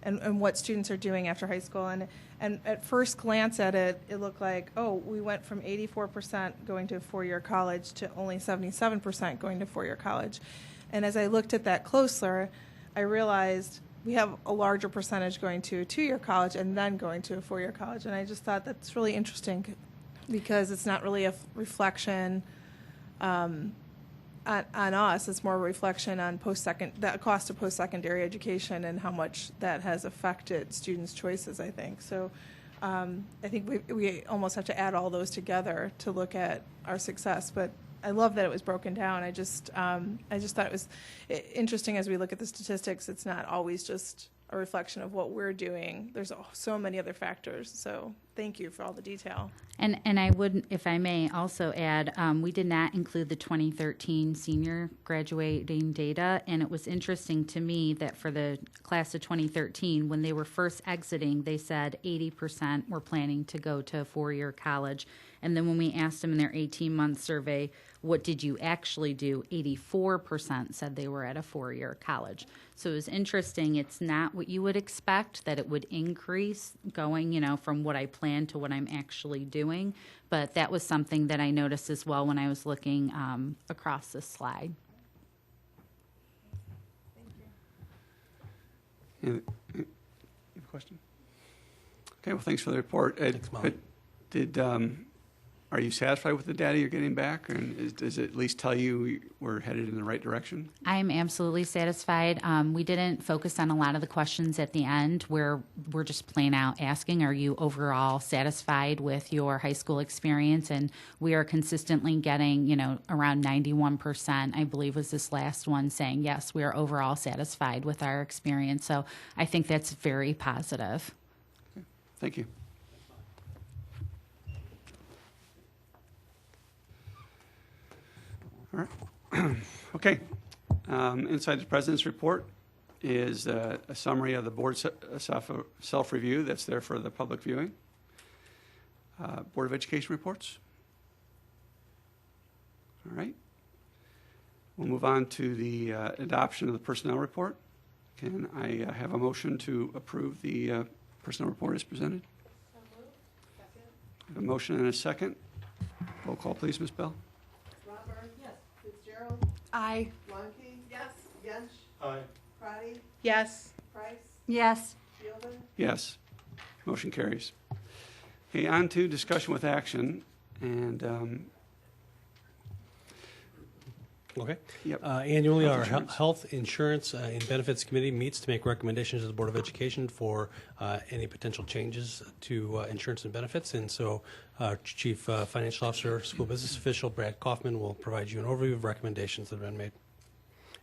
S12: and what students are doing after high school. And at first glance at it, it looked like, oh, we went from 84% going to a four-year college to only 77% going to four-year college. And as I looked at that closer, I realized we have a larger percentage going to a two-year college and then going to a four-year college. And I just thought that's really interesting because it's not really a reflection on us. It's more a reflection on the cost of post-secondary education and how much that has affected students' choices, I think. So I think we almost have to add all those together to look at our success. But I love that it was broken down. I just thought it was interesting as we look at the statistics. It's not always just a reflection of what we're doing. There's so many other factors. So thank you for all the detail.
S15: And I would, if I may, also add, we did not include the 2013 senior graduating data, and it was interesting to me that for the class of 2013, when they were first exiting, they said 80% were planning to go to a four-year college. And then when we asked them in their 18-month survey, what did you actually do? 84% said they were at a four-year college. So it was interesting. It's not what you would expect, that it would increase going, from what I planned to what I'm actually doing. But that was something that I noticed as well when I was looking across this slide.
S1: Any question? Okay, well, thanks for the report. Ed,
S4: Thanks, Molly.
S1: Are you satisfied with the data you're getting back? And does it at least tell you we're headed in the right direction?
S15: I'm absolutely satisfied. We didn't focus on a lot of the questions at the end where we're just plain out asking, are you overall satisfied with your high school experience? And we are consistently getting, around 91%, I believe was this last one, saying, yes, we are overall satisfied with our experience. So I think that's very positive.
S1: Okay. Thank you. All right. Okay. Inside the President's report is a summary of the board self-review that's there for the public viewing. Board of Education reports. All right. We'll move on to the adoption of the personnel report. Can I have a motion to approve the personnel report as presented? I have a motion and a second. Roll call, please, Ms. Bell.
S12: Aye.
S3: Longkey? Yes. Yench?
S16: Aye.
S3: Prati?
S12: Yes.
S3: Price?
S11: Yes.
S3: Fielding?
S1: Yes. Motion carries. Okay, on to discussion with action. And
S4: Okay.
S1: Yep.
S4: Annually,
S1: Health
S4: our
S1: insurance.
S4: Health Insurance and Benefits Committee meets to make recommendations to the Board of Education for any potential changes to insurance and benefits. And so Chief Financial Officer, School Business Official Brad Kaufman will provide you an overview of recommendations that have been made.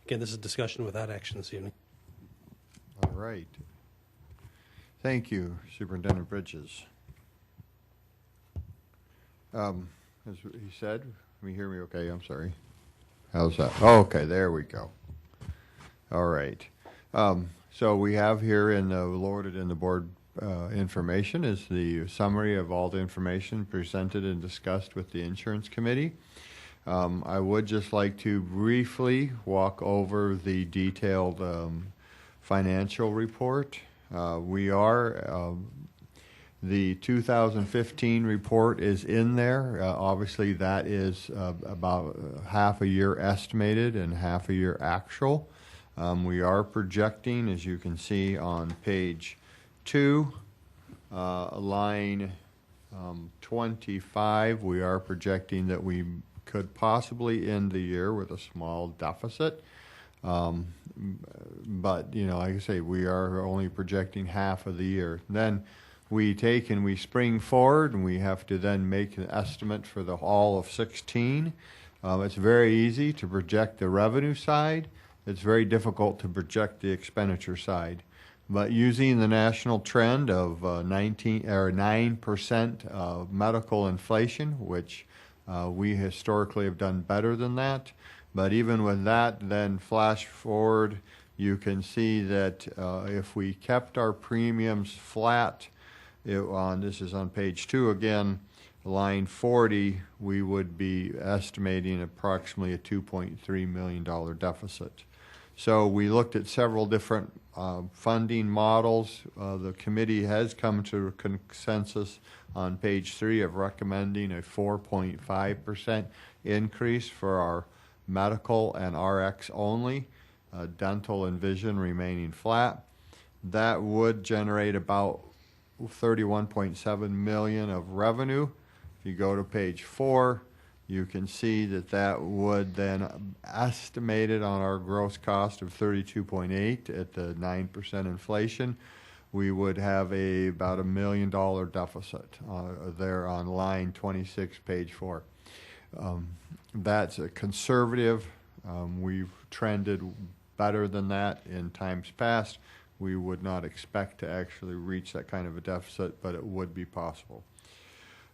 S4: Again, this is discussion without action this evening.
S17: All right. Thank you, Superintendent Bridges. As he said, can you hear me okay? I'm sorry. How's that? Oh, okay, there we go. All right. So we have here loaded in the board information is the summary of all the information presented and discussed with the Insurance Committee. I would just like to briefly walk over the detailed financial report. The 2015 report is in there. Obviously, that is about half a year estimated and half a year actual. We are projecting, as you can see on page 2, line 25, we are projecting that we could possibly end the year with a small deficit. But, like I say, we are only projecting half of the year. Then we take and we spring forward, and we have to then make an estimate for all of 16. It's very easy to project the revenue side. It's very difficult to project the expenditure side. But using the national trend of 9% of medical inflation, which we historically have done better than that. But even with that, then flash forward, you can see that if we kept our premiums flat, this is on page 2 again, line 40, we would be estimating approximately a $2.3 million deficit. So we looked at several different funding models, the committee has come to a consensus on page 3 of recommending a 4.5% increase for our medical and RX only, dental and vision remaining flat. That would generate about 31.7 million of revenue. If you go to page 4, you can see that that would then estimated on our gross cost of 32.8 at the 9% inflation. We would have about $1 million deficit there on line 26, page 4. That's a conservative. We've trended better than that in times past. We would not expect to actually reach that kind of a deficit, but it would be possible.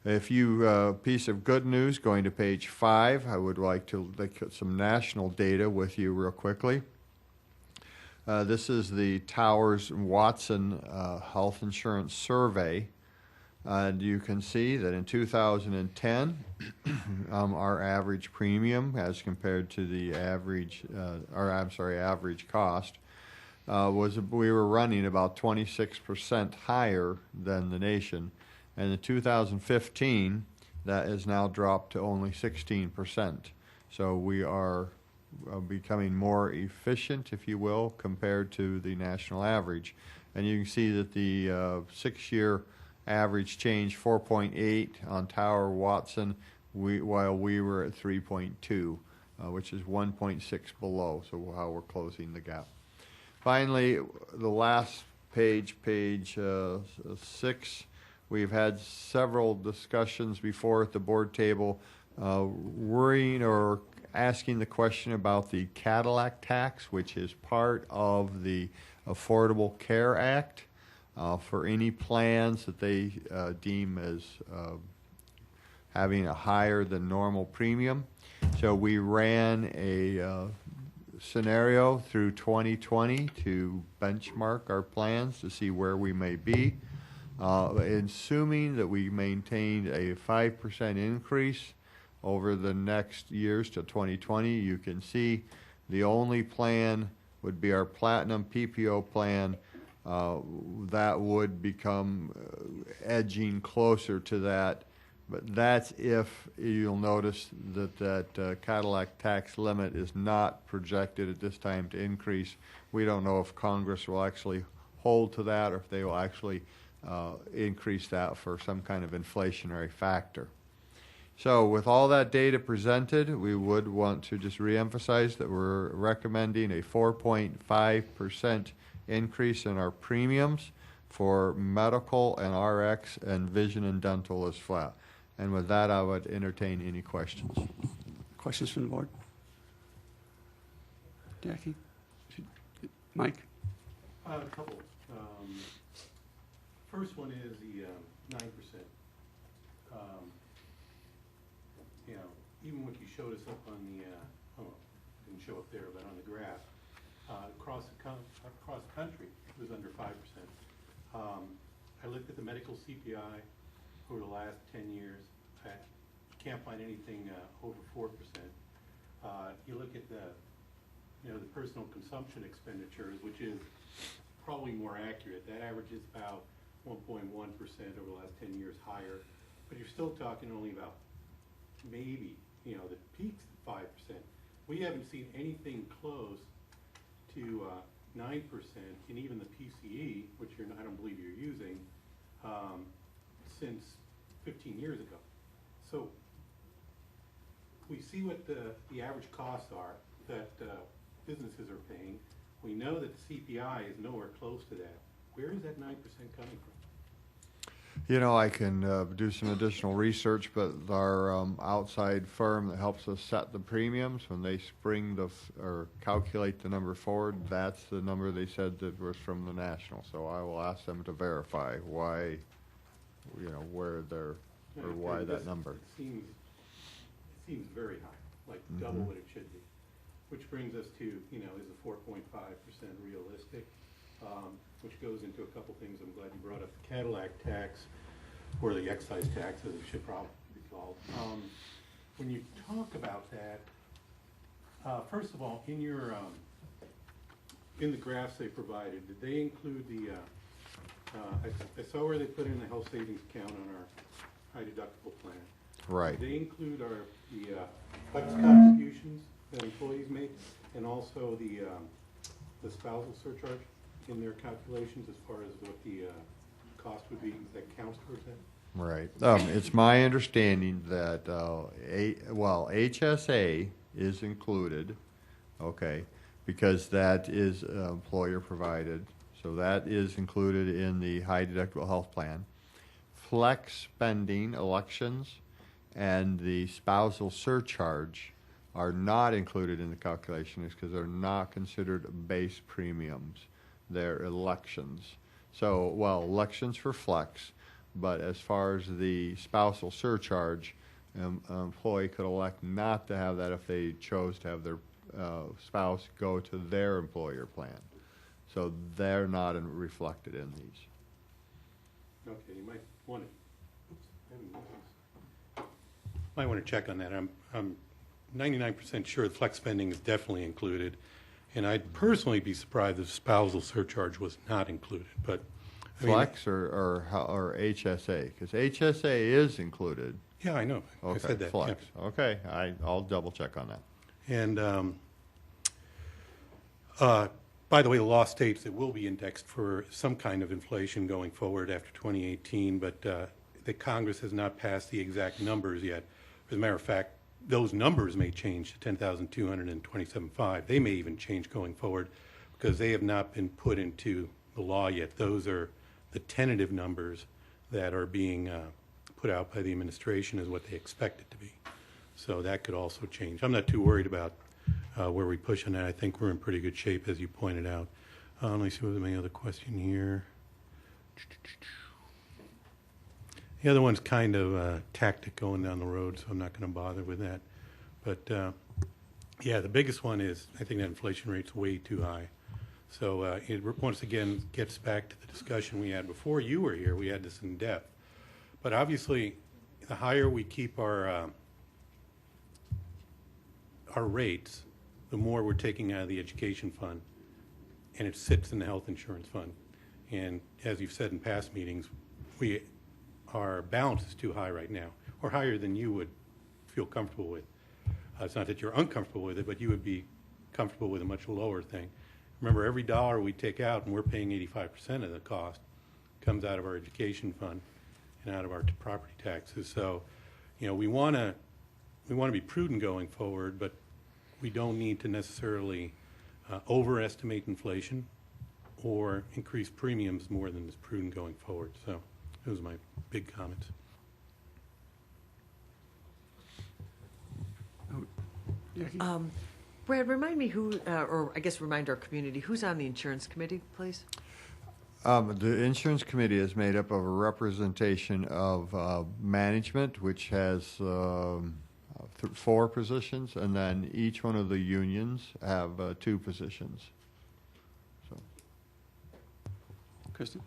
S17: If you, piece of good news, going to page 5, I would like to look at some national data with you real quickly. This is the Towers Watson Health Insurance Survey. And you can see that in 2010, our average premium as compared to the average, average cost, we were running about 26% higher than the nation. And in 2015, that has now dropped to only 16%. So we are becoming more efficient, if you will, compared to the national average. And you can see that the 6-year average change 4.8 on Tower Watson, while we were at 3.2, which is 1.6 below, so how we're closing the gap. Finally, the last page, page 6, we've had several discussions before at the board table worrying or asking the question about the Cadillac tax, which is part of the Affordable Care Act. For any plans that they deem as having a higher than normal premium. So we ran a scenario through 2020 to benchmark our plans to see where we may be. Assuming that we maintained a 5% increase over the next years to 2020, you can see the only plan would be our Platinum PPO plan. That would become edging closer to that, but that's if you'll notice that Cadillac tax limit is not projected at this time to increase. We don't know if Congress will actually hold to that or if they will actually increase that for some kind of inflationary factor. So with all that data presented, we would want to just reemphasize that we're recommending a 4.5% increase in our premiums for medical and RX, and vision and dental is flat. And with that, I would entertain any questions.
S1: Questions from the board? Jackie? Mike?
S16: A couple. First one is the 9%. You know, even what you showed us up on the, didn't show up there, but on the graph, across the country, it was under 5%. I looked at the medical CPI over the last 10 years. I can't find anything over 4%. You look at the personal consumption expenditures, which is probably more accurate. That averages about 1.1% over the last 10 years higher, but you're still talking only about maybe, the peak's 5%. We haven't seen anything close to 9% in even the PCE, which I don't believe you're using, since 15 years ago. So we see what the average costs are that businesses are paying. We know that the CPI is nowhere close to that. Where is that 9% coming from?
S17: I can do some additional research, but our outside firm that helps us set the premiums, when they or calculate the number forward, that's the number they said that was from the national. So I will ask them to verify why, where they're, or why that number.
S16: It seems very high, like double what it should be. Which brings us to, is a 4.5% realistic? Which goes into a couple things. I'm glad you brought up the Cadillac tax, or the excise tax, as it should probably be called. When you talk about that, first of all, in your in the graphs they provided, did they include the, I saw where they put in the health savings account on our high deductible plan.
S17: Right.
S16: Did they include the flex contributions that employees make, and also the spousal surcharge in their calculations as far as what the cost would be that counts towards that?
S17: Right. It's my understanding that, HSA is included, okay, because that is employer provided. So that is included in the high deductible health plan. Flex spending, elections, and the spousal surcharge are not included in the calculations because they're not considered base premiums. They're elections. So, well, elections for flex, but as far as the spousal surcharge, an employee could elect not to have that if they chose to have their spouse go to their employer plan. So they're not reflected in these.
S16: Okay, you might want to check on that. I'm 99% sure the flex spending is definitely included, and I'd personally be surprised if spousal surcharge was not included. But I mean,
S17: Flex or HSA? Because HSA is included.
S16: yeah, I know.
S17: Okay,
S16: I said that.
S17: Flex.
S16: Yeah.
S17: Okay, I'll double check on that.
S16: And by the way, the law states it will be indexed for some kind of inflation going forward after 2018, but the Congress has not passed the exact numbers yet. As a matter of fact, those numbers may change to 10,227.5. They may even change going forward because they have not been put into the law yet. Those are the tentative numbers that are being put out by the administration as what they expect it to be. So that could also change. I'm not too worried about where we push on that. I think we're in pretty good shape, as you pointed out. Let me see what was my other question here. The other one's kind of tactic going down the road, so I'm not going to bother with that. But yeah, the biggest one is I think that inflation rate's way too high. So it once again gets back to the discussion we had before you were here. We had this in depth. But obviously, the higher we keep our rates, the more we're taking out of the education fund, and it sits in the health insurance fund. And as you've said in past meetings, our balance is too high right now, or higher than you would feel comfortable with. It's not that you're uncomfortable with it, but you would be comfortable with a much lower thing. Remember, every dollar we take out, and we're paying 85% of the cost, comes out of our education fund and out of our property taxes. So, we want to be prudent going forward, but we don't need to necessarily overestimate inflation or increase premiums more than is prudent going forward. So those are my big comments.
S2: Brad, remind me who, or I guess remind our community, who's on the insurance committee, please?
S17: The insurance committee is made up of a representation of management, which has 4 positions, and then each one of the unions have 2 positions. So,
S1: Kristen?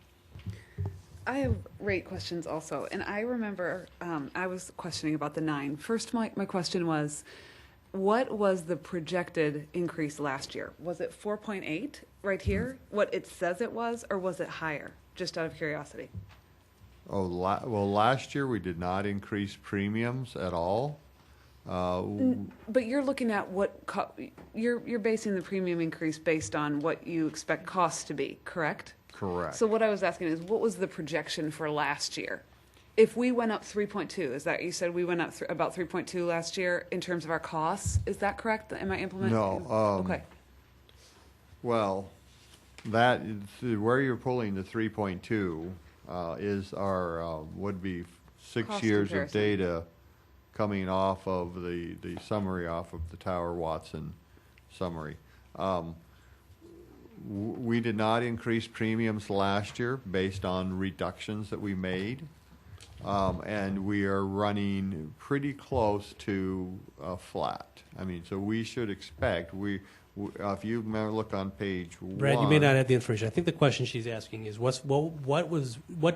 S5: I have rate questions also, and I remember I was questioning about the 9. First, my question was, what was the projected increase last year? Was it 4.8 right here, what it says it was, or was it higher, just out of curiosity?
S17: well, last year we did not increase premiums at all.
S5: But you're looking at what you're basing the premium increase based on what you expect costs to be, correct?
S17: Correct.
S5: So what I was asking is, what was the projection for last year? If we went up 3.2, is that, you said we went up about 3.2 last year in terms of our costs? Is that correct? Am I implementing?
S17: No.
S5: Okay.
S17: Well, that is, where you're pulling the 3.2 is our would be 6
S5: Cost
S17: years
S5: comparison.
S17: of data coming off of the summary off of the Tower Watson summary. We did not increase premiums last year based on reductions that we made. And we are running pretty close to flat. I mean, so we should expect, if you look on page 1.
S4: Brad, you may not have the information. I think the question she's asking is, what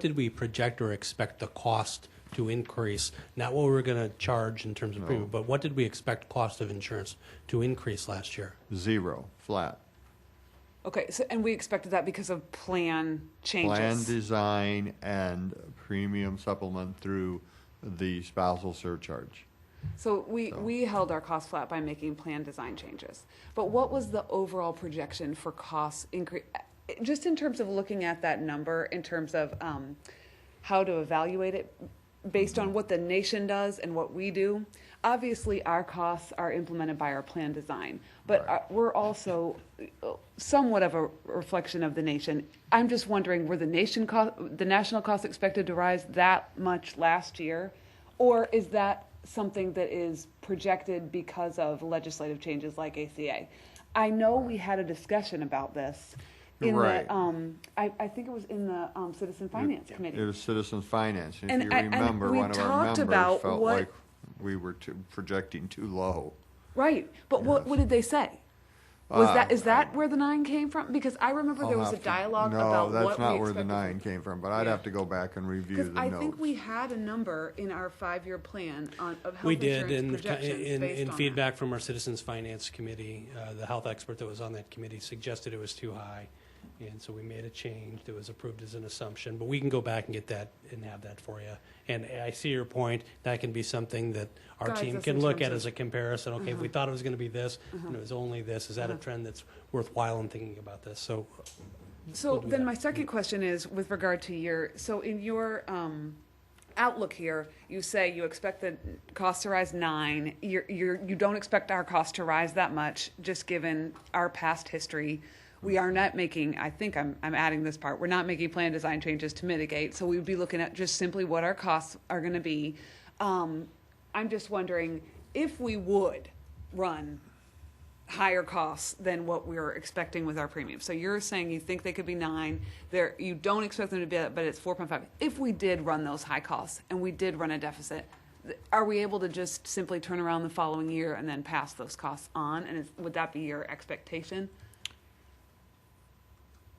S4: did we project or expect the cost to increase? Not what we were going to charge in terms of premium, but what did we expect cost of insurance to increase last year?
S17: 0, flat.
S5: Okay, so, and we expected that because of plan changes.
S17: Plan design and premium supplement through the spousal surcharge.
S5: So we held our costs flat by making plan design changes. But what was the overall projection for cost increase, just in terms of looking at that number, in terms of how to evaluate it based on what the nation does and what we do? Obviously, our costs are implemented by our plan design, but we're also somewhat of a reflection of the nation. I'm just wondering, were the national costs expected to rise that much last year, or is that something that is projected because of legislative changes like ACA? I know we had a discussion about this in
S17: Right.
S5: the, I think it was in the Citizen Finance Committee.
S17: It was Citizens Finance. And
S5: And
S17: if you remember,
S5: we
S17: one of our
S5: talked
S17: members
S5: about
S17: felt
S5: what-
S17: like we were projecting too low.
S5: Right, but what did they say? Is that where the 9 came from? Because I remember there was a dialogue about what we expected.
S17: No, that's not where the 9 came from, but I'd have to go back and review
S5: Because
S17: the
S5: I
S17: notes.
S5: think we had a number in our 5-year plan of health
S4: We did,
S5: insurance
S4: and
S5: projections
S4: in
S5: based on
S4: feedback from our Citizens Finance Committee, the health expert that was on that committee suggested it was too high, and so we made a change that was approved as an assumption. But we can go back and get that and have that for you. And I see your point. That can be something that our
S5: Guides
S4: team
S5: us
S4: can
S5: in
S4: look
S5: terms
S4: at
S5: of-
S4: as a comparison. Okay, if we thought it was going to be this, and it was only this, is that a trend that's worthwhile in thinking about this? So
S5: So
S4: do
S5: then
S4: that.
S5: my second question is with regard to so in your outlook here, you say you expect the cost to rise 9. You don't expect our cost to rise that much, just given our past history. We are not making, I think I'm adding this part, we're not making plan design changes to mitigate, so we would be looking at just simply what our costs are going to be. I'm just wondering if we would run higher costs than what we were expecting with our premium. So you're saying you think they could be 9. You don't expect them to be that, but it's 4.5. If we did run those high costs and we did run a deficit, are we able to just simply turn around the following year and then pass those costs on? And would that be your expectation?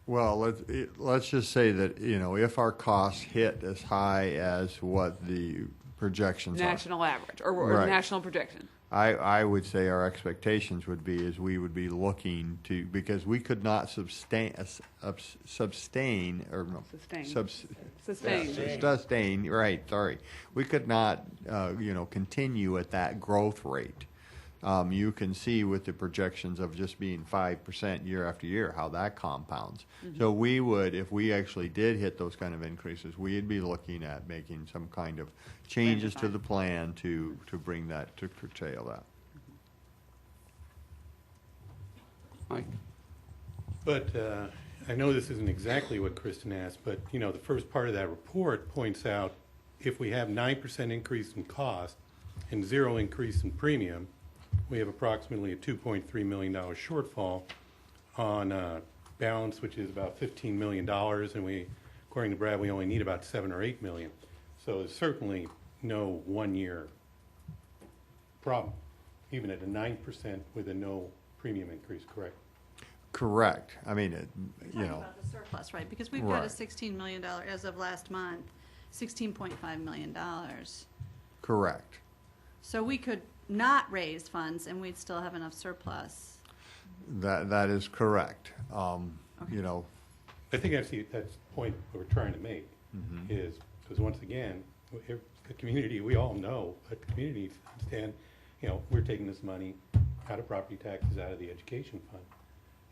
S17: Well, let's just say that, if our costs hit as high as what the projections are.
S5: National average or
S17: Right.
S5: national projection.
S17: I would say our expectations would be is we would be looking to, because we could not sustain, right, sorry. We could not, continue at that growth rate. You can see with the projections of just being 5% year after year, how that compounds. So we would, if we actually did hit those kind of increases, we'd be looking at making some kind of changes to the plan to bring that, to curtail that.
S1: Mike?
S16: But I know this isn't exactly what Kristen asked, but, the first part of that report points out if we have 9% increase in cost and 0 increase in premium, we have approximately a $2.3 million shortfall on balance, which is about $15 million, and we, according to Brad, we only need about 7 or 8 million. So there's certainly no one-year problem, even at a 9% with a no premium increase, correct?
S17: Correct. I mean,
S3: Talking about the surplus, right? Because we've got a $16 million, as of last month, $16.5 million.
S17: Correct.
S3: So we could not raise funds and we'd still have enough surplus.
S17: That is correct.
S16: I think that's the point we're trying to make, is because once again, the community, we all know, but the community understand, we're taking this money out of property taxes, out of the education fund.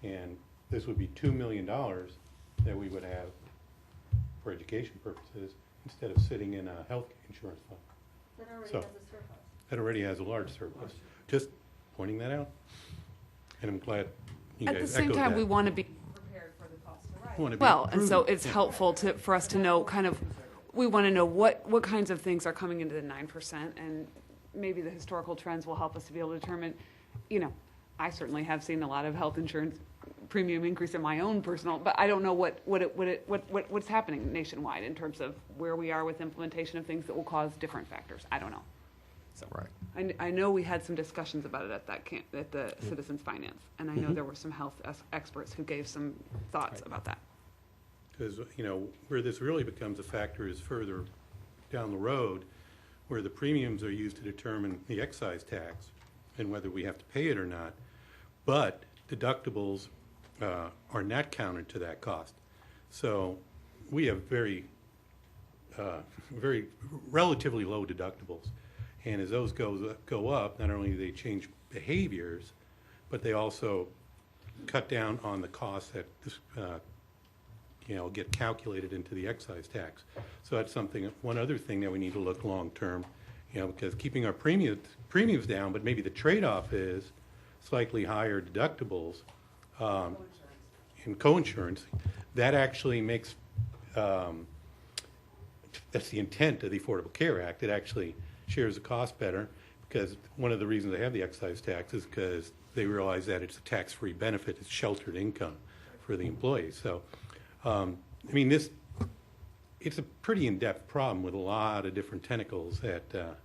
S16: And this would be $2 million that we would have for education purposes instead of sitting in a health insurance fund.
S3: That already
S16: So-
S3: has a surplus.
S16: That already has a large surplus. Just pointing that out. And I'm glad you
S5: At the
S16: guys
S5: same
S16: echoed
S5: time,
S16: that.
S5: we want to be prepared for the cost to rise.
S16: We wanna be
S5: Well, and so
S16: prudent.
S5: it's helpful for us to know we want to know what kinds of things are coming into the 9%, and maybe the historical trends will help us to be able to determine, I certainly have seen a lot of health insurance premium increase in my own personal, but I don't know what's happening nationwide in terms of where we are with implementation of things that will cause different factors. I don't know. So
S17: Right.
S5: I know we had some discussions about it at the Citizens Finance, and I know there were some health experts who gave some thoughts about that.
S16: Because, where this really becomes a factor is further down the road, where the premiums are used to determine the excise tax and whether we have to pay it or not. But deductibles are not counted to that cost. So we have very relatively low deductibles. And as those go up, not only do they change behaviors, but they also cut down on the costs that get calculated into the excise tax. So that's one other thing that we need to look long term, because keeping our premiums down, but maybe the trade-off is slightly higher deductibles and coinsurance. That actually makes that's the intent of the Affordable Care Act. It actually shares the cost better, because one of the reasons they have the excise tax is because they realize that it's a tax-free benefit. It's sheltered income for the employees. So, it's a pretty in-depth problem with a lot of different tentacles that,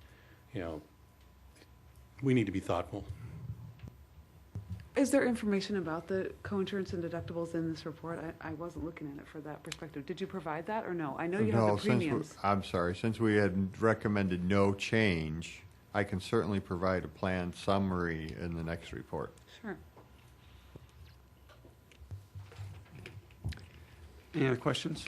S16: we need to be thoughtful.
S5: Is there information about the coinsurance and deductibles in this report? I wasn't looking at it for that perspective. Did you provide that or no? I know you have the premiums.
S17: I'm sorry. Since we had recommended no change, I can certainly provide a plan summary in the next report.
S5: Sure.
S1: Any other questions?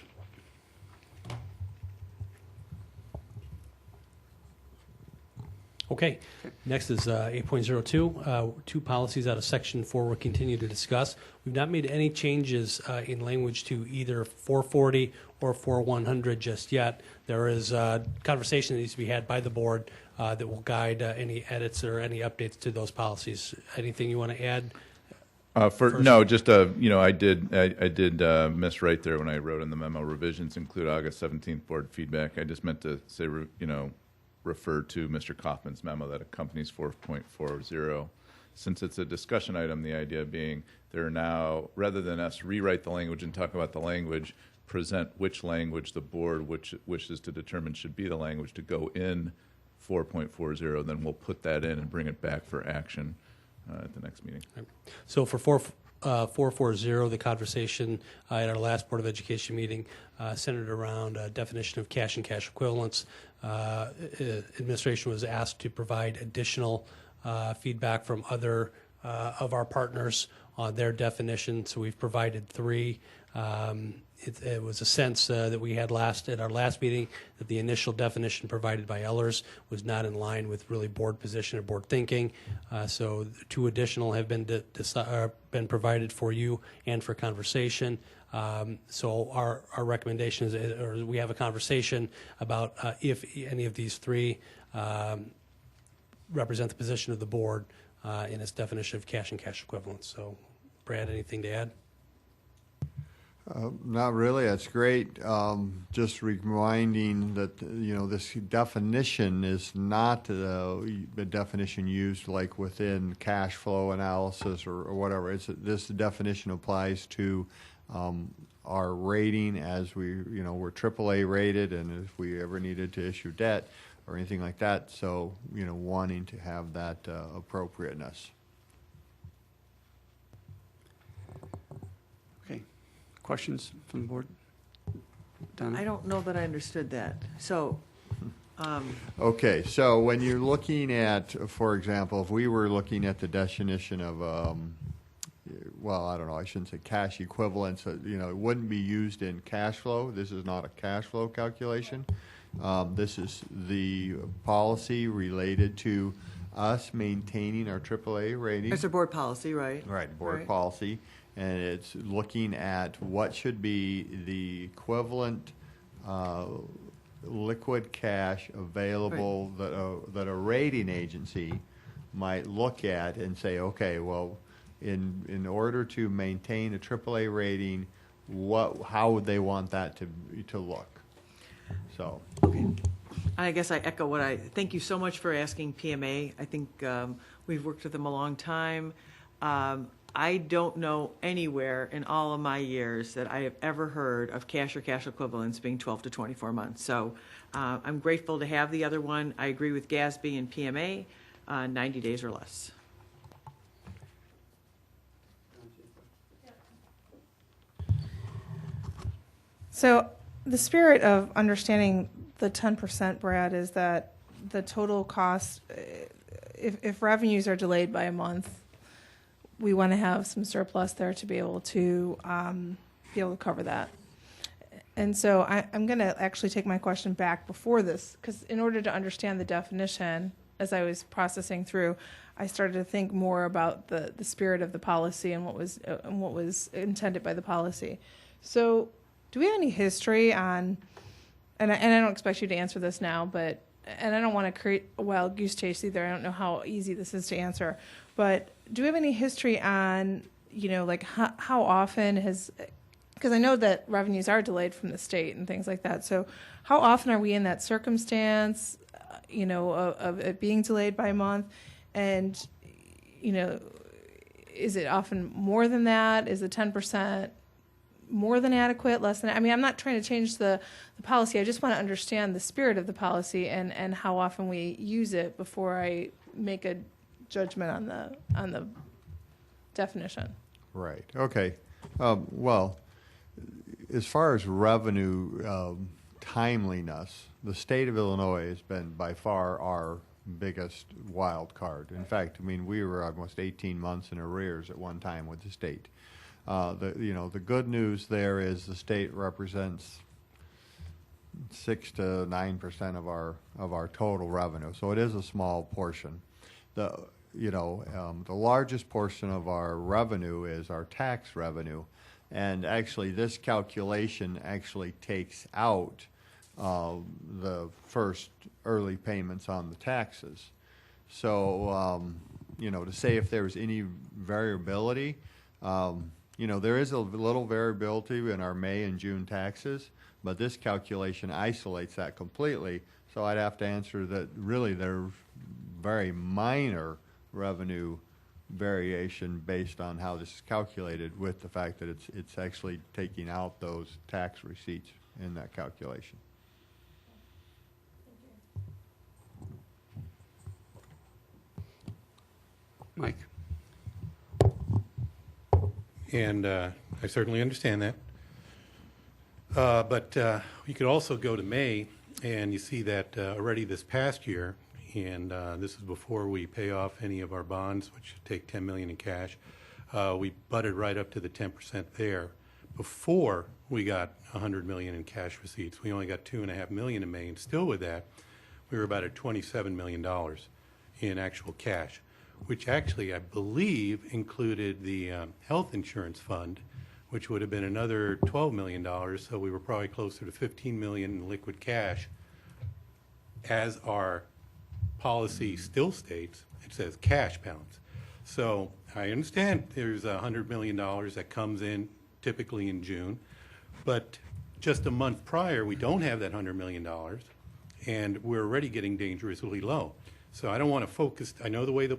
S4: Okay. Next is 8.02, two policies out of Section 4 we'll continue to discuss. We've not made any changes in language to either 440 or 4100 just yet. There is a conversation that needs to be had by the board that will guide any edits or any updates to those policies. Anything you want to add?
S18: No, just I did miss right there when I wrote in the memo. Revisions include August 17th board feedback. I just meant to say, refer to Mr. Kaufman's memo that accompanies 4.40. Since it's a discussion item, the idea being there are now, rather than us rewrite the language and talk about the language, present which language the board wishes to determine should be the language to go in 4.40. Then we'll put that in and bring it back for action at the next meeting.
S4: So for 440, the conversation at our last Board of Education meeting centered around a definition of cash and cash equivalents. Administration was asked to provide additional feedback from other of our partners on their definition, so we've provided three. It was a sense that we had at our last meeting that the initial definition provided by Ellers was not in line with really board position or board thinking. So two additional have been provided for you and for conversation. So our recommendation is, or we have a conversation about if any of these three represent the position of the board in its definition of cash and cash equivalents. So, Brad, anything to add?
S17: Not really. That's great. Just reminding that this definition is not the definition used like within cash flow analysis or whatever. This definition applies to our rating as we're AAA rated, and if we ever needed to issue debt or anything like that. So wanting to have that appropriateness.
S1: Questions from the board? Donna?
S2: I don't know that I understood that. So,
S17: okay, so when you're looking at, for example, if we were looking at the definition of, well, I don't know, I shouldn't say cash equivalents, it wouldn't be used in cash flow. This is not a cash flow calculation. This is the policy related to us maintaining our AAA rating.
S2: it's a board policy, right?
S17: Right, board
S2: Right.
S17: policy. And it's looking at what should be the equivalent liquid cash available that a rating agency might look at and say, okay, well, in order to maintain a AAA rating, how would they want that to look? So.
S2: Okay. I guess I echo thank you so much for asking PMA. I think we've worked with them a long time. I don't know anywhere in all of my years that I have ever heard of cash or cash equivalents being 12 to 24 months. So I'm grateful to have the other one. I agree with GASB and PMA, 90 days or less.
S12: So the spirit of understanding the 10%, Brad, is that the total cost, if revenues are delayed by a month, we want to have some surplus there to be able to cover that. And so I'm going to actually take my question back before this, because in order to understand the definition, as I was processing through, I started to think more about the spirit of the policy and what was intended by the policy. So do we have any history on, and I don't expect you to answer this now, but, and I don't want to create a wild goose chase either. I don't know how easy this is to answer, but do we have any history on, like how often has, because I know that revenues are delayed from the state and things like that. So how often are we in that circumstance, of it being delayed by a month? And, is it often more than that? Is the 10% more than adequate, less than? I mean, I'm not trying to change the policy. I just want to understand the spirit of the policy and how often we use it before I make a judgment on the definition.
S17: Right. Okay. Well, as far as revenue timeliness, the state of Illinois has been by far our biggest wild card. In fact, I mean, we were almost 18 months in arrears at one time with the state. The good news there is the state represents 6 to 9% of our total revenue, so it is a small portion. The largest portion of our revenue is our tax revenue, and actually this calculation actually takes out the first early payments on the taxes. So, to say if there's any variability, there is a little variability in our May and June taxes, but this calculation isolates that completely. So I'd have to answer that really there's very minor revenue variation based on how this is calculated, with the fact that it's actually taking out those tax receipts in that calculation.
S1: Mike.
S16: And I certainly understand that. But you could also go to May, and you see that already this past year, and this is before we pay off any of our bonds, which take $10 million in cash. We butted right up to the 10% there. Before we got $100 million in cash receipts, we only got $2.5 million in May, and still with that, we were about at $27 million in actual cash, which actually I believe included the health insurance fund, which would have been another $12 million. So we were probably closer to $15 million in liquid cash. As our policy still states, it says cash balance. So I understand there's $100 million that comes in typically in June, but just a month prior, we don't have that $100 million, and we're already getting dangerously low. So I don't want to focus, I know the way the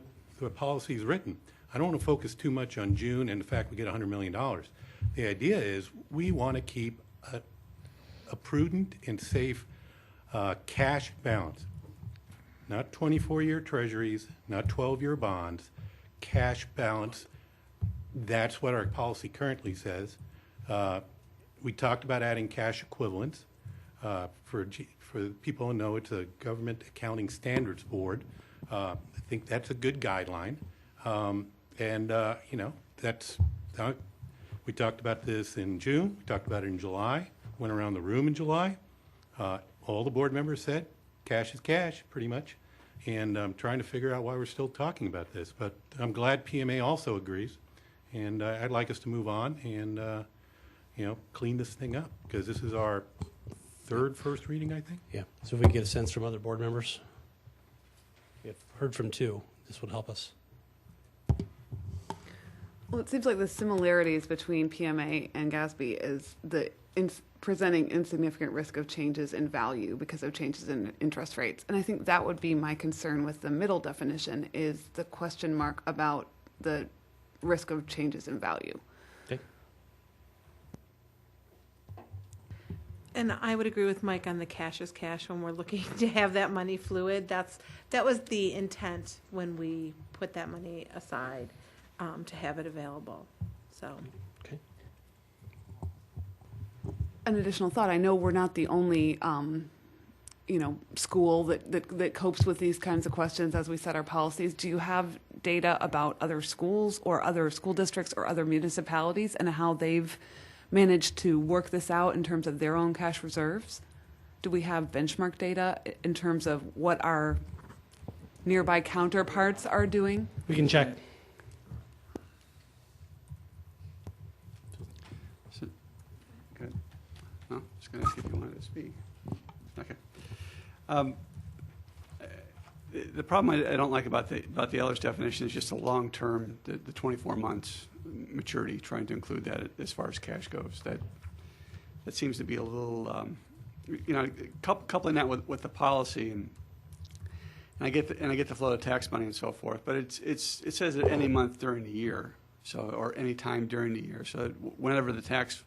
S16: policy is written, I don't want to focus too much on June and the fact we get $100 million. The idea is we want to keep a prudent and safe cash balance. Not 24-year treasuries, not 12-year bonds, cash balance. That's what our policy currently says. We talked about adding cash equivalents. For people who know, it's a Government Accounting Standards Board. I think that's a good guideline. That's we talked about this in June. We talked about it in July. Went around the room in July. All the board members said cash is cash, pretty much. And I'm trying to figure out why we're still talking about this. But I'm glad PMA also agrees. And I'd like us to move on and, clean this thing up, because this is our first reading, I think.
S4: Yeah. So if we can get a sense from other board members. We have heard from two. This would help us.
S5: Well, it seems like the similarities between PMA and GASB is presenting insignificant risk of changes in value because of changes in interest rates. And I think that would be my concern with the middle definition, is the question mark about the risk of changes in value.
S4: Okay.
S11: And I would agree with Mike on the cash is cash when we're looking to have that money fluid. That was the intent when we put that money aside, to have it available. So.
S4: Okay.
S5: An additional thought, I know we're not the only school that copes with these kinds of questions as we set our policies. Do you have data about other schools or other school districts or other municipalities and how they've managed to work this out in terms of their own cash reserves? Do we have benchmark data in terms of what our nearby counterparts are doing?
S4: We can check.
S1: Good. No, just going to ask if you wanted to speak. Okay. The problem I don't like about the Ellis definition is just the long term, the 24 months maturity, trying to include that as far as cash goes. That seems to be a little, coupling that with the policy, and I get the flow of tax money and so forth. But it says at any month during the year, or any time during the year. So whenever the tax,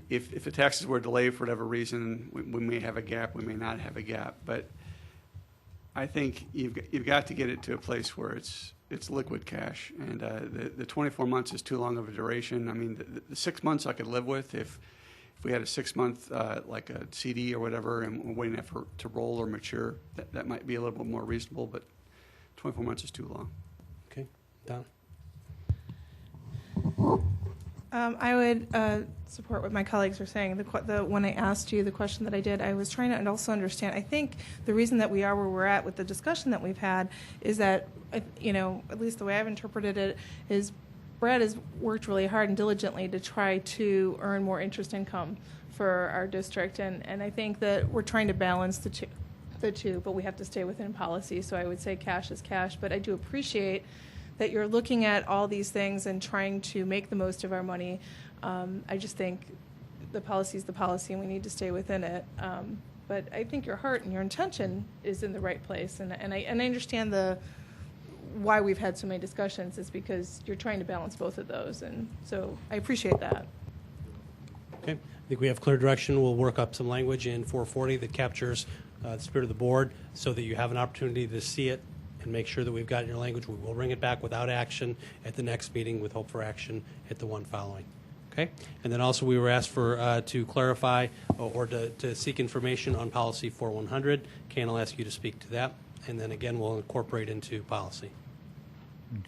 S1: if the taxes were delayed for whatever reason, we may have a gap. We may not have a gap, but I think you've got to get it to a place where it's liquid cash, and the 24 months is too long of a duration. I mean, the 6 months I could live with if we had a 6 month like a CD or whatever, and we're waiting for it to roll or mature. That might be a little bit more reasonable, but 24 months is too long.
S4: Okay, Don.
S12: I would support what my colleagues are saying. When I asked you the question that I did, I was trying to also understand. I think the reason that we are where we're at with the discussion that we've had is that, at least the way I've interpreted it, is Brad has worked really hard and diligently to try to earn more interest income for our district, and I think that we're trying to balance the two, but we have to stay within policy. So I would say cash is cash, but I do appreciate that you're looking at all these things and trying to make the most of our money. I just think the policy is the policy, and we need to stay within it. But I think your heart and your intention is in the right place, and I understand why we've had so many discussions is because you're trying to balance both of those, and so I appreciate that.
S4: Okay, I think we have clear direction. We'll work up some language in 440 that captures the spirit of the board so that you have an opportunity to see it and make sure that we've got your language. We will bring it back without action at the next meeting with hope for action at the one following. Okay? And then also we were asked to clarify or to seek information on policy 4100. Ken, I'll ask you to speak to that. And then again, we'll incorporate into policy.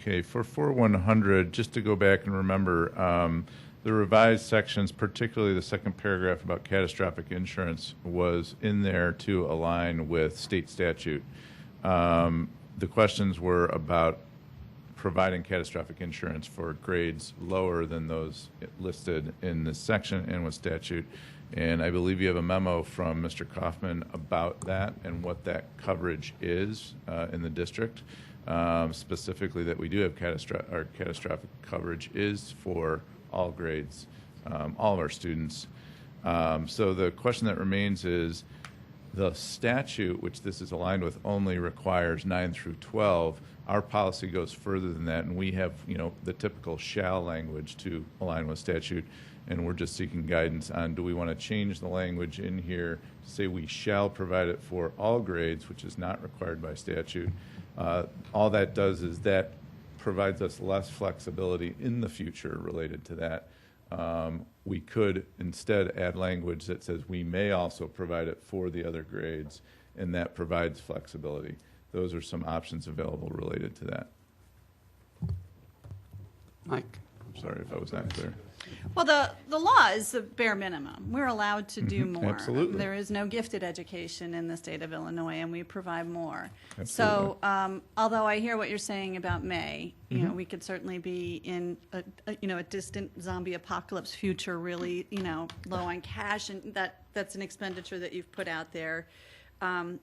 S18: Okay, for 4100, just to go back and remember, the revised sections, particularly the second paragraph about catastrophic insurance, was in there to align with state statute. The questions were about providing catastrophic insurance for grades lower than those listed in this section and with statute. And I believe you have a memo from Mr. Kaufman about that and what that coverage is in the district. Specifically that we do have catastrophic coverage is for all grades, all of our students. So the question that remains is, the statute, which this is aligned with, only requires 9 through 12. Our policy goes further than that, and we have, the typical shall language to align with statute, and we're just seeking guidance on, do we want to change the language in here to say we shall provide it for all grades, which is not required by statute. All that does is that provides us less flexibility in the future related to that. We could instead add language that says we may also provide it for the other grades, and that provides flexibility. Those are some options available related to that.
S1: Mike?
S18: I'm sorry if I was not clear.
S3: Well, the law is the bare minimum. We're allowed to do more.
S18: Absolutely.
S3: There is no gifted education in the state of Illinois, and we provide more.
S18: Absolutely.
S3: So, although I hear what you're saying about May, we could certainly be in a distant zombie apocalypse future, really, low on cash, and that's an expenditure that you've put out there.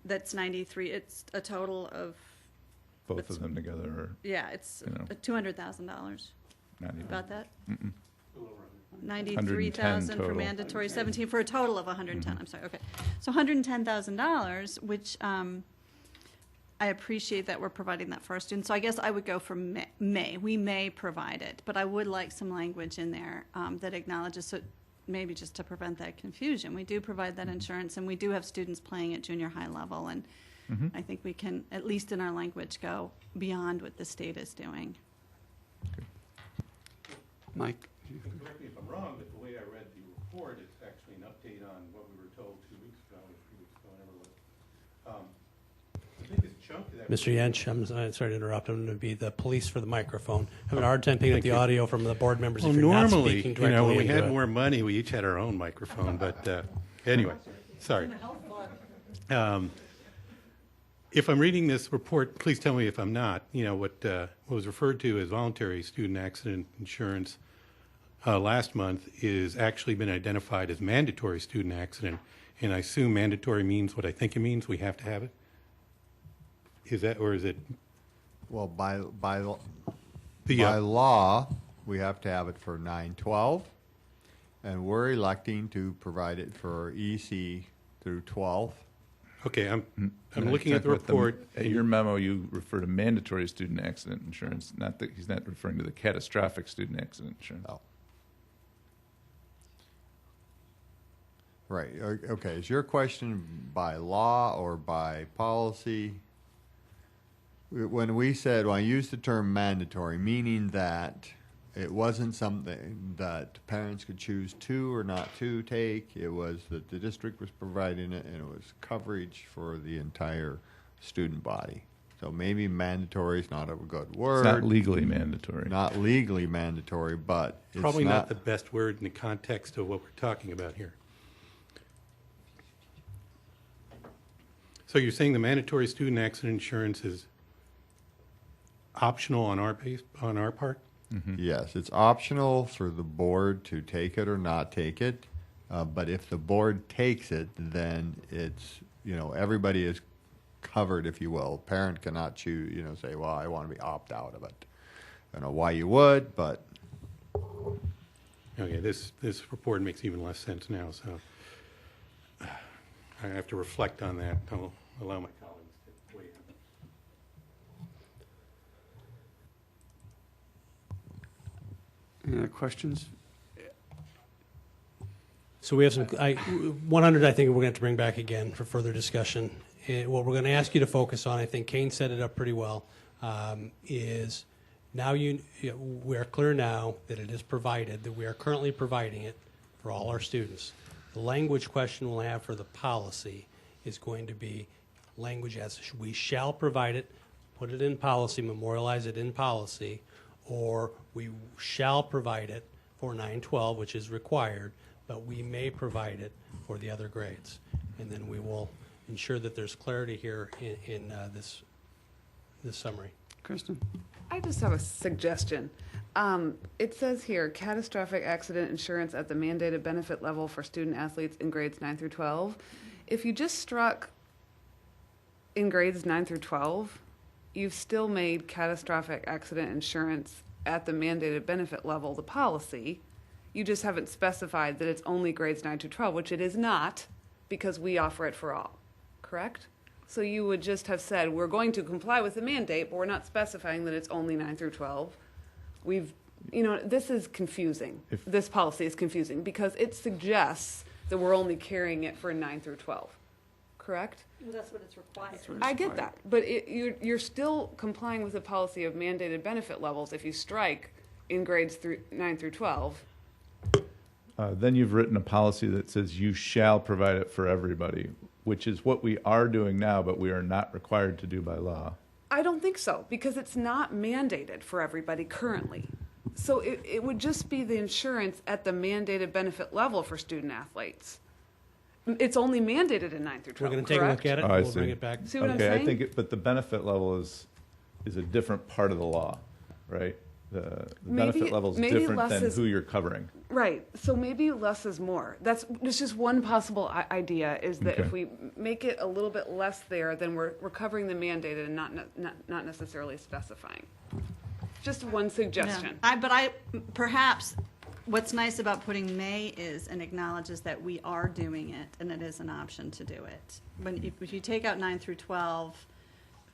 S3: That's 93. It's a total of
S18: both of them together. Or,
S3: it's $200,000.
S18: Not even.
S3: About that.
S18: Mm-mm.
S3: 93,000 for
S18: total.
S3: mandatory, 17 for a total of 110. I'm sorry. Okay, so $110,000, which I appreciate that we're providing that for our students. So I guess I would go for May. We may provide it, but I would like some language in there that acknowledges, so maybe just to prevent that confusion. We do provide that insurance, and we do have students playing at junior high level, and I think we can, at least in our language, go beyond what the state is doing.
S1: Mike?
S16: Correct me if I'm wrong, but the way I read the report, it's actually an update on what we were told 2 weeks ago, or 3 weeks ago, whenever it was.
S4: Mr. Yench, I'm sorry to interrupt. I'm going to be the police for the microphone. I'm having a hard time picking up the audio from the board members
S16: Well,
S4: if you're not
S16: normally,
S4: speaking directly
S16: when we
S4: into
S16: had
S4: it.
S16: more money, we each had our own microphone. But anyway, sorry. If I'm reading this report, please tell me if I'm not. What was referred to as voluntary student accident insurance last month is actually been identified as mandatory student accident, and I assume mandatory means what I think it means. We have to have it. Is that, or is it?
S17: Well, by
S16: The,
S17: law, we have to have it for 9/12, and we're electing to provide it for EC through 12.
S16: Okay, I'm
S18: And
S16: looking at the
S18: with
S16: report.
S18: At your memo, you refer to mandatory student accident insurance. Not that he's not referring to the catastrophic student accident insurance.
S17: Oh. Right. Okay. Is your question by law or by policy? When I used the term mandatory, meaning that it wasn't something that parents could choose to or not to take. It was that the district was providing it, and it was coverage for the entire student body. So maybe mandatory is not a good word.
S18: It's not legally mandatory.
S17: Not legally mandatory, but it's
S16: Probably not the best word in the context of what we're talking about here. So you're saying the mandatory student accident insurance is optional on our part?
S18: Mm-hmm.
S17: Yes, it's optional for the board to take it or not take it. But if the board takes it, then it's, everybody is covered, if you will. Parent cannot choose, say, well, I want to be opt out of it. I don't know why you would, but.
S16: Okay, this report makes even less sense now, so I have to reflect on that. I'll allow my colleagues to weigh in.
S1: Any other questions?
S4: So we have 100, I think we're going to have to bring back again for further discussion. What we're going to ask you to focus on, I think Kane set it up pretty well, is now we're clear now that it is provided, that we are currently providing it for all our students. The language question we'll have for the policy is going to be language as we shall provide it, put it in policy, memorialize it in policy, or we shall provide it for 9/12, which is required, but we may provide it for the other grades. And then we will ensure that there's clarity here in this summary.
S1: Kristen?
S5: I just have a suggestion. It says here, catastrophic accident insurance at the mandated benefit level for student athletes in grades 9 through 12. If you just struck in grades 9 through 12, you've still made catastrophic accident insurance at the mandated benefit level the policy. You just haven't specified that it's only grades 9 to 12, which it is not, because we offer it for all, correct? So you would just have said, we're going to comply with the mandate, but we're not specifying that it's only 9 through 12. This is confusing. This policy is confusing because it suggests that we're only carrying it for 9 through 12, correct?
S3: Well, that's what it's required.
S5: I get that, but you're still complying with the policy of mandated benefit levels if you strike in grades 9 through 12.
S18: Then you've written a policy that says you shall provide it for everybody, which is what we are doing now, but we are not required to do by law.
S5: I don't think so, because it's not mandated for everybody currently. So it would just be the insurance at the mandated benefit level for student athletes. It's only mandated in 9 through 12,
S4: We're going to take a look at it.
S18: Oh, I
S4: We'll
S18: see.
S4: bring it back.
S5: See what I'm
S18: Okay,
S5: saying?
S18: I think, but the benefit level is a different part of the law, right? The benefit level is
S5: maybe
S18: different
S5: less
S18: than
S5: is-
S18: who you're covering.
S5: Right. So maybe less is more. It's just one possible idea is that if
S18: Okay.
S5: we make it a little bit less there, then we're covering the mandated and not necessarily specifying. Just one suggestion.
S3: Perhaps what's nice about putting may is and acknowledges that we are doing it and it is an option to do it. If you take out 9 through 12,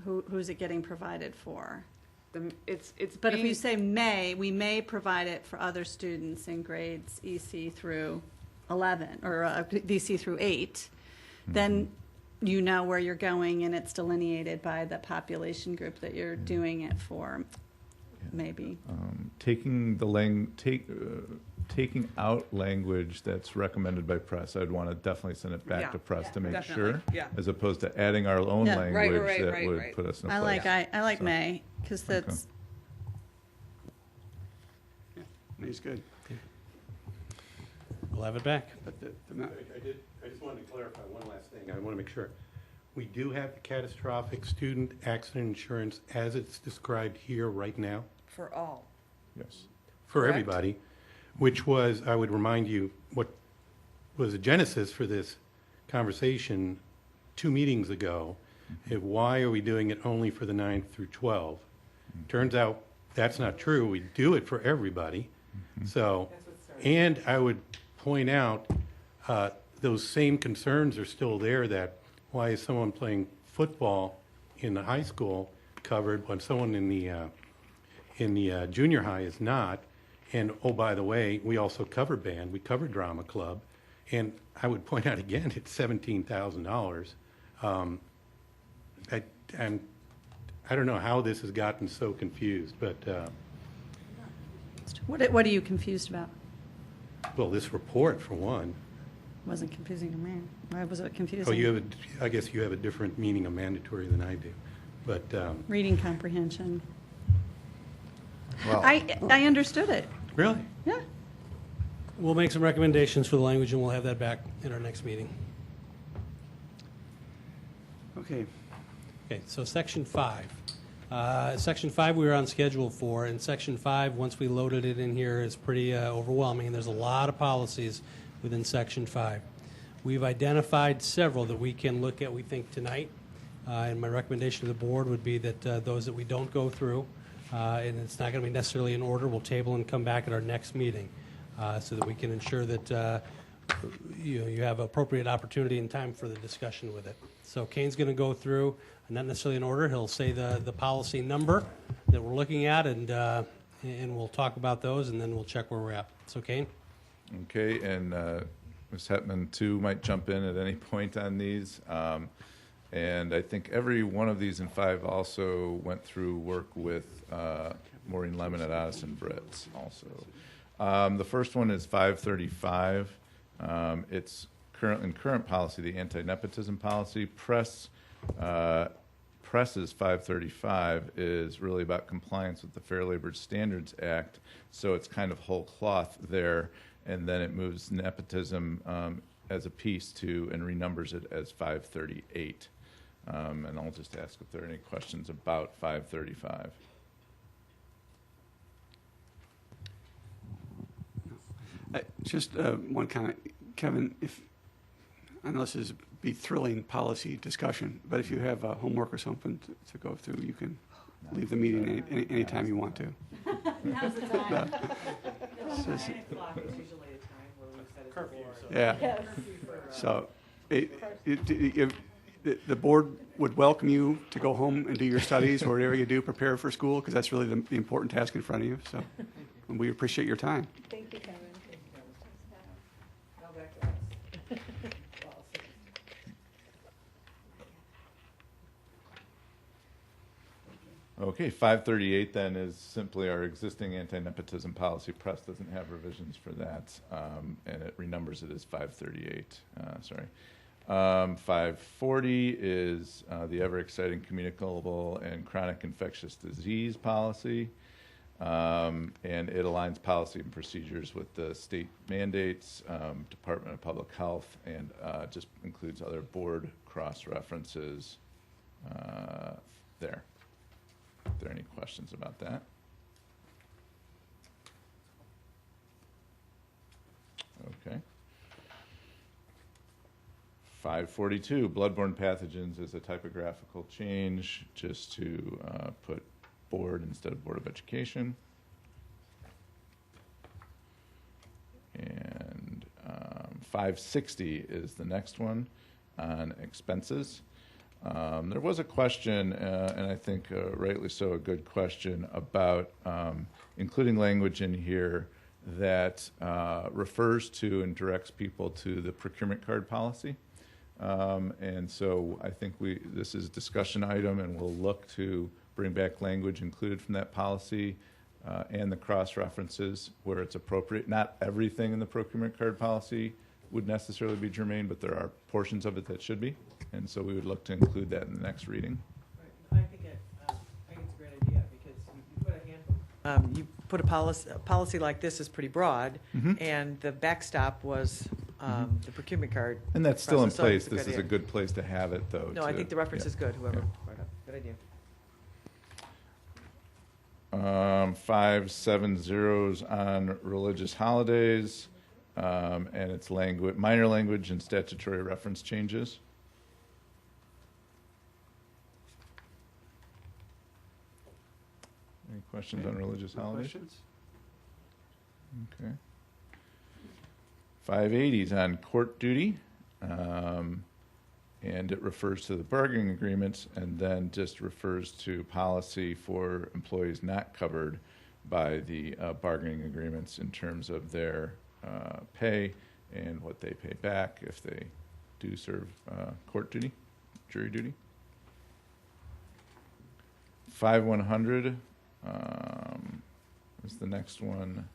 S3: who's it getting provided for? But if you say may, we may provide it for other students in grades EC through 11 or BC through 8, then you know where you're going and it's delineated by the population group that you're doing it for. maybe.
S18: Taking out language that's recommended by press, I'd want to definitely send it back
S3: Yeah.
S18: to press to make
S3: Definitely.
S18: sure,
S3: Yeah.
S18: as opposed to adding our own
S3: Yeah,
S18: language that
S3: right,
S18: would
S3: right.
S18: put us in a
S3: I
S18: place.
S3: like
S18: So,
S3: May, because that's,
S1: May's good.
S4: We'll have it back.
S1: But
S16: I just wanted to clarify one last thing. I want to make sure. We do have the catastrophic student accident insurance as it's described here right now
S2: For all.
S18: yes.
S16: for
S2: Correct.
S16: everybody, which was, I would remind you, what was the genesis for this conversation 2 meetings ago. Why are we doing it only for the 9 through 12? Turns out that's not true. We do it for everybody. So, and I would point out, those same concerns are still there, that why is someone playing football in the high school covered when someone in the junior high is not? And, oh, by the way, we also cover band, we cover drama club, and I would point out again, it's $17,000. I don't know how this has gotten so confused, but,
S3: what are you confused about?
S16: well, this report, for one.
S3: Wasn't confusing to me. Why was it confusing?
S16: Oh, you have I guess you have a different meaning of mandatory than I do, but,
S3: Reading comprehension.
S17: Well,
S3: I understood it.
S16: really?
S3: Yeah.
S4: We'll make some recommendations for the language, and we'll have that back in our next meeting.
S1: Okay.
S4: Okay, so Section 5. Section 5 we were on schedule for, and Section 5, once we loaded it in here, is pretty overwhelming, and there's a lot of policies within Section 5. We've identified several that we can look at, we think, tonight, and my recommendation to the board would be that those that we don't go through, and it's not going to be necessarily in order, we'll table and come back at our next meeting so that we can ensure that you have appropriate opportunity and time for the discussion with it. So Kane's going to go through, not necessarily in order, he'll say the policy number that we're looking at, and we'll talk about those, and then we'll check where we're at. So Kane?
S18: Okay, and Ms. Hetman, too, might jump in at any point on these. And I think every one of these in 5 also went through work with Maureen Lemon at Addison Britt also. The first one is 535. It's in current policy, the anti-nepotism policy. Press's 535 is really about compliance with the Fair Labor Standards Act, so it's kind of whole cloth there, and then it moves nepotism as a piece to and renumbers it as 538. And I'll just ask if there are any questions about 535.
S1: Just one comment, Kevin, I know this is be thrilling policy discussion, but if you have homework or something to go through, you can leave the meeting anytime you want to.
S2: Now's the time.
S1: It's just-
S2: 9 o'clock is usually a time where we set it for.
S1: Yeah. So the board would welcome you to go home and do your studies or whatever you do, prepare for school, because that's really the important task in front of you. So and we appreciate your time.
S3: Thank you, Kevin.
S2: Now back to us.
S18: Okay, 538 then is simply our existing anti-nepotism policy. Press doesn't have revisions for that, and it renumbers it as 538. 540 is the ever-exciting communicable and chronic infectious disease policy, and it aligns policy and procedures with the state mandates, Department of Public Health, and just includes other board cross-references there. Are there any questions about that? Okay. 542, bloodborne pathogens is a typographical change, just to put board instead of Board of Education. And 560 is the next one on expenses. There was a question, and I think rightly so, a good question, about including language in here that refers to and directs people to the procurement card policy. And so I think this is a discussion item, and we'll look to bring back language included from that policy and the cross-references where it's appropriate. Not everything in the procurement card policy would necessarily be germane, but there are portions of it that should be. And so we would look to include that in the next reading.
S2: I think it's a great idea, because you put a handbook. You put a policy like this is pretty broad, and the backstop was the procurement card.
S18: And that's still in
S2: process. So
S18: place.
S2: it's
S18: This is a
S2: idea.
S18: good place to have it, though.
S2: No, I think the reference is good, whoever brought it up. Good idea.
S18: 5 7 zeros on religious holidays, and it's minor language and statutory reference changes. Any questions on religious holidays?
S1: Questions?
S18: Okay. 580s on court duty, and it refers to the bargaining agreements, and then just refers to policy for employees not covered by the bargaining agreements in terms of their pay and what they pay back if they do serve court duty, jury duty. 5100 is the next one.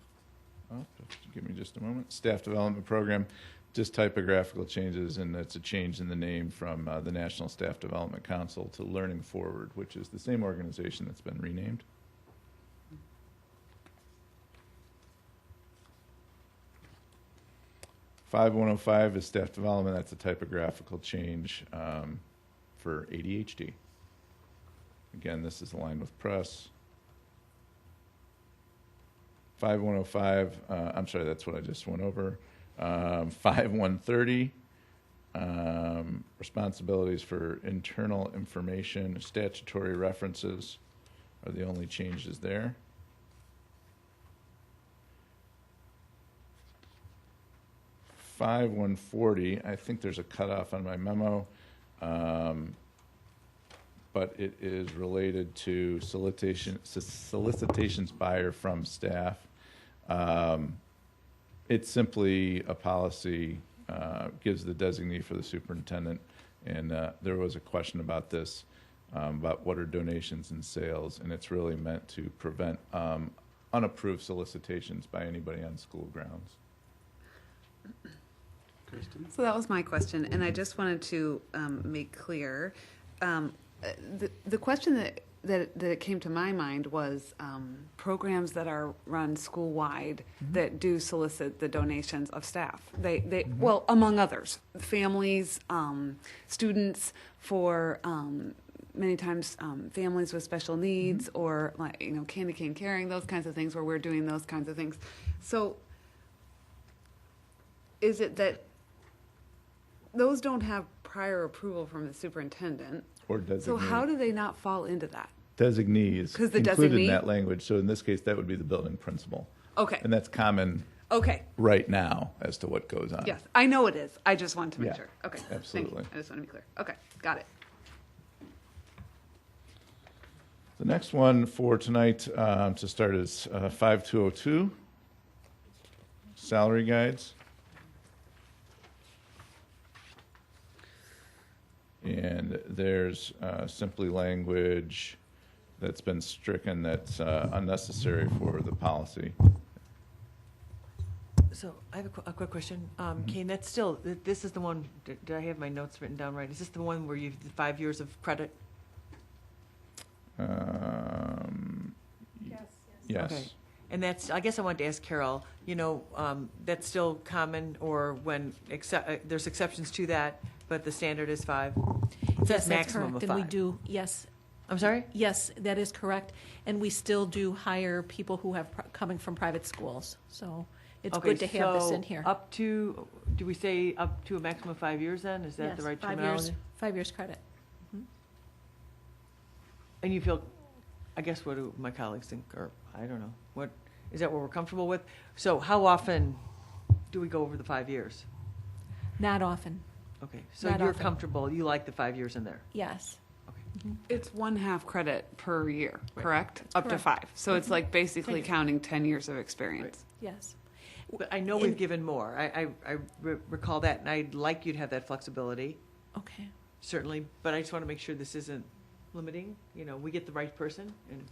S18: Oh, give me just a moment. Staff Development Program, just typographical changes, and it's a change in the name from the National Staff Development Council to Learning Forward, which is the same organization that's been renamed. (5105) is staff development. That's a typographical change for ADHD. Again, this is aligned with press. 5105, I'm sorry, that's what I just went over. 5130, responsibilities for internal information, statutory references are the only changes there. Five 140, I think there's a cutoff on my memo, but it is related to solicitations by or from staff. It's simply a policy, gives the designee for the superintendent, and there was a question about this, about what are donations and sales, and it's really meant to prevent unapproved solicitations by anybody on school grounds.
S1: Kristen?
S5: So that was my question, and I just wanted to make clear, the question that came to my mind was programs that are run school-wide that do solicit the donations of staff. They well, among others, families, students, for many times families with special needs, or candy cane carrying, those kinds of things, where we're doing those kinds of things. So is it that those don't have prior approval from the superintendent?
S18: Or designee.
S5: So how do they not fall into that?
S18: Designee is
S5: 'Cause the
S18: included in
S5: designee-
S18: that language. So in this case, that would be the building principal.
S5: Okay.
S18: And that's common right now as to what goes on.
S5: Yes, I know it is. I just wanted to make
S18: Yeah,
S5: sure. Okay.
S18: absolutely.
S5: Thank you. I just want to be clear. Okay, got it.
S18: The next one for tonight to start is 5202, salary guides. And there's simply language that's been stricken that's unnecessary for the policy.
S2: So I have a quick question. Kane, that's still, this is the one, did I have my notes written down right? Is this the one where you have 5 years of credit?
S18: Yes.
S2: Okay. And that's, I guess I wanted to ask Carol, that's still common, or when there's exceptions to that, but the standard is 5? It says maximum of 5.
S3: And we do, yes.
S2: I'm sorry?
S3: Yes, that is correct. And we still do hire people who have coming from private schools. So it's
S2: Okay,
S3: good to have this
S2: so
S3: in here.
S2: Up to, do we say up to a maximum of 5 years then? Is that the right terminology?
S3: 5 years credit.
S2: And you feel, I guess, what do my colleagues think, or I don't know, what, is that what we're comfortable with? So how often do we go over the 5 years?
S3: Not often.
S2: Okay, so
S3: Not
S2: you're
S3: often.
S2: comfortable, you like the 5 years in there?
S3: Yes.
S5: It's 1/2 credit per year, correct?
S3: That's
S5: Up to
S3: correct.
S5: 5. So it's like basically
S3: Thank you.
S5: counting 10 years of experience.
S3: Yes.
S2: But I know we've given more. I recall that, and I'd like you to have that flexibility,
S3: Okay.
S2: certainly, but I just want to make sure this isn't limiting, we get the right person and.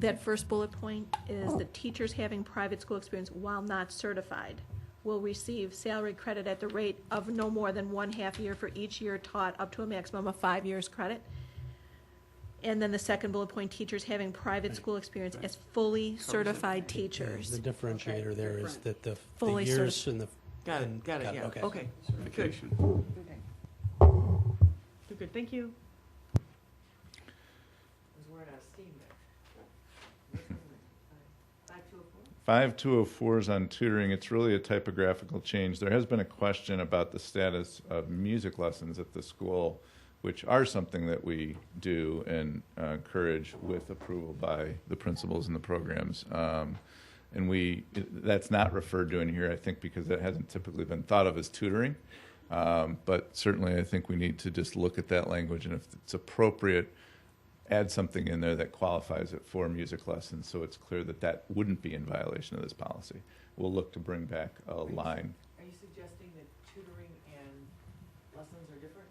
S3: That first bullet point is the teachers having private school experience while not certified will receive salary credit at the rate of no more than 1/2 year for each year taught, up to a maximum of 5 years credit. And then the second bullet point, teachers having private school experience as fully certified teachers.
S4: The differentiator there is that the
S3: Fully
S4: years and the.
S2: Got it, yeah, okay. Good.
S1: Certification.
S2: Good, thank you. We're out of steam there.
S18: 5204 is on tutoring. It's really a typographical change. There has been a question about the status of music lessons at the school, which are something that we do and encourage with approval by the principals and the programs. And that's not referred to in here, I think, because it hasn't typically been thought of as tutoring. But certainly I think we need to just look at that language, and if it's appropriate, add something in there that qualifies it for music lessons, so it's clear that that wouldn't be in violation of this policy. We'll look to bring back a line.
S2: Are you suggesting that tutoring and lessons are different?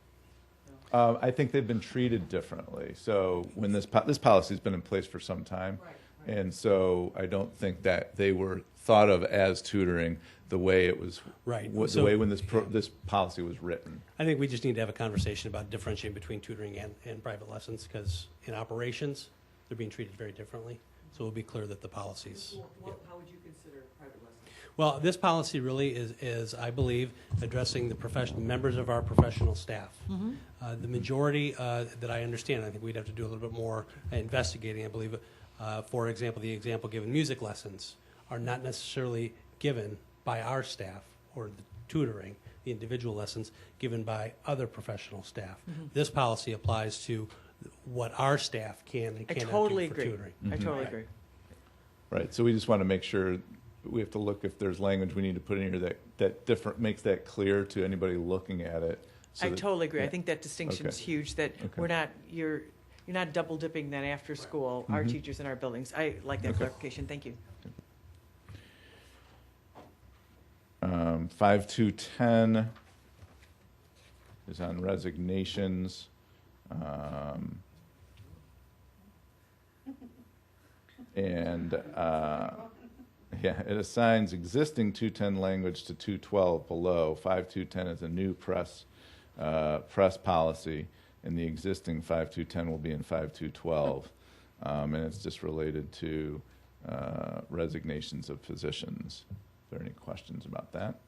S18: I think they've been treated differently. So when this policy's been in place for some time, and so I don't think that they were thought of as tutoring the way it was, the way when this policy was written.
S4: I think we just need to have a conversation about differentiating between tutoring and private lessons, because in operations, they're being treated very differently. So it'll be clear that the policies.
S2: How would you consider private lessons?
S4: Well, this policy really is, I believe, addressing the members of our professional staff. The majority that I understand, I think we'd have to do a little bit more investigating, I believe. For example, the example given, music lessons are not necessarily given by our staff, or the tutoring, the individual lessons given by other professional staff. This policy applies to what our staff can and cannot do for tutoring.
S2: I totally agree.
S18: Right, so we just want to make sure, we have to look if there's language we need to put in here that makes that clear to anybody looking at it.
S2: I totally agree. I think that distinction is huge, that we're not, you're not double dipping that after school, our teachers in our buildings. I like that clarification. Thank you.
S18: 5210 is on resignations. And it assigns existing 210 language to 212 below. 5210 is a new press policy, and the existing 5210 will be in 5212. And it's just related to resignations of positions. Are there any questions about that?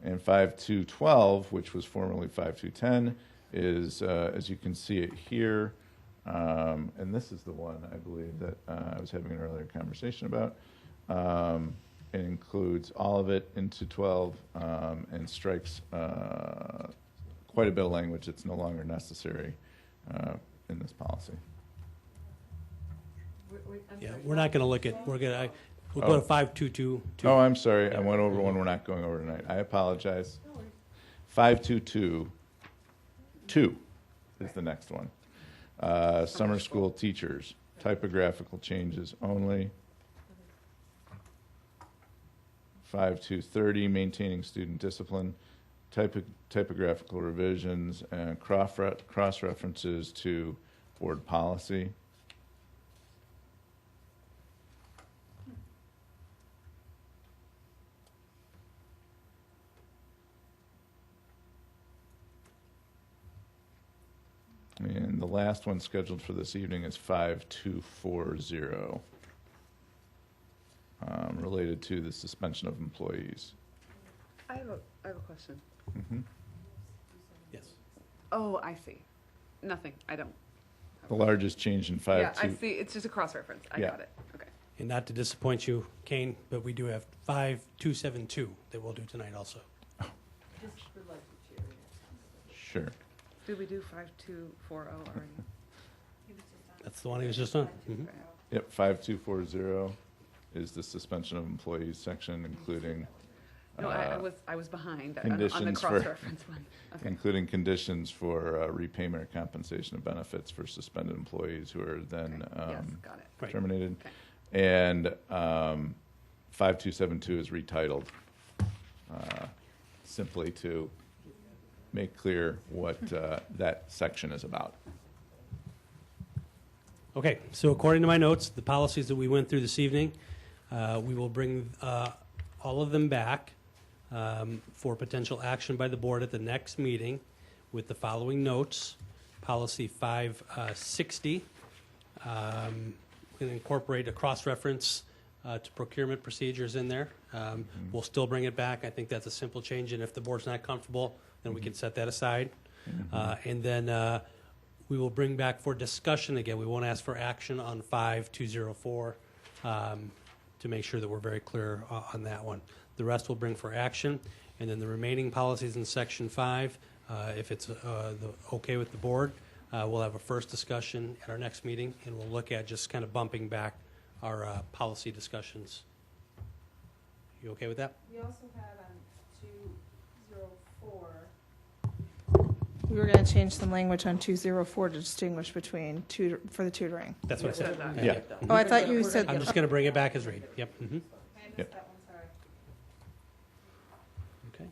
S18: And 5212, which was formerly 5210, is, as you can see it here, and this is the one I believe that I was having an earlier conversation about. It includes all of it into 12 and strikes quite a bit of language that's no longer necessary in this policy.
S4: Yeah, we're not going to look at, we'll go to 5222.
S18: Oh, I'm sorry. I went over one we're not going over tonight. I apologize. 5222 is the next one. Summer school teachers, typographical changes only. 5230, maintaining student discipline, typographical revisions, and cross references to board policy. And the last one scheduled for this evening is 5240, related to the suspension of employees.
S5: I have a question.
S4: Yes.
S5: Oh, I see. Nothing. I don't.
S18: The largest change in 52.
S5: Yeah, I see. It's just a cross-reference. I got it. Okay.
S4: And not to disappoint you, Kane, but we do have 5272 that we'll do tonight also.
S18: Sure.
S5: Did we do 5240 already?
S4: That's the one he was just on?
S18: Yep, 5240 is the suspension of employees section, including
S5: No, I was behind on the
S18: conditions for-
S5: cross-reference one. Okay.
S18: including conditions for repayment or compensation of benefits for suspended employees who are then
S5: Yes, got it.
S4: Right.
S18: terminated. And 5272 is retitled simply to make clear what that section is about.
S4: Okay, so according to my notes, the policies that we went through this evening, we will bring all of them back for potential action by the board at the next meeting with the following notes. Policy 560, we're going to incorporate a cross-reference to procurement procedures in there. We'll still bring it back. I think that's a simple change, and if the board's not comfortable, then we can set that aside. And then we will bring back for discussion again. We won't ask for action on 5204 to make sure that we're very clear on that one. The rest we'll bring for action, and then the remaining policies in Section 5, if it's okay with the board, we'll have a first discussion at our next meeting, and we'll look at just kind of bumping back our policy discussions. You okay with that?
S12: We also had on 204. We were going to change some language on 204 to distinguish between for the tutoring.
S4: That's what I said.
S18: Yeah.
S12: Oh, I thought you said.
S4: I'm just going to bring it back as read. Yep.
S18: Yep.
S12: That one, sorry.
S4: Okay.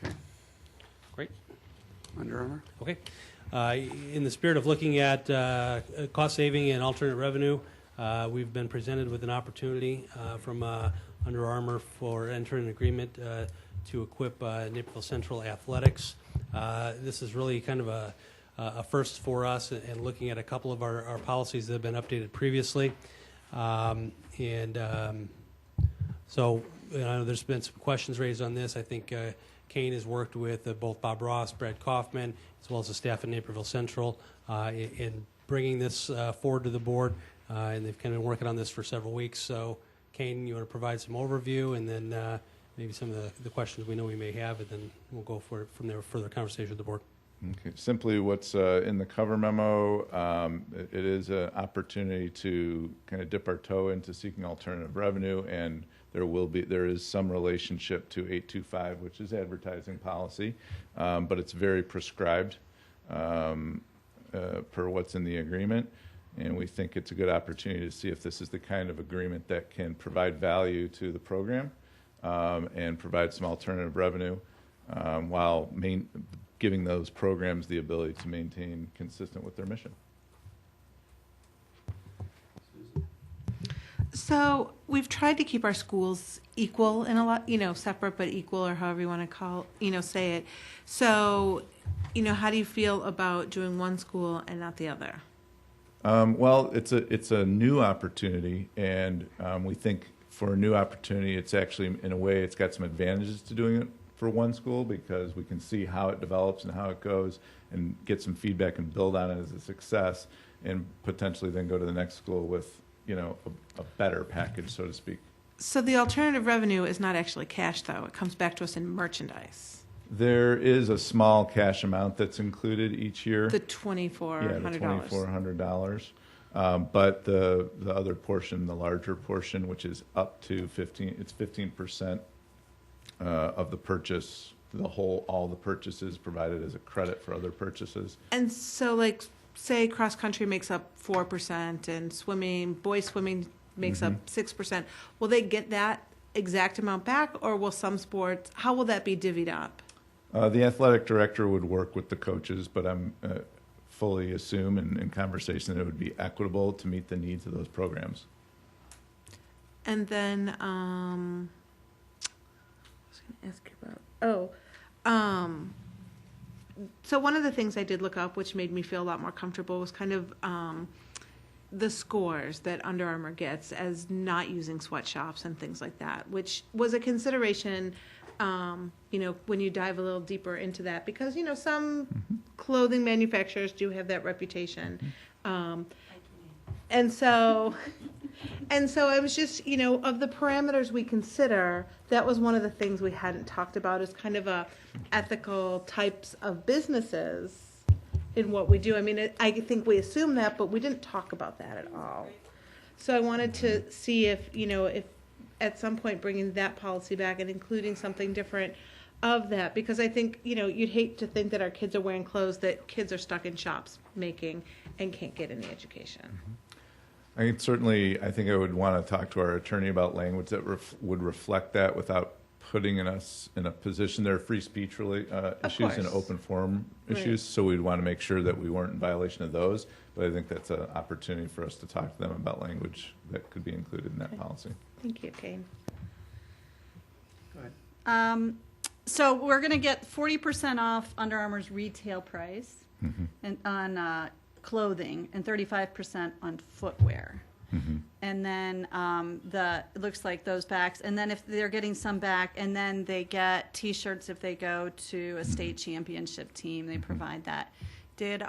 S1: Okay.
S4: Great.
S1: Under Armour?
S4: Okay. In the spirit of looking at cost saving and alternate revenue, we've been presented with an opportunity from Under Armour for entering an agreement to equip Naperville Central Athletics. This is really kind of a first for us, and looking at a couple of our policies that have been updated previously. So there's been some questions raised on this. I think Kane has worked with both Bob Ross, Brad Kaufman, as well as the staff at Naperville Central in bringing this forward to the board, and they've kind of been working on this for several weeks. So, Kane, you want to provide some overview, and then maybe some of the questions we know we may have, and then we'll go for it from there, further conversation with the board.
S18: Okay. Simply what's in the cover memo, it is an opportunity to kind of dip our toe into seeking alternative revenue, and there is some relationship to 825, which is advertising policy, but it's very prescribed per what's in the agreement, and we think it's a good opportunity to see if this is the kind of agreement that can provide value to the program and provide some alternative revenue while giving those programs the ability to maintain consistent with their mission.
S11: So we've tried to keep our schools equal in a lot, separate but equal, or however you want to say it. So, how do you feel about doing one school and not the other?
S18: Well, it's a new opportunity, and we think for a new opportunity, it's actually, in a way, it's got some advantages to doing it for one school, because we can see how it develops and how it goes and get some feedback and build on it as a success, and potentially then go to the next school with a better package, so to speak.
S11: So the alternative revenue is not actually cash, though. It comes back to us in merchandise.
S18: There is a small cash amount that's included each year.
S11: The $2,400.
S18: Yeah, the $2,400. But the other portion, the larger portion, which is up to 15% of the purchase, all the purchases provided as a credit for other purchases.
S11: And so, say cross country makes up 4%, and boys swimming makes up 6%. Will they get that exact amount back, or will some sports? How will that be divvied up?
S18: The athletic director would work with the coaches, but I'm fully assume in conversation that it would be equitable to meet the needs of those programs.
S11: And then, I was going to ask you about, so one of the things I did look up, which made me feel a lot more comfortable, was kind of the scores that Under Armour gets as not using sweatshops and things like that, which was a consideration, when you dive a little deeper into that, because, some clothing manufacturers do have that reputation. And so I was just, of the parameters we consider, that was one of the things we hadn't talked about, is kind of ethical types of businesses in what we do. I mean, I think we assume that, but we didn't talk about that at all. So I wanted to see if, if at some point bringing that policy back and including something different of that, because I think, you'd hate to think that our kids are wearing clothes that kids are stuck in shops making and can't get any education.
S18: I think I would want to talk to our attorney about language that would reflect that without putting us in a position. There are free speech issues and open forum issues,
S11: Right.
S18: so we'd want to make sure that we weren't in violation of those. But I think that's an opportunity for us to talk to them about language that could be included in that policy.
S11: Thank you, Kane.
S1: Go ahead.
S19: So we're going to get 40% off Under Armour's retail price
S18: Mhm.
S19: and on clothing and 35% on footwear.
S18: Mhm.
S19: And then it looks like those backs. And then if they're getting some back, and then they get T-shirts if they go to a state championship team, they provide that. Did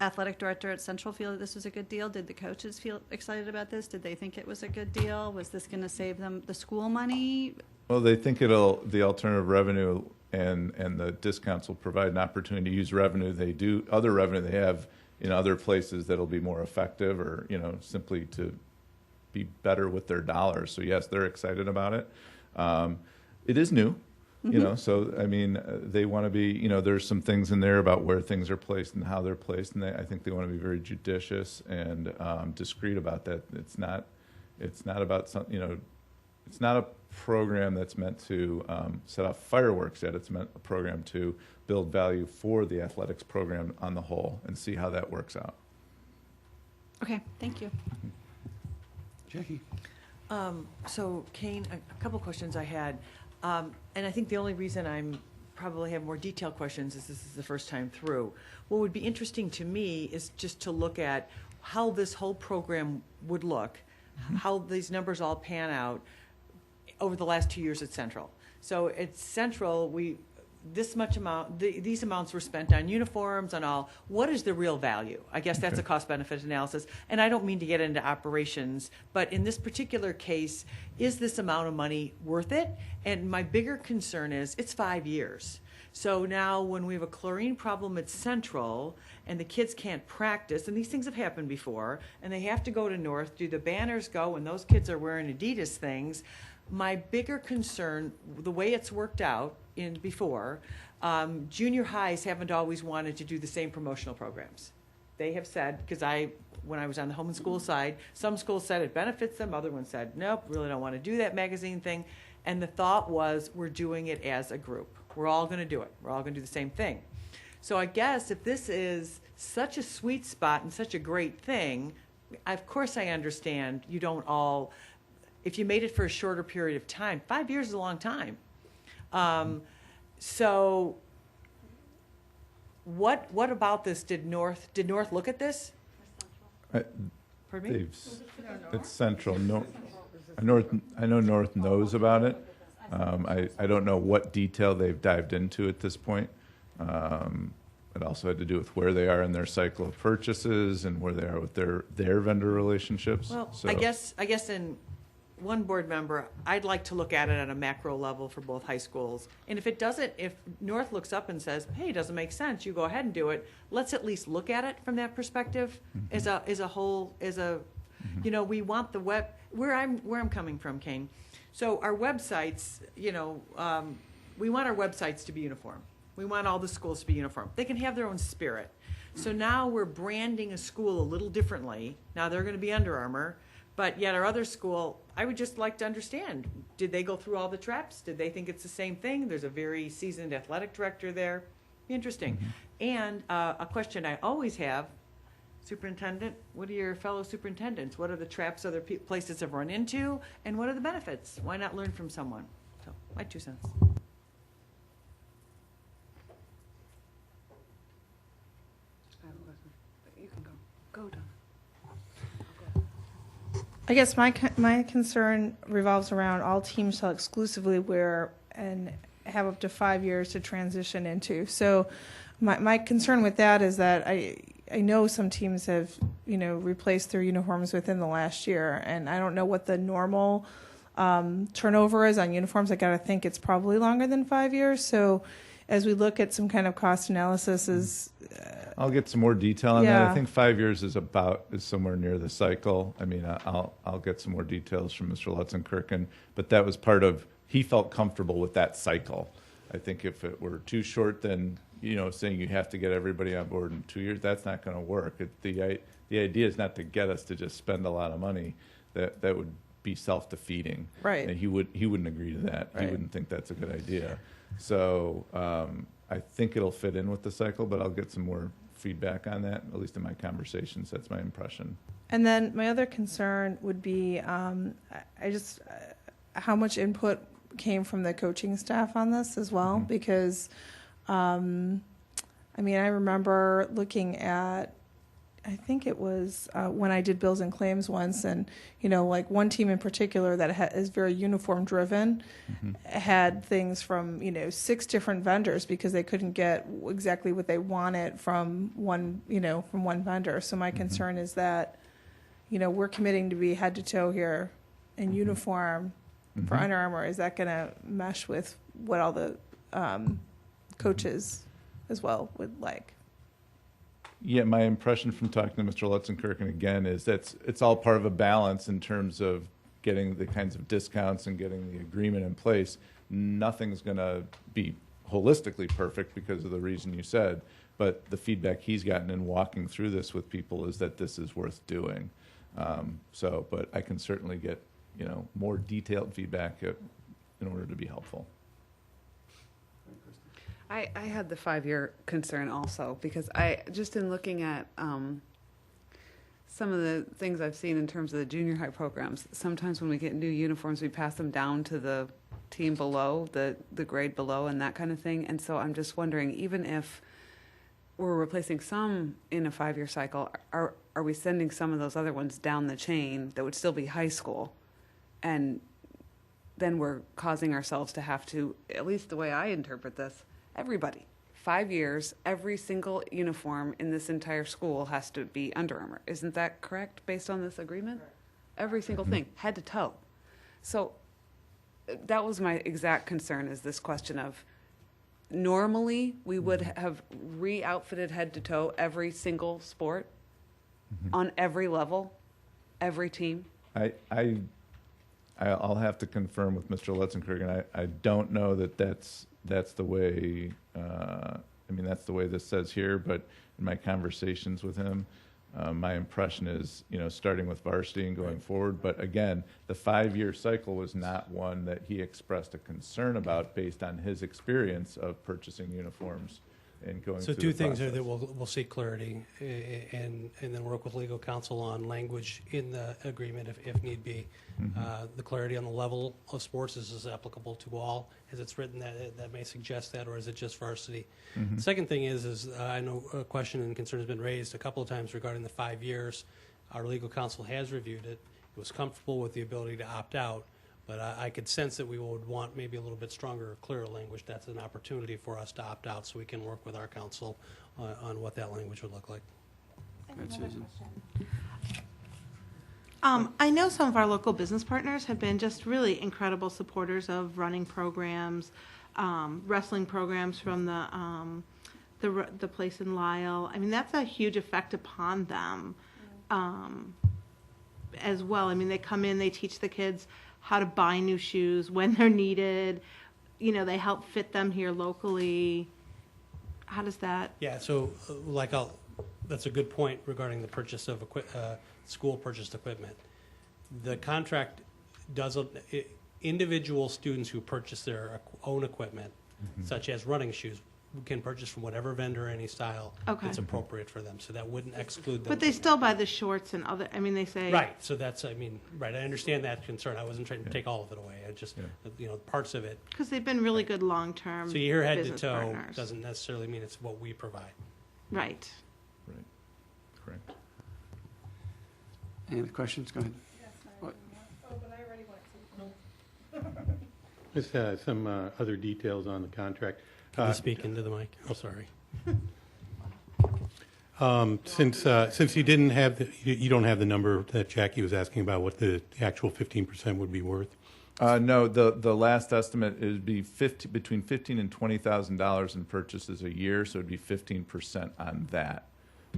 S19: athletic director at Central feel that this was a good deal? Did the coaches feel excited about this? Did they think it was a good deal? Was this going to save them the school money?
S18: Well, they think the alternative revenue and the discounts will provide an opportunity to use other revenue they have in other places that'll be more effective, or simply to be better with their dollars. So yes, they're excited about it. It is new, so I mean, they want to be, there's some things in there about where things are placed and how they're placed, and I think they want to be very judicious and discreet about that. It's not about some, it's not a program that's meant to set off fireworks yet. It's meant a program to build value for the athletics program on the whole and see how that works out.
S19: Okay, thank you.
S1: Jackie?
S2: So, Kane, a couple questions I had. And I think the only reason I'm probably have more detailed questions is this is the first time through. What would be interesting to me is just to look at how this whole program would look, how these numbers all pan out over the last 2 years at Central. So at Central, these amounts were spent on uniforms, on all. What is the real value? I guess that's a cost-benefit analysis. And I don't mean to get into operations, but in this particular case, is this amount of money worth it? And my bigger concern is it's 5 years. So now when we have a chlorine problem at Central and the kids can't practice, and these things have happened before, and they have to go to North, do the banners go when those kids are wearing Adidas things? My bigger concern, the way it's worked out before, junior highs haven't always wanted to do the same promotional programs. They have said, because when I was on the home and school side, some schools said it benefits them, other ones said, nope, really don't want to do that magazine thing. And the thought was, we're doing it as a group. We're all going to do it. We're all going to do the same thing. So I guess if this is such a sweet spot and such a great thing, of course I understand you don't all... If you made it for a shorter period of time, 5 years is a long time. So what about this? Did North look at this? Pardon me?
S18: It's Central. No, I know North knows about it. I don't know what detail they've dived into at this point. It also had to do with where they are in their cycle of purchases and where they are with their vendor relationships.
S2: Well,
S18: so,
S2: I guess in one board member, I'd like to look at it on a macro level for both high schools. And if North looks up and says, hey, it doesn't make sense, you go ahead and do it, let's at least look at it from that perspective as a whole, we want the where I'm coming from, Kane. So our websites, we want our websites to be uniform. We want all the schools to be uniform. They can have their own spirit. So now we're branding a school a little differently. Now they're going to be Under Armour. But yet our other school, I would just like to understand, did they go through all the traps? Did they think it's the same thing? There's a very seasoned athletic director there. Interesting. And a question I always have, Superintendent, what are your fellow superintendents? What are the traps other places have run into? And what are the benefits? Why not learn from someone? So, my 2 cents.
S5: I have a question, but you can go. Go, Donna.
S12: I guess my concern revolves around all teams shall exclusively wear and have up to 5 years to transition into. So my concern with that is that I know some teams have, replaced their uniforms within the last year, and I don't know what the normal turnover is on uniforms. I got to think it's probably longer than 5 years. So as we look at some kind of cost analysis, is
S18: I'll get some more detail on that. I
S12: Yeah.
S18: think 5 years is somewhere near the cycle. I mean, I'll get some more details from Mr. Lutzenkirchen, but that was part of, he felt comfortable with that cycle. I think if it were too short, then, saying you have to get everybody on board in 2 years, that's not going to work. The idea is not to get us to just spend a lot of money. That would be self-defeating.
S12: Right.
S18: And he wouldn't agree to that. He
S12: Right.
S18: wouldn't think that's a good idea. So I think it'll fit in with the cycle, but I'll get some more feedback on that, at least in my conversations. That's my impression.
S12: And then my other concern would be, how much input came from the coaching staff on this as well, because, I remember looking at, I think it was when I did bills and claims once, and like one team in particular that is very uniform driven had things from 6 different vendors because they couldn't get exactly what they wanted from one vendor. So my concern is that we're committing to be head to toe here in uniform for Under Armour. Is that going to mesh with what all the coaches as well would like?
S18: Yeah, my impression from talking to Mr. Lutzenkirchen again is that it's all part of a balance in terms of getting the kinds of discounts and getting the agreement in place. Nothing's going to be holistically perfect because of the reason you said, but the feedback he's gotten in walking through this with people is that this is worth doing. But I can certainly get more detailed feedback in order to be helpful.
S5: I had the 5-year concern also, because I just in looking at some of the things I've seen in terms of the junior high programs, sometimes when we get new uniforms, we pass them down to the team below, the grade below, and that kind of thing. And so I'm just wondering, even if we're replacing some in a 5-year cycle, are we sending some of those other ones down the chain that would still be high school? And then we're causing ourselves to have to, at least the way I interpret this, everybody, 5 years, every single uniform in this entire school has to be Under Armour. Isn't that correct based on this agreement? Correct. Every single thing, head to toe. So that was my exact concern, is this question of normally we would have re-outfitted head to toe every single sport on every level, every team.
S18: I'll have to confirm with Mr. Lutzenkirchen. I don't know that's the way. That's the way this says here. But in my conversations with him, my impression is, starting with varsity and going forward. But again, the 5-year cycle was not one that he expressed a concern about based on his experience of purchasing uniforms and going
S4: So
S18: through
S4: two
S18: the
S4: things are
S18: process.
S4: that we'll seek clarity and then work with legal counsel on language in the agreement if need be. The clarity on the level of sports, is this applicable to all? As it's written, that may suggest that, or is it just varsity? The second thing is I know a question and concern has been raised a couple of times regarding the 5 years. Our legal counsel has reviewed it. It was comfortable with the ability to opt out, but I could sense that we would want maybe a little bit stronger or clearer language. That's an opportunity for us to opt out so we can work with our counsel on what that language would look like.
S1: Good, Susan.
S11: I know some of our local business partners have been just really incredible supporters of running programs, wrestling programs from the place in Lisle. I mean, that's a huge effect upon them as well. I mean, they come in, they teach the kids how to buy new shoes when they're needed. They help fit them here locally. How does that?
S4: Yeah, so that's a good point regarding the purchase of school purchased equipment. The contract individual students who purchase their own equipment, such as running shoes, can purchase from whatever vendor, any style that's appropriate for them. So that wouldn't exclude them.
S11: But they still buy the shorts and other. I mean, they say
S4: right. So that's right. I understand that concern. I wasn't trying to take all of it away. I just parts of it.
S11: Because they've been really good long-term.
S4: So you hear head to
S11: business
S4: toe
S11: partners.
S4: doesn't necessarily mean it's what we provide.
S11: Right.
S18: Right. Correct.
S1: Any other questions? Go ahead.
S12: But I already went to.
S16: Just some other details on the contract.
S4: Can you speak into the mic? I'm sorry.
S16: Since you didn't have you don't have the number that Jackie was asking about what the actual 15% would be worth.
S18: No, the last estimate would be between $15,000 and $20,000 in purchases a year, so it'd be 15% on that.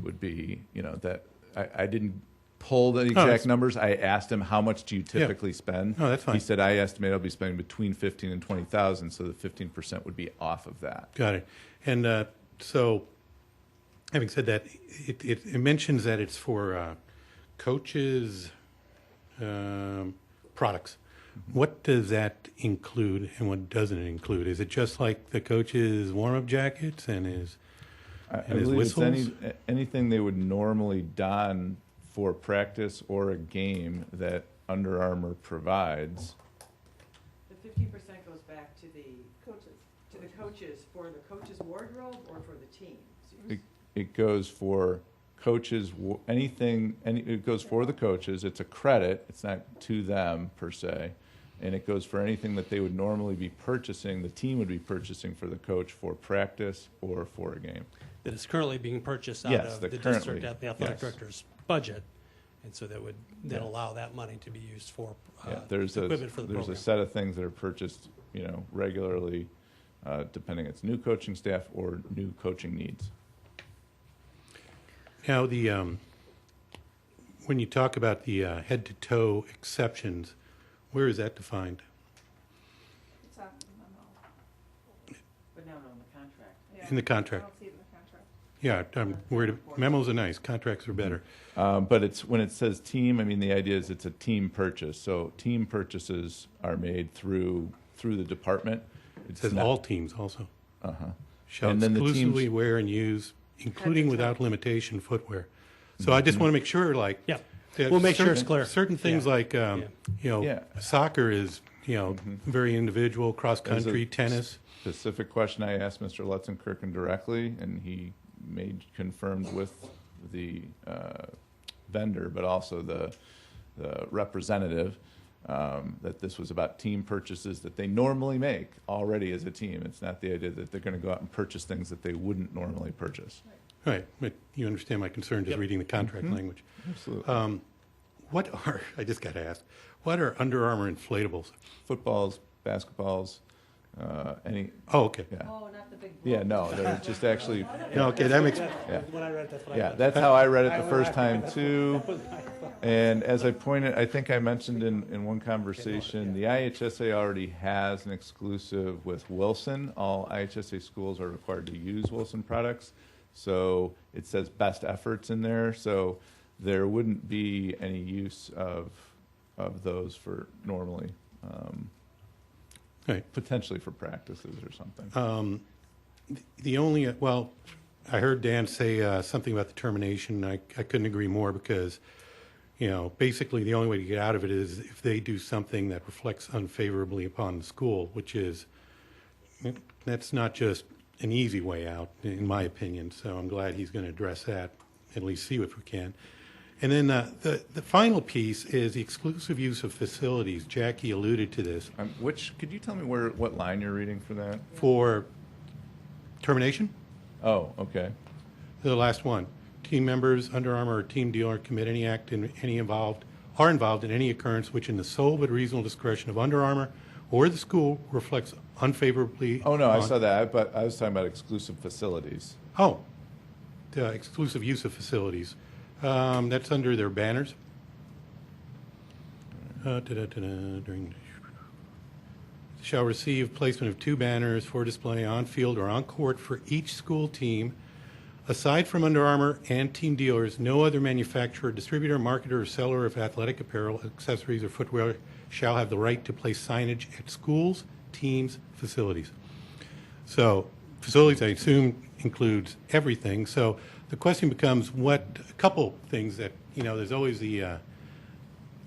S18: Would be, that I didn't pull the exact numbers. I asked him, how much do you typically spend?
S16: Oh, that's fine.
S18: He said, I estimate I'll be spending between $15,000 and $20,000, so the 15% would be off of that.
S16: Got it. And so, having said that, it mentions that it's for coaches' products. What does that include and what doesn't it include? Is it just like the coaches' warm-up jackets and his whistles?
S18: It's anything they would normally don for practice or a game that Under Armour provides.
S2: The 15% goes back to the coaches for the coaches' wardrobe or for the team?
S18: It goes for coaches, it goes for the coaches. It's a credit. It's not to them per se. And it goes for anything that they would normally be purchasing, the team would be purchasing for the coach for practice or for a game.
S4: That is currently being purchased out
S18: Yes,
S4: of the
S18: currently,
S4: district at the athletic
S18: yes.
S4: director's budget. And so that would then allow that money to be used for
S18: There's
S4: equipment for the program.
S18: a set of things that are purchased, regularly, depending it's new coaching staff or new coaching needs.
S16: Now, when you talk about the head-to-toe exceptions, where is that defined?
S12: It's after the memo.
S2: But no, in the contract.
S12: Yeah.
S16: In the contract.
S12: I don't see it in the contract.
S16: Yeah, memos are nice. Contracts are better.
S18: But it's when it says team, the idea is it's a team purchase. So team purchases are made through the department.
S16: It says all teams also.
S18: Uh-huh.
S16: Shall
S18: And then the
S16: exclusively
S18: teams-
S16: wear and use, including without limitation, footwear. So I just want to make sure, that
S4: We'll make sure it's clear.
S16: Certain things like, soccer is,
S18: Mm-hmm.
S16: very individual, cross-country,
S18: There's a
S16: tennis.
S18: Specific question I asked Mr. Lutzenkirchen directly, and he confirmed with the vendor, but also the representative, that this was about team purchases that they normally make already as a team. It's not the idea that they're going to go out and purchase things that they wouldn't normally purchase.
S16: Right, but you understand my concern just reading the contract
S18: Mhm.
S16: language.
S18: Absolutely.
S16: I just got to ask, what are Under Armour inflatables?
S18: Footballs, basketballs, any.
S16: Oh, okay.
S18: Yeah.
S2: Oh, not the big.
S18: Yeah, no, they're just actually.
S16: No, okay, that makes.
S18: Yeah.
S4: When I read it, that's what I
S18: Yeah,
S4: read.
S18: that's how I read it the first time too. And as I pointed, I think I mentioned in one conversation, the IHSA already has an exclusive with Wilson. All IHSA schools are required to use Wilson products. So it says best efforts in there. So there wouldn't be any use of those for normally,
S16: Right.
S18: potentially for practices or something.
S16: The only, I heard Dan say something about the termination. I couldn't agree more because, basically the only way to get out of it is if they do something that reflects unfavorably upon the school, which is, that's not just an easy way out, in my opinion. So I'm glad he's going to address that, at least see if we can. And then the final piece is the exclusive use of facilities. Jackie alluded to this.
S18: Could you tell me what line you're reading for that?
S16: For termination?
S18: Oh, okay.
S16: The last one. Team members, Under Armour, or team dealer commit any act are involved in any occurrence which in the sole but reasonable discretion of Under Armour or the school reflects unfavorably.
S18: Oh, no, I saw that, but I was talking about exclusive facilities.
S16: Oh, the exclusive use of facilities. That's under their banners. During shall receive placement of 2 banners for display on field or on court for each school team. Aside from Under Armour and team dealers, no other manufacturer, distributor, marketer, or seller of athletic apparel, accessories, or footwear shall have the right to place signage at schools, teams, facilities. So facilities, I assume, includes everything. So the question becomes a couple things that, there's always the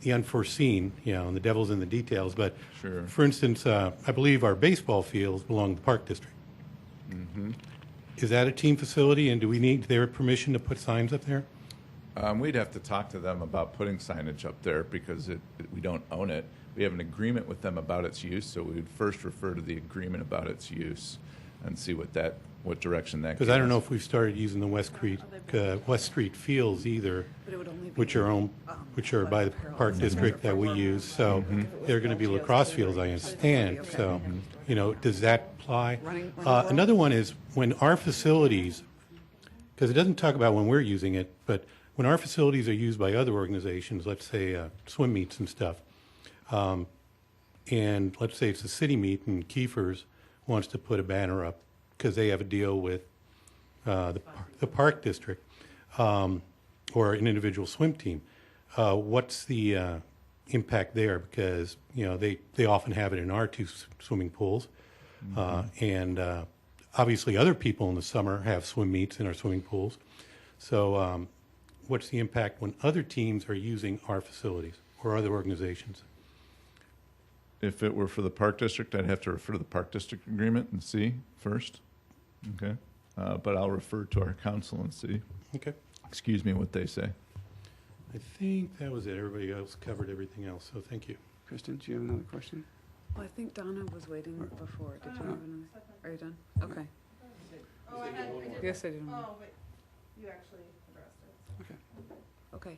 S16: unforeseen, and the devil's in the details. But
S18: Sure.
S16: For instance, I believe our baseball fields belong to the Park District.
S18: Mm-hmm.
S16: Is that a team facility, and do we need their permission to put signs up there?
S18: We'd have to talk to them about putting signage up there because we don't own it. We have an agreement with them about its use, so we would first refer to the agreement about its use. and see what direction that.
S16: Because I don't know if we've started using the West Street fields either, which are by the Park District that we use. So they're going to be lacrosse fields, I understand. So, does that apply? Another one is when our facilities, because it doesn't talk about when we're using it, but when our facilities are used by other organizations, let's say swim meets and stuff, and let's say it's a city meet and Kiefer's wants to put a banner up because they have a deal with the Park District or an individual swim team. What's the impact there? Because they often have it in our two swimming pools, and obviously other people in the summer have swim meets in our swimming pools. So what's the impact when other teams are using our facilities or other organizations?
S18: If it were for the Park District, I'd have to refer to the Park District agreement and see first. Okay. But I'll refer to our council and see.
S16: Okay.
S18: Excuse me, what they say.
S16: I think that was it. Everybody else covered everything else, so thank you.
S1: Kristen, do you have another question?
S5: Well, I think Donna was waiting before. Did you have another? Are you done? Okay.
S11: Oh, I did.
S5: Yes, I do.
S11: Oh, but you actually addressed it.
S1: Okay.
S5: Okay.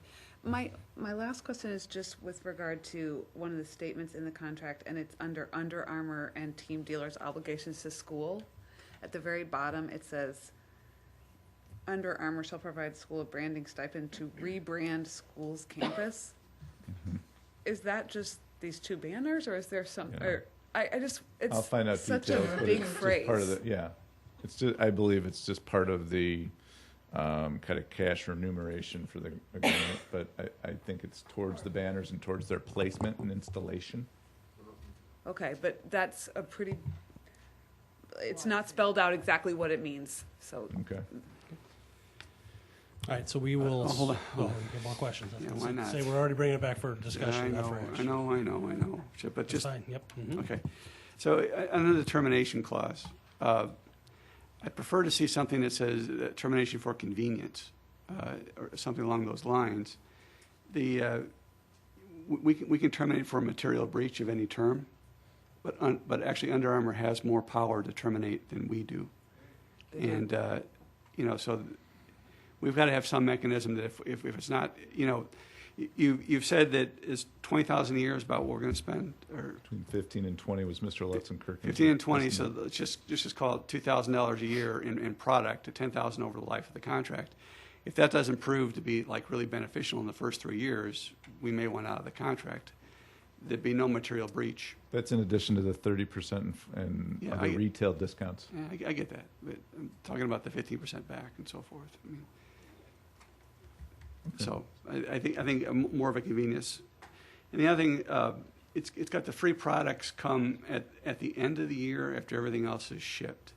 S5: My last question is just with regard to one of the statements in the contract, and it's under Under Armour and team dealers' obligations to school. At the very bottom, it says, Under Armour shall provide school a branding stipend to rebrand school's campus. Is that just these two banners, or is there some?
S18: Yeah.
S5: Or, I just, it's
S18: I'll find out
S5: such
S18: details,
S5: a
S18: but
S5: big
S18: it's just
S5: phrase.
S18: part of the, yeah. It's just, I believe it's just part of the kind of cash remuneration for the agreement, but I think it's towards the banners and towards their placement and installation.
S5: Okay, but that's a pretty. It's not spelled out exactly what it means. So.
S18: Okay.
S4: All right, so we will.
S1: hold on.
S4: Oh, we have more questions. I was
S1: Yeah,
S4: gonna
S1: why not?
S4: Say we're already bringing it back for
S1: Yeah,
S4: discussion, not for action.
S1: I know. But
S4: That's
S1: just
S4: fine. Yep. Mhm.
S1: okay. So under the termination clause, I prefer to see something that says termination for convenience, or something along those lines. We can terminate for a material breach of any term, but actually Under Armour has more power to terminate than we do, and so we've got to have some mechanism that if it's not, you've said that it's $20,000 a year is about what we're going to spend, or
S18: Between 15 and 20 was Mr. Lutzenkirk.
S1: 15 and 20. So let's just call it $2,000 a year in product to $10,000 over the life of the contract. If that doesn't prove to be like really beneficial in the first 3 years, we may want out of the contract. There'd be no material breach.
S18: That's in addition to the 30% and
S1: Yeah,
S18: other retail discounts.
S1: Yeah, I get that, but I'm talking about the 15% back and so forth. I mean, so I think more of a convenience. And the other thing, it's got the free products come at the end of the year after everything else is shipped.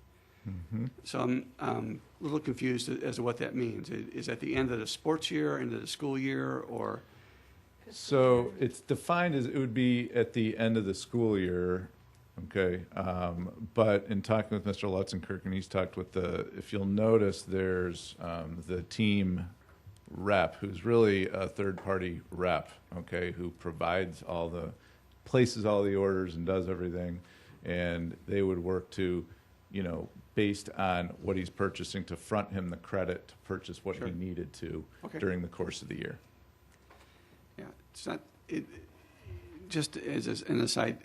S18: Mm-hmm.
S1: So I'm a little confused as to what that means. Is at the end of the sports year, end of the school year, or?
S18: So it's defined as it would be at the end of the school year, okay? But in talking with Mr. Lutzenkirk, and he's talked with if you'll notice, there's the team rep, who's really a third-party rep, okay, who places all the orders and does everything, and they would work to, based on what he's purchasing, to front him the credit to purchase what he needed to during the course of the year.
S1: Yeah, it's not. Just as an aside,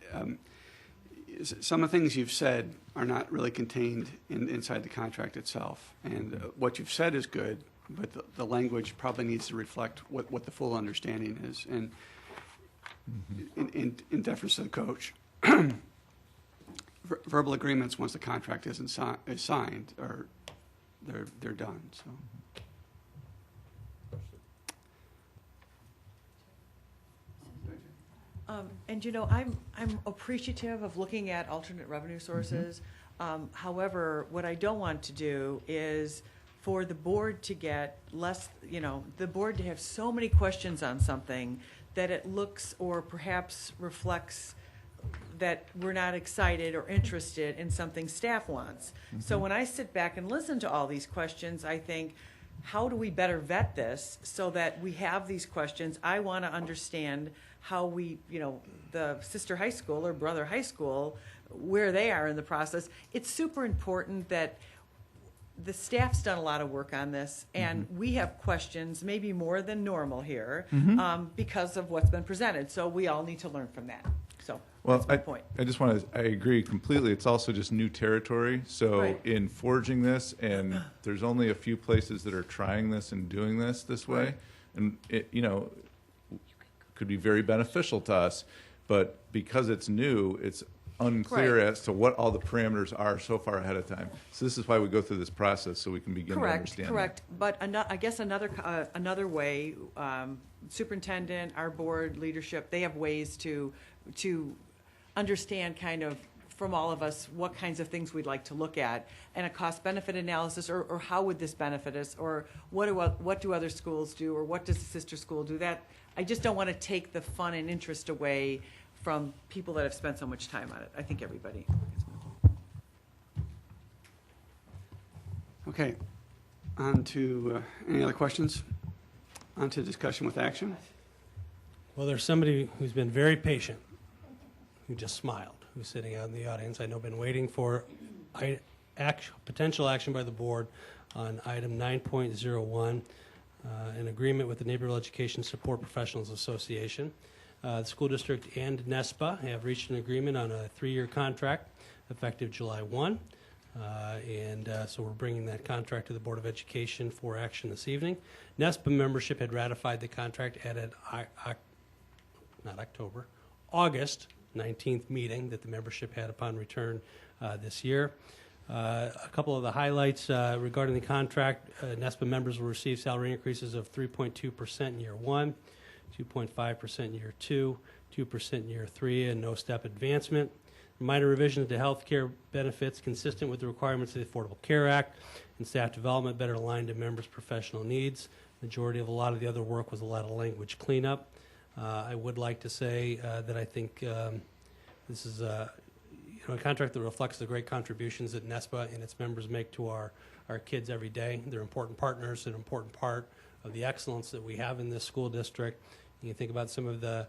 S1: some of the things you've said are not really contained inside the contract itself, and what you've said is good, but the language probably needs to reflect what the full understanding is, and in deference to the coach. Verbal agreements, once the contract is signed, they're done. So.
S2: And I'm appreciative of looking at alternate revenue sources. However, what I don't want to do is for the board to get less, the board to have so many questions on something that it looks or perhaps reflects that we're not excited or interested in something staff wants. So when I sit back and listen to all these questions, I think, how do we better vet this so that we have these questions? I want to understand how we, the sister high school or brother high school, where they are in the process. It's super important that the staff's done a lot of work on this, and we have questions, maybe more than normal here, because of what's been presented. So we all need to learn from that. So that's my point.
S18: I just want to, I agree completely. It's also just new territory. So
S2: Right.
S18: in forging this, and there's only a few places that are trying this and doing this way,
S2: Right.
S18: and it, could be very beneficial to us, but because it's new, it's unclear
S2: Right.
S18: as to what all the parameters are so far ahead of time. So this is why we go through this process, so we can begin to understand.
S2: Correct. But I guess another way, superintendent, our board leadership, they have ways to understand kind of from all of us what kinds of things we'd like to look at, and a cost-benefit analysis, or how would this benefit us, or what do other schools do, or what does the sister school do? That I just don't want to take the fun and interest away from people that have spent so much time on it. I think everybody.
S1: Okay, on to, any other questions? On to discussion with action.
S4: Well, there's somebody who's been very patient, who just smiled, who's sitting out in the audience. I know been waiting for potential action by the board on item 9.01, an agreement with the Naperville Education Support Professionals Association. The school district and NESPA have reached an agreement on a 3-year contract effective July 1. So we're bringing that contract to the Board of Education for action this evening. NESPA membership had ratified the contract at an August 19th meeting that the membership had upon return this year. A couple of the highlights regarding the contract: NESPA members will receive salary increases of 3.2% in year 1, 2.5% in year 2, 2% in year 3, and no step advancement. Minor revisions to health care benefits consistent with the requirements of the Affordable Care Act, and staff development better aligned to members' professional needs. Majority of a lot of the other work was a lot of language cleanup. I would like to say that I think this is a contract that reflects the great contributions that NESPA and its members make to our kids every day. They're important partners, an important part of the excellence that we have in this school district. And you think about some of the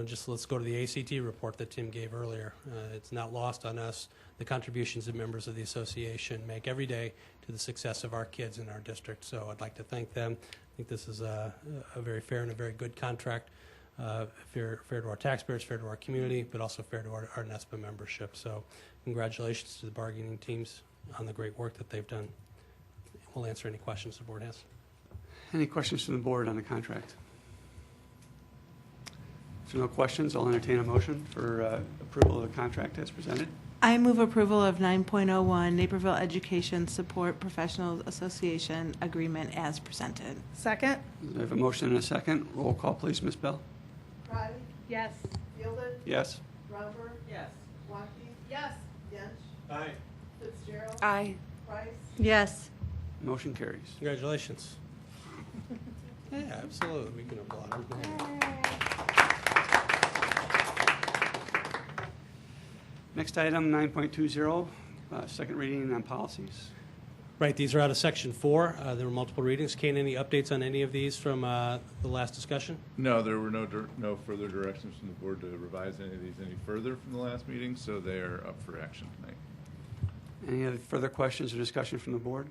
S4: just let's go to the ACT report that Tim gave earlier. It's not lost on us the contributions that members of the association make every day to the success of our kids in our district. So I'd like to thank them. I think this is a very fair and a very good contract, fair to our taxpayers, fair to our community, but also fair to our NESPA membership. So congratulations to the bargaining teams on the great work that they've done. We'll answer any questions the board has.
S1: Any questions from the board on the contract? If there are no questions, I'll entertain a motion for approval of the contract as presented.
S11: I move approval of 9.01 Naperville Education Support Professionals Association Agreement as presented.
S12: Second?
S1: I have a motion and a second. Roll call, please, Ms. Bell.
S3: Riley?
S11: Yes.
S3: Fielden?
S1: Yes.
S3: Rumper?
S2: Yes.
S3: Waukee?
S11: Yes.
S3: Yench?
S16: Aye.
S3: Fitzgerald?
S11: Aye.
S3: Price?
S19: Yes.
S1: Motion carries.
S4: Congratulations. Yeah, absolutely. We can applaud them.
S1: Next item, 9.20, second reading on policies.
S4: Right, these are out of section 4. There were multiple readings. Kane, any updates on any of these from the last discussion?
S18: No, there were no further directions from the board to revise any of these any further from the last meeting, so they are up for action tonight.
S1: Any other further questions or discussion from the board?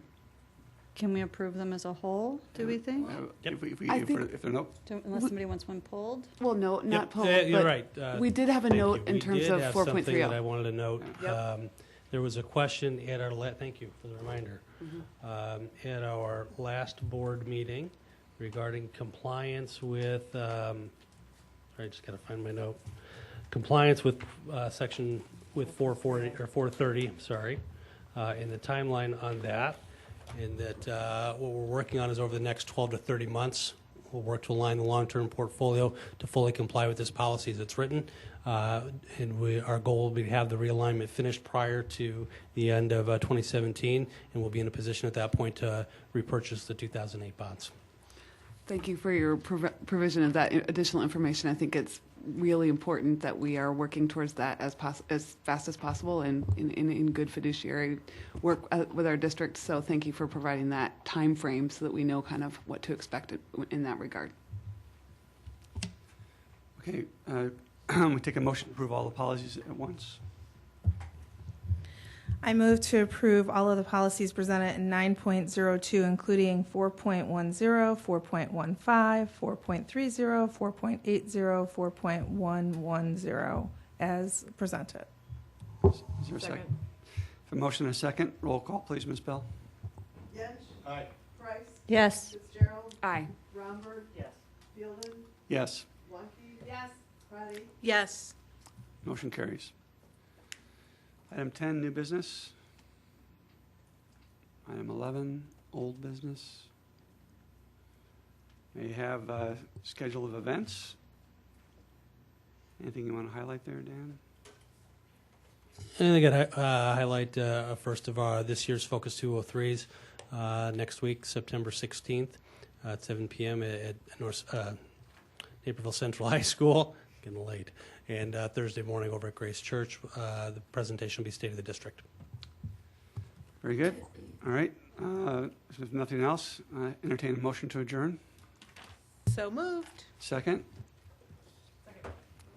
S19: Can we approve them as a whole, do we think?
S1: If they're no,
S19: Unless somebody wants one pulled?
S5: Well, no, not
S4: Yep,
S5: pulled.
S4: you're
S5: but
S4: right.
S5: We did have a
S4: Thank
S5: note
S4: you.
S5: in terms of
S4: We did have something that I
S5: 4.30.
S4: wanted to note.
S2: Yep.
S4: There was a question at our, thank you for the reminder, at our last board meeting regarding compliance with, sorry, I just got to find my note. Compliance with section, with 440, or 430, sorry, and the timeline on that. And that what we're working on is over the next 12 to 30 months, we'll work to align the long-term portfolio to fully comply with this policy as it's written. And our goal will be to have the realignment finished prior to the end of 2017, and we'll be in a position at that point to repurchase the 2008 bonds.
S5: Thank you for your provision of that additional information. I think it's really important that we are working towards that as fast as possible and in good fiduciary work with our district. So thank you for providing that time frame so that we know kind of what to expect in that regard.
S1: okay. We take a motion to approve all the policies at once.
S12: I move to approve all of the policies presented in 9.02, including 4.10, 4.15, 4.30, 4.80, 4.110, as presented.
S1: Is there a second? For motion and a second, roll call, please, Ms. Bell.
S3: Yench.
S16: Aye.
S3: Price.
S2: Yes.
S3: Fitzgerald.
S5: Aye.
S3: Romberg. Yes. Fielden.
S1: Yes.
S3: Wonky. Yes. Ready.
S2: Yes.
S1: Motion carries. Item 10, new business. Item 11, old business. May have a schedule of events. Anything you want to highlight there, Dan?
S4: I think I'd highlight first of this year's Focus 203s next week, September 16th at 7 p.m. at Naperville Central High School. Getting late. And Thursday morning over at Grace Church, the presentation will be State of the District.
S1: Very good. All right. If there's nothing else, entertain a motion to adjourn.
S2: So moved.
S1: Second?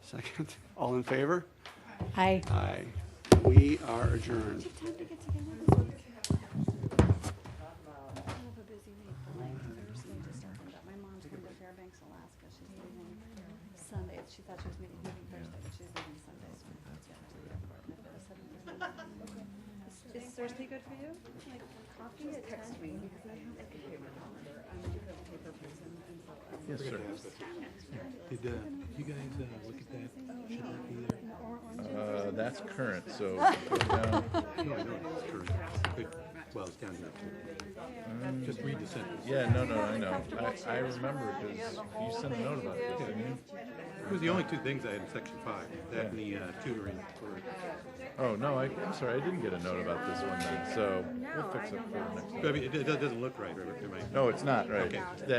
S1: Second. All in favor?
S10: Aye.
S1: Aye. We are adjourned.
S19: Sunday. She thought she was meeting Thursday, but she's leaving Sunday. Is Thursday good for you? Like coffee at 10?
S16: Yes, sir. Did you guys look at that? Should that be there?
S18: That's current, so go down.
S16: No, I know it's current. Well, it's down here too. Just read the sentence.
S18: Yeah, no, I know. I remember because you sent a note about it, didn't you?
S16: It was the only two things I had in section 5, that and the tutoring for.
S18: Oh, no, I'm sorry. I didn't get a note about this one then, so we'll fix it for the next time.
S16: I mean, it doesn't look right, am I?
S18: No, it's not, right.
S16: Okay.
S18: That